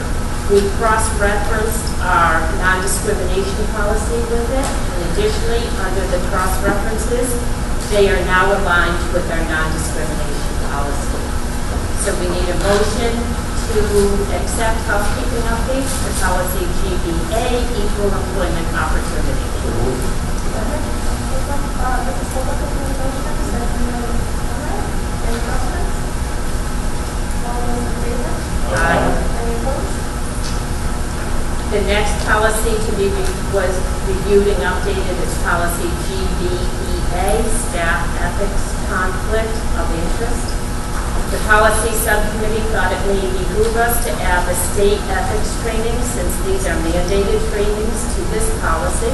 We cross-referenced our non-discrimination policy with it, and additionally, under the cross-references, they are now aligned with our non-discrimination policy. So we need a motion to accept housekeeping updates for policy GBA, equal employment opportunity. Mrs. Colbert has made a motion, seconded by Mr. Carrera. Any questions? All those in favor? Aye. Any opposed? The next policy to be was reviewed and updated is policy GBEA, staff ethics conflict of interest. The policy subcommittee thought it may behoove us to add the state ethics training, since these are mandated trainings, to this policy.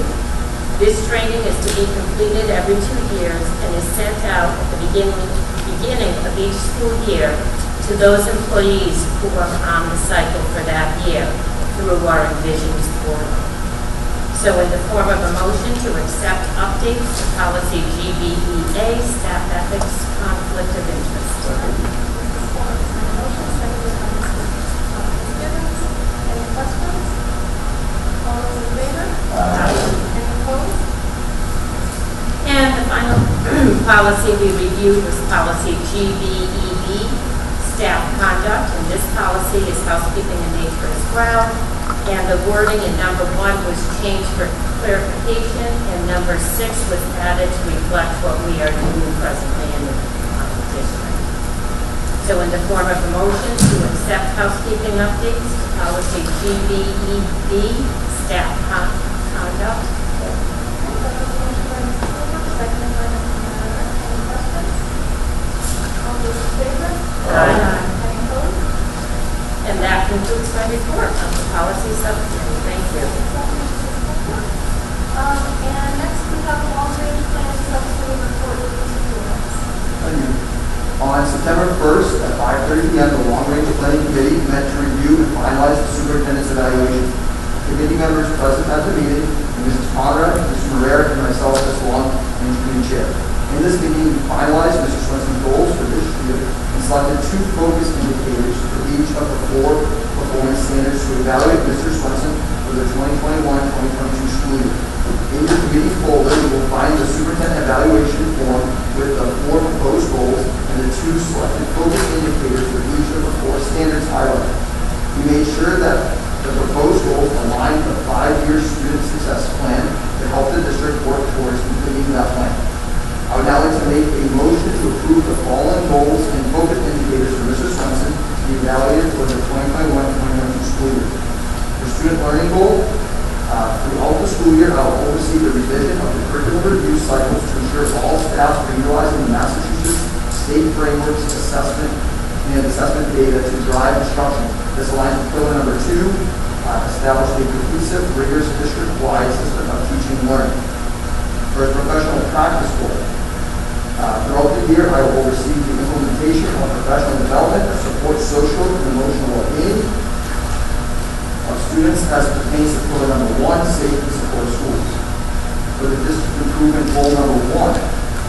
This training is to be completed every 2 years and is sent out at the beginning of each school year to those employees who are on the cycle for that year through our Envisions portal. So in the form of a motion to accept updates to policy GBEA, staff ethics conflict of interest. Mrs. Colbert has made a motion, seconded by Mr. Gibbons. Any questions? All those in favor? Any opposed? And the final policy we reviewed was policy GBEB, staff conduct, and this policy is housekeeping in nature as well. And the wording in number 1 was changed for clarification, and number 6 was added to reflect what we are doing presently in the district. So in the form of a motion to accept housekeeping updates to policy GBEB, staff conduct. Motion by Mrs. Colbert, seconded by Mr. Carrera. Any questions? All those in favor? Aye. Any opposed? And that concludes my report on the policy subcommittee. Thank you. And next we have the long-range plan subcommittee report with Mr. Lewis. On September 1st at 5:30 p.m., the Long Range Planning Committee met to review and finalize the superintendent's evaluation. Committee members present at the meeting, Mrs. Conrad, Mr. Moreira, and myself as long and committee chair. In this meeting, we finalized Mr. Swenson's goals for this year and selected 2 focus indicators for each of the 4 performance standards to evaluate Mr. Swenson for the 2021-2022 school year. In your committee folder, you will find the superintendent evaluation form with the 4 proposed goals and the 2 selected focus indicators for each of the 4 standards highlighted. We made sure that the proposed goals align with the learning goal. Throughout the school year, I will oversee the revision of the curriculum review cycles to ensure all staff are utilizing the Massachusetts state frameworks assessment and assessment data to drive instruction. This aligns with pillar number 2, establish a cohesive, rigorous district-wide system of teaching and learning. For a professional practice goal, throughout the year, I will oversee the implementation of professional development that supports social and emotional well-being of students as pertains to pillar number 1, safety and support schools. For the district improvement goal number 1,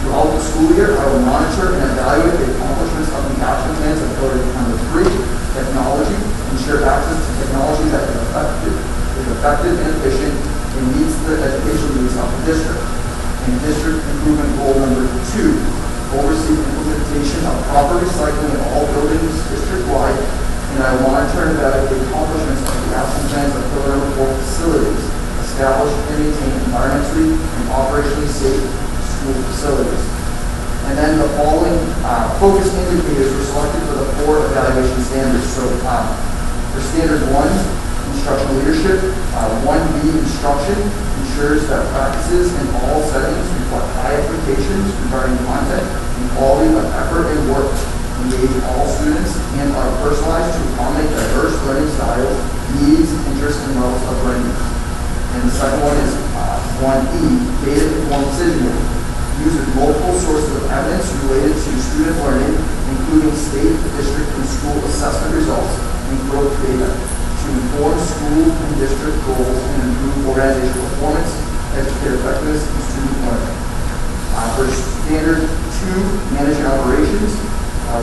throughout the school year, I will monitor and evaluate the accomplishments of the action plans of pillar number 3, technology, ensure access to technology that is effective and efficient and meets the education needs of the district. And district improvement goal number 2, oversee the implementation of proper recycling in all buildings district-wide, and I will monitor and evaluate the accomplishments of the action plans of pillar number 4, facilities, establish and maintain environmentally and operationally safe school facilities. And then the following focus indicators were selected for the 4 evaluation standards. So for standard 1, instructional leadership, 1B, instruction, ensures that practices in all settings reflect high expectations regarding content and quality of effort and work, engage all students, and are personalized to accommodate diverse learning styles, needs, interests, and levels of learning. And the second one is 1E, data-informed decision-making. Uses multiple sources of evidence related to student learning, including state, district, and school assessment results and growth data, to inform school and district goals and improve organizational performance, educator effectiveness, and student learning. For standard 2, managing operations,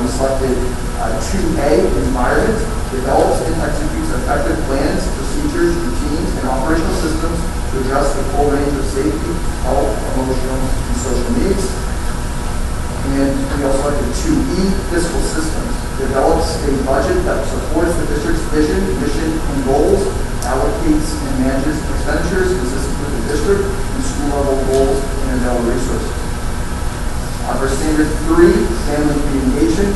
we selected 2A, environment, develops and executes effective plans, procedures, routines, and operational systems to address the full range of safety, health, emotional, and social needs. And we also selected 2E, fiscal systems, develops a budget that supports the district's vision, mission, and goals, allocates and manages expenditures consistent with the district and school-level goals and available resources. For standard 3, family communication,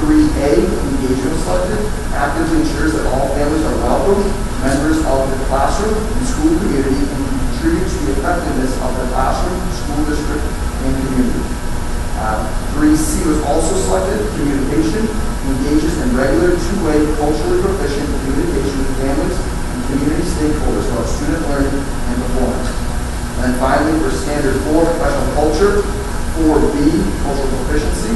3A, engagement selected, actively ensures that all families are welcome, members of the classroom and school community, and contribute to the effectiveness of the classroom, school district, and community. 3C was also selected, communication, engages in regular two-way culturally proficient communication with families and community stakeholders about student learning and performance. And then finally, for standard 4, professional culture, 4B, cultural proficiency,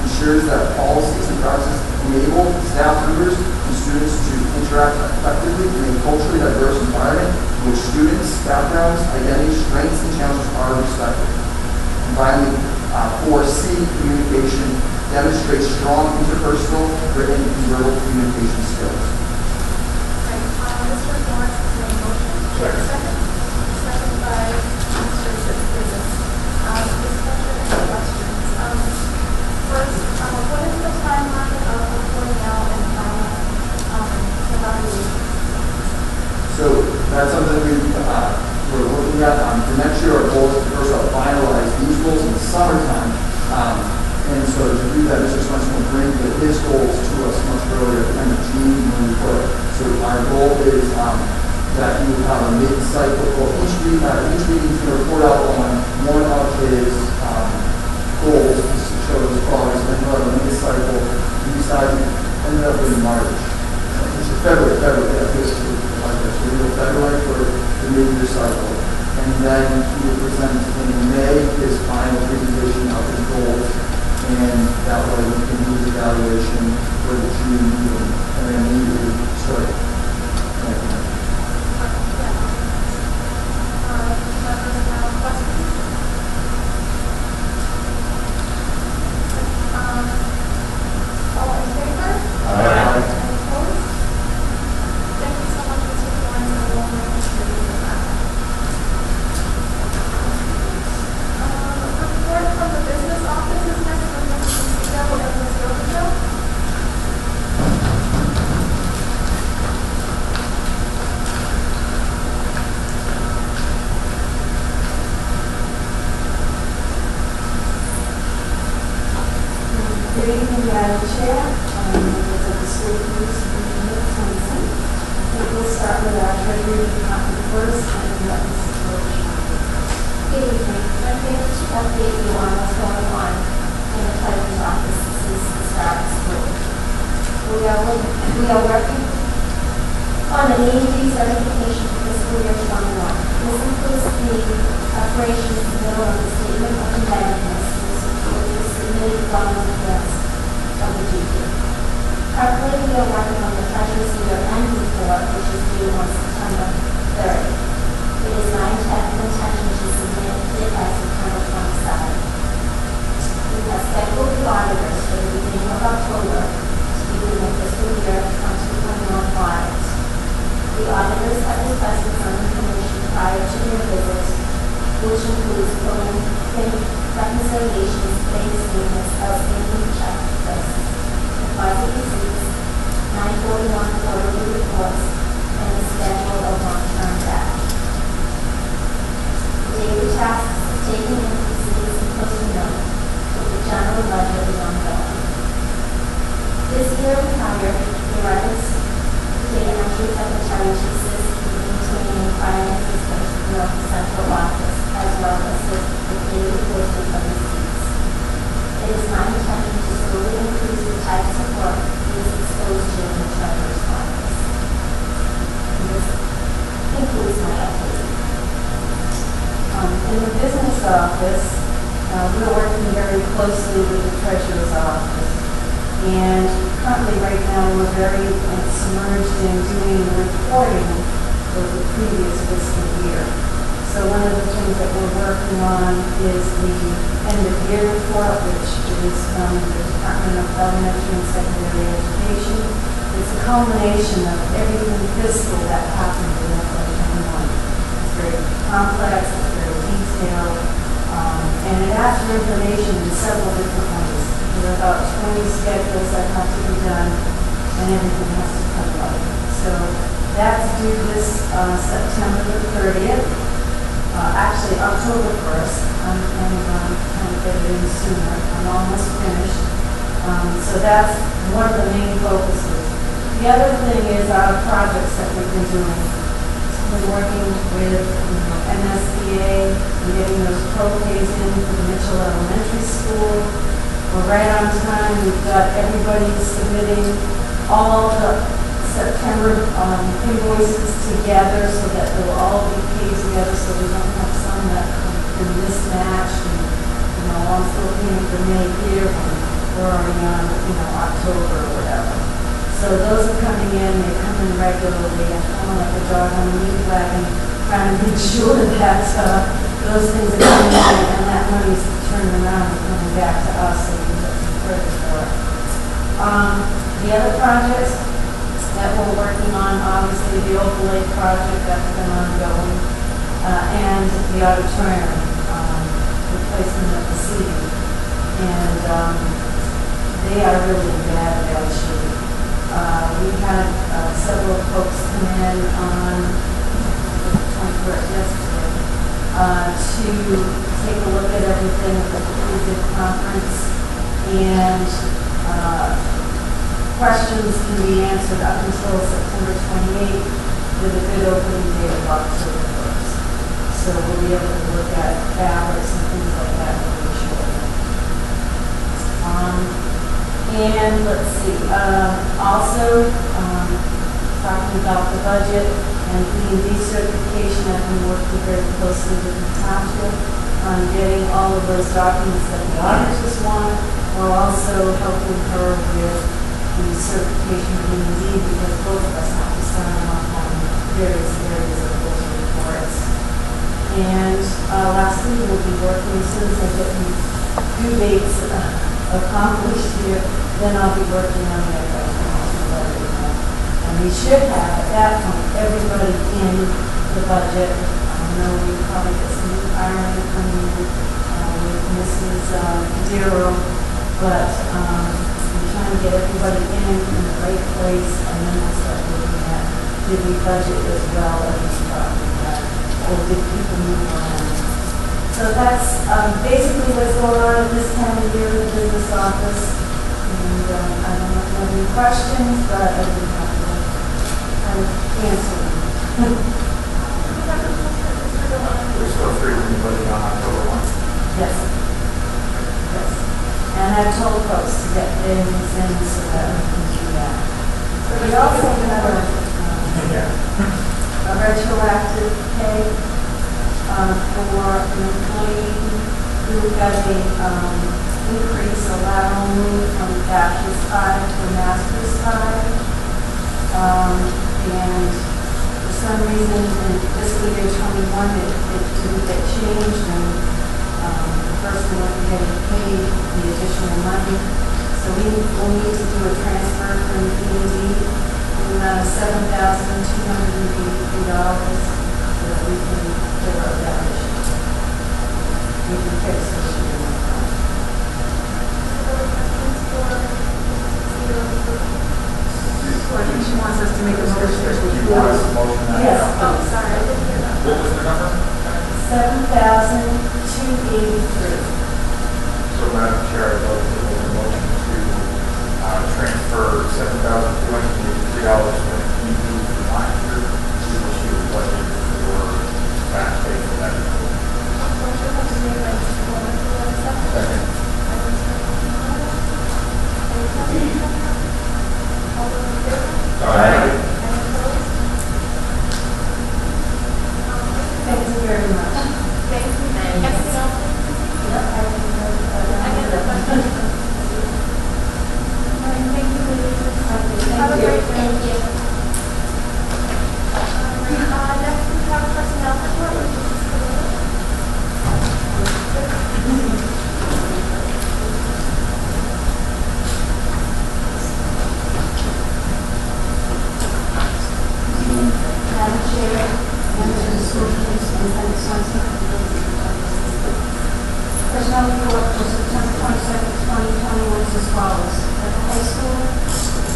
ensures that policies and practices enable staff members and students to interact effectively in a culturally diverse environment in which students' backgrounds, identities, strengths, and challenges are respected. And finally, 4C, communication, demonstrates strong interpersonal, written, and verbal communication skills. Mr. Lawrence has made a motion. Second by Mr. Sitzkis. Discussion and questions. First, what is the timeline of reporting out and evaluation? So that's something we're looking at for next year. Our goal is to first off finalize these goals in the summertime. And so to do that, Mr. Swenson will bring his goals to us much earlier at the end of June when we put. So our goal is that he will have a mid-cycle, well, each meeting he's going to report out on one of his goals to show his progress, and then he'll have a mid-cycle. He decided ended up in March. This is February, basically, like this. So we go February for the mid-year cycle. And then he will present in May his final presentation of his goals, and that way we can do the evaluation for the June meeting, and then immediately start. All in favor? Aye. Any opposed? Thank you so much, Mr. Lawrence, and we'll make sure to do that. Treasury Department first, and then let Mrs. Roach. Good evening. I'm here to update you on what's going on in the treasurer's office since the start of school. We are working on an ED certification for fiscal year 21. This includes the preparation of the statement of indebtedness, which was submitted from the rest of the Djif. Currently, we are working on the treasurer's year-end report, which is due on September 30th. It is my intention to submit it by September 27th. We have scheduled the auditors for the beginning of October to begin the fiscal year 2021 audit. The auditors have requested some information prior to their visit, which includes pulling reconciliations, bank statements, outstanding check lists, deposit receipts, 941 quarterly reports, and the schedule of long-term debt. Daily tasks of taking in receipts and posting them with the general budget is ongoing. This year we hired the records data entry secretary to assist in maintaining finance systems throughout the central office, as well as assist with daily posting of receipts. It is my intention to slowly increase the types of work he is exposed to in the treasurer's office. And this concludes my update. In the business office, we're working very closely with the treasurer's office. And currently, right now, we're very submerged in doing reporting for the previous fiscal year. So one of the things that we're working on is the end-of-year report, which is from the Department of Elementary and Secondary Education. It's a culmination of everything fiscal that happened in FY21. It's very complex, it's very detailed, and it asks for information in several different ways. There are about 20 schedules that have to be done, and everything has to come up. So that's due this September the 30th. Actually, October 1st. I'm planning on trying to get it in sooner. I'm almost finished. So that's one of the main focuses. The other thing is our projects that we've been doing. We're working with MSBA and getting those pro-pays in for the Mitchell Elementary School. We're right on time. We've got everybody submitting all the September invoices together so that they'll all be paid together so we don't have some that have been mismatched and, I'm still paying for May here when we're already on, October or whatever. So those are coming in, they come in regularly, and kind of like a dog on a meat wagon, trying to make sure that those things are coming in and that money's turning around and coming back to us so we can get some credit for it. The other projects that we're working on, obviously the overlay project that's been ongoing, and the auditorium replacement of the seating. And they are really in bad shape. We had several folks come in on the 21st yesterday to take a look at everything at the pre-bid conference, and questions can be answered up until September 28th with a good opening date of October 1st. So we'll be able to look at fabrics and things like that really shortly. And let's see, also talking about the budget and B&D certification, I've been working very closely with the township on getting all of those documents that the auditors want. We're also helping her with the certification of B&D because both of us have to sign off on various areas of those reports. And lastly, we'll be working, as soon as I get these due dates accomplished here, then I'll be working on the budget. And we should have, at that point, everybody in the budget. I know we probably get some new hiring coming in with Mrs. Darrow, but we're trying to get everybody in the right place, and then we'll start looking at, did we budget as well as we thought we had, or did people move around? So that's basically what's going on at this time of year in the business office. And I don't know if you have any questions, but I do have to kind of answer them. We're still free to vote on October 1. Yes. Yes. And I've told folks to get things in so that we can do that. We also have a retroactive pay for an employee who got a increase, a lateral move from bachelor's 5 to master's 5. And for some reason in fiscal year 21, it didn't get changed, and the person wasn't getting paid the additional money. So we will need to do a transfer from E&D in the amount of $7,283 so that we can clear up that issue. We can fix the issue. I think she wants us to make a motion. Do you want us to motion that? Yes. Oh, sorry, I didn't hear that. What was the number? $7,283. So Madam Chair, I'd like to make a motion to transfer $7,283 from E&D from last year to issue a budget for back pay for that. Motion has been made by Mr. Coleman. Do we have a second? Second. By Mr. Coleman. Any questions? All those in favor? Aye. Any opposed? Thank you very much. Thank you. Anything else? Any other questions? All right, thank you, ladies. Have a great day. Thank you. Next, we have a personnel report, which is Madam Chair, members of the school committee, Superintendent Swenson. Personnel report for September 22nd, 2021 is as follows. At the high school,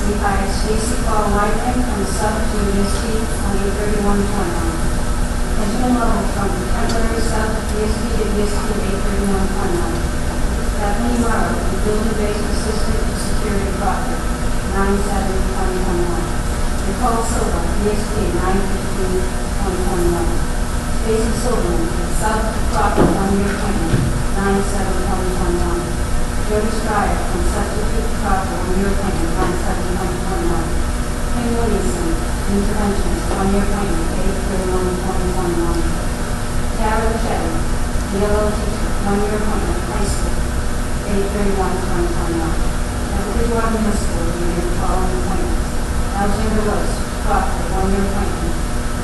we hired Stacy Paul Whiteman from the sub to ESP on 8/31/21. Entry level from temporary sub ESP to ESP 8/31/21. Kathleen Morrow, the building-based assistant to security proctor, 9/7/2021. Nicole Silva, ESP 9/15/2021. Stacy Silverman, sub proctor, 1-year appointment, 9/7/2021. Jody Stryer, from substitute proctor, 1-year appointment, 9/7/2021. Kim Williamson, interventionist, 1-year appointment, 8/31/2021. Tara Luchetti, ELO teacher, 1-year appointment, high school, 8/31/2021. At the Bridgewater Middle School, we made the following appointments. Alexander Rose, proctor, 1-year appointment,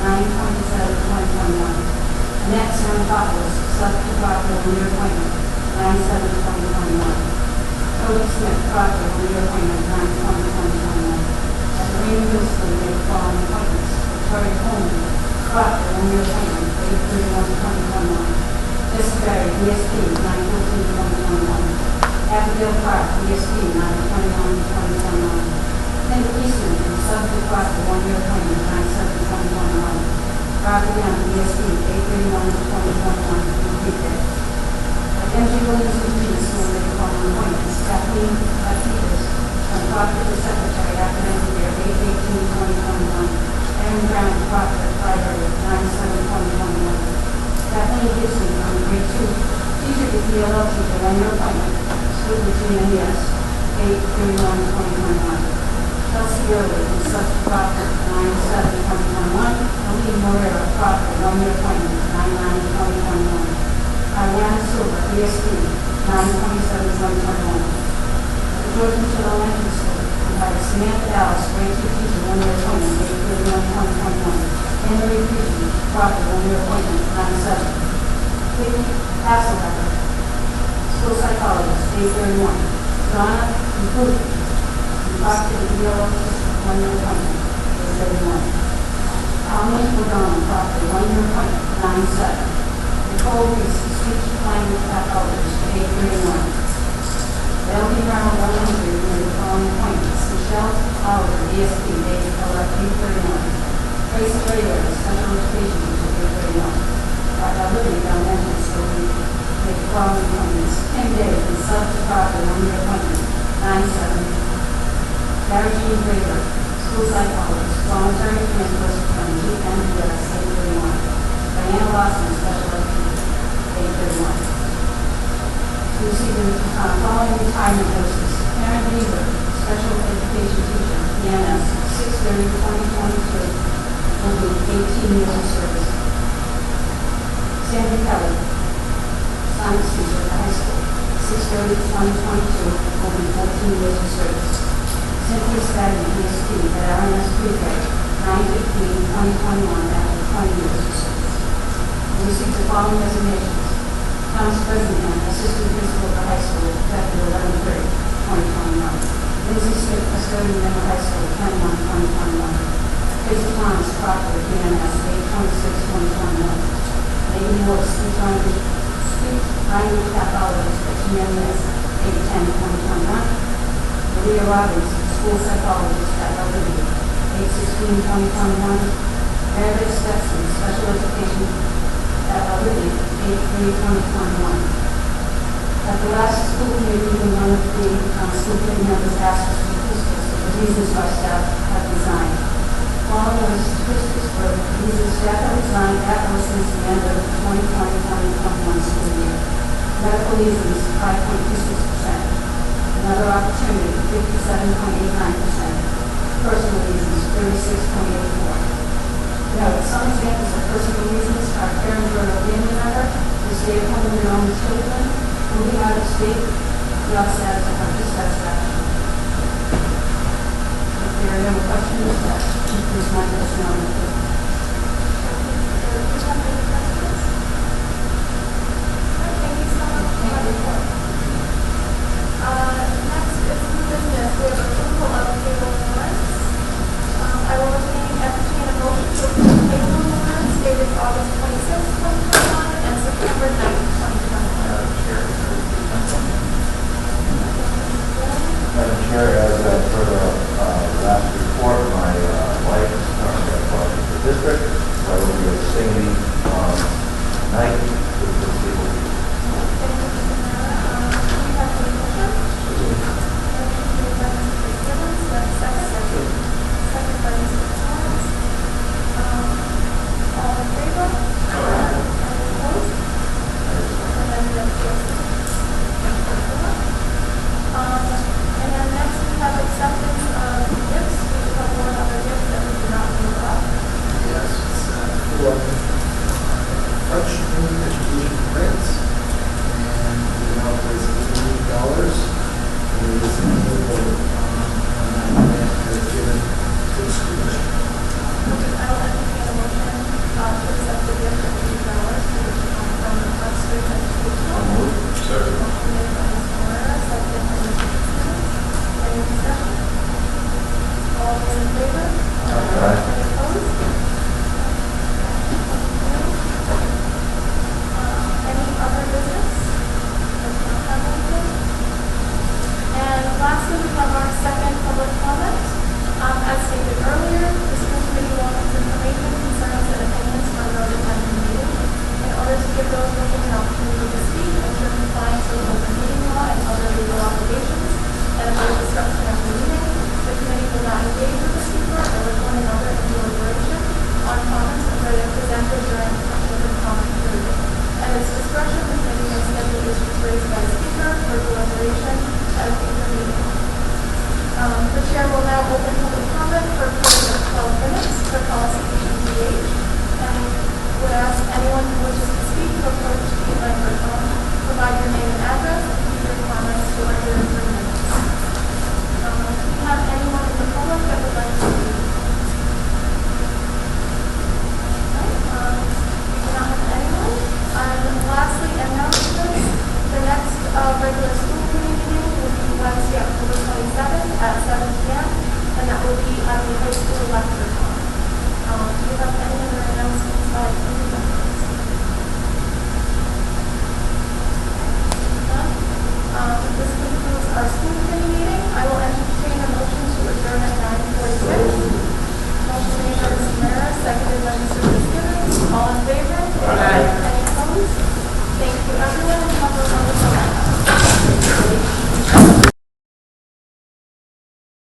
9/27/2021. Annette Sanopoulos, substitute proctor, 1-year appointment, 9/7/2021. Cody Smith, proctor, 1-year appointment, 9/20/2021. At the Raynham Middle School, we made the following appointments. Victoria Coleman, proctor, 1-year appointment, 8/31/2021. Jessica Berry, ESP, 9/14/2021. Abigail Clark, ESP, 9/21/2021. Linda Eastman, substitute proctor, 1-year appointment, 9/7/2021. Robert Young, ESP, 8/31/2021, weekday. At MG Williams Community School, they the following appointments. Kathleen Peters, from proctor to secretary, academic year, 8/18/2021. Aaron Brown, proctor, library, 9/7/2021. Kathleen Gibson, from grade 2, teacher to ELL teacher, 1-year appointment, student to MES, 8/31/2021. Chelsea Gurley, from substitute proctor, 9/7/2021. Aline Morera, proctor, 1-year appointment, 9/9/2021. Ariana Silva, ESP, 9/27/2021. At the George Mitchell Elementary School, we hired Samantha Dallas, grade 2 teacher, 1-year appointment, 8/31/2021. Anne Marie Peterson, proctor, 1-year appointment, 9/7. Vicky Hasselbecker, school psychologist, 8/31. Donna Booth, proctor, ELO, 1-year appointment, 8/31. Alma O'Donnell, proctor, 1-year appointment, 9/7. Nicole Reese, speech language pathologist, 8/31. L.B. Brown, elementary, made the following appointments. Michelle Oliver, ESP, 8/31. Grace Trader, special education teacher, 8/31. Olivia, elementary school, made the following appointments. Kim Davis, substitute proctor, 1-year appointment, 9/7. Gary Jean Graver, school psychologist, voluntary transfers from GM to Lawson, special education, age 31. To receive the following retirement notices. Karen Weaver, special education teacher, EMS, 6/30/2022, will be 18 years of service. Sandra Kelly, science teacher at the high school, 6/30/2022, will be 14 years of service. Cynthia Stagner, ESP, at RMS Pre-K, 9/15/2021, after 20 years of service. We receive the following resignations. Thomas Bresnahan, assistant principal at the high school, effective 11/3/2021. Lindsay Smith, custodian at the high school, 10/1/2021. Tracy Thomas, proctor at DNS, 8/26/2021. Megan Moore, speech language pathologist at GMS, 8/10/2021. Maria Robbins, school psychologist at LWD, 8/16/2021. Meredith Stetson, special education at LWD, 8/3/2021. At the last school committee meeting, one of the school committee members asked for statistics of the reasons why staff have resigned. Following the statistics for reasons staff have resigned at or since the end of the 2020-2021 school year. Medical reasons, 5.26%. Another opportunity, 57.89%. Personal reasons, 36.84%. Note, some examples of personal reasons are caring for a family member, to stay at home with their own children, moving out of state, job status, or dissatisfaction. If there are no questions, that concludes my personnel report. Thank you so much for that report. Next is new business. We have approval of payroll warrants. I will entertain a motion to approve payroll warrants dated August 26, 2021 and September 9, 2021. Madam Chair, as per the last report, my wife is currently employed in the district, so I will be abstaining tonight with the people. Thank you, Mr. Mara. Do we have any motion? Motion made by Mr. Gibbons, that's second. Second by Mr. Thomas. All in favor? Any opposed? And then we have Joseph. And then next we have acceptance of gifts. We do have one other gift that we do not move up. Yes, it's for French Community Education grants, and the amount is $80. It is available on that grant that is given to the school district. I'll entertain a motion to accept the gift of $80 which comes from the Front Street Educational. Second. Motion made by Ms. Moore, second by Mr. Stevens. Any discussion? All those in favor? Any opposed? Any other business? And lastly, we have our second public comment. As stated earlier, the school committee welcomes information, concerns, and opinions from those attending the meeting. In order to give those wishing an opportunity to speak, ensure compliance with open meeting law and other legal obligations, and avoid disruption of the meeting, the committee will not engage with the speaker or with one another in deliberation on comments that are presented during the public comment period. At its discretion, the committee may schedule issues raised by the speaker for deliberation at a future meeting. The chair will now open public comment for a period of 12 minutes for policy DH, and would ask anyone who wishes to speak to approach the microphone, provide your name and address, and keep your comments to under 3 minutes. Do we have anyone in the public that would like to speak? We do not have anyone. And lastly, announcements. The next regular school committee meeting will be Wednesday, October 27th at 7 p.m. and that will be at the high school lecture hall. Do you have any other announcements by committee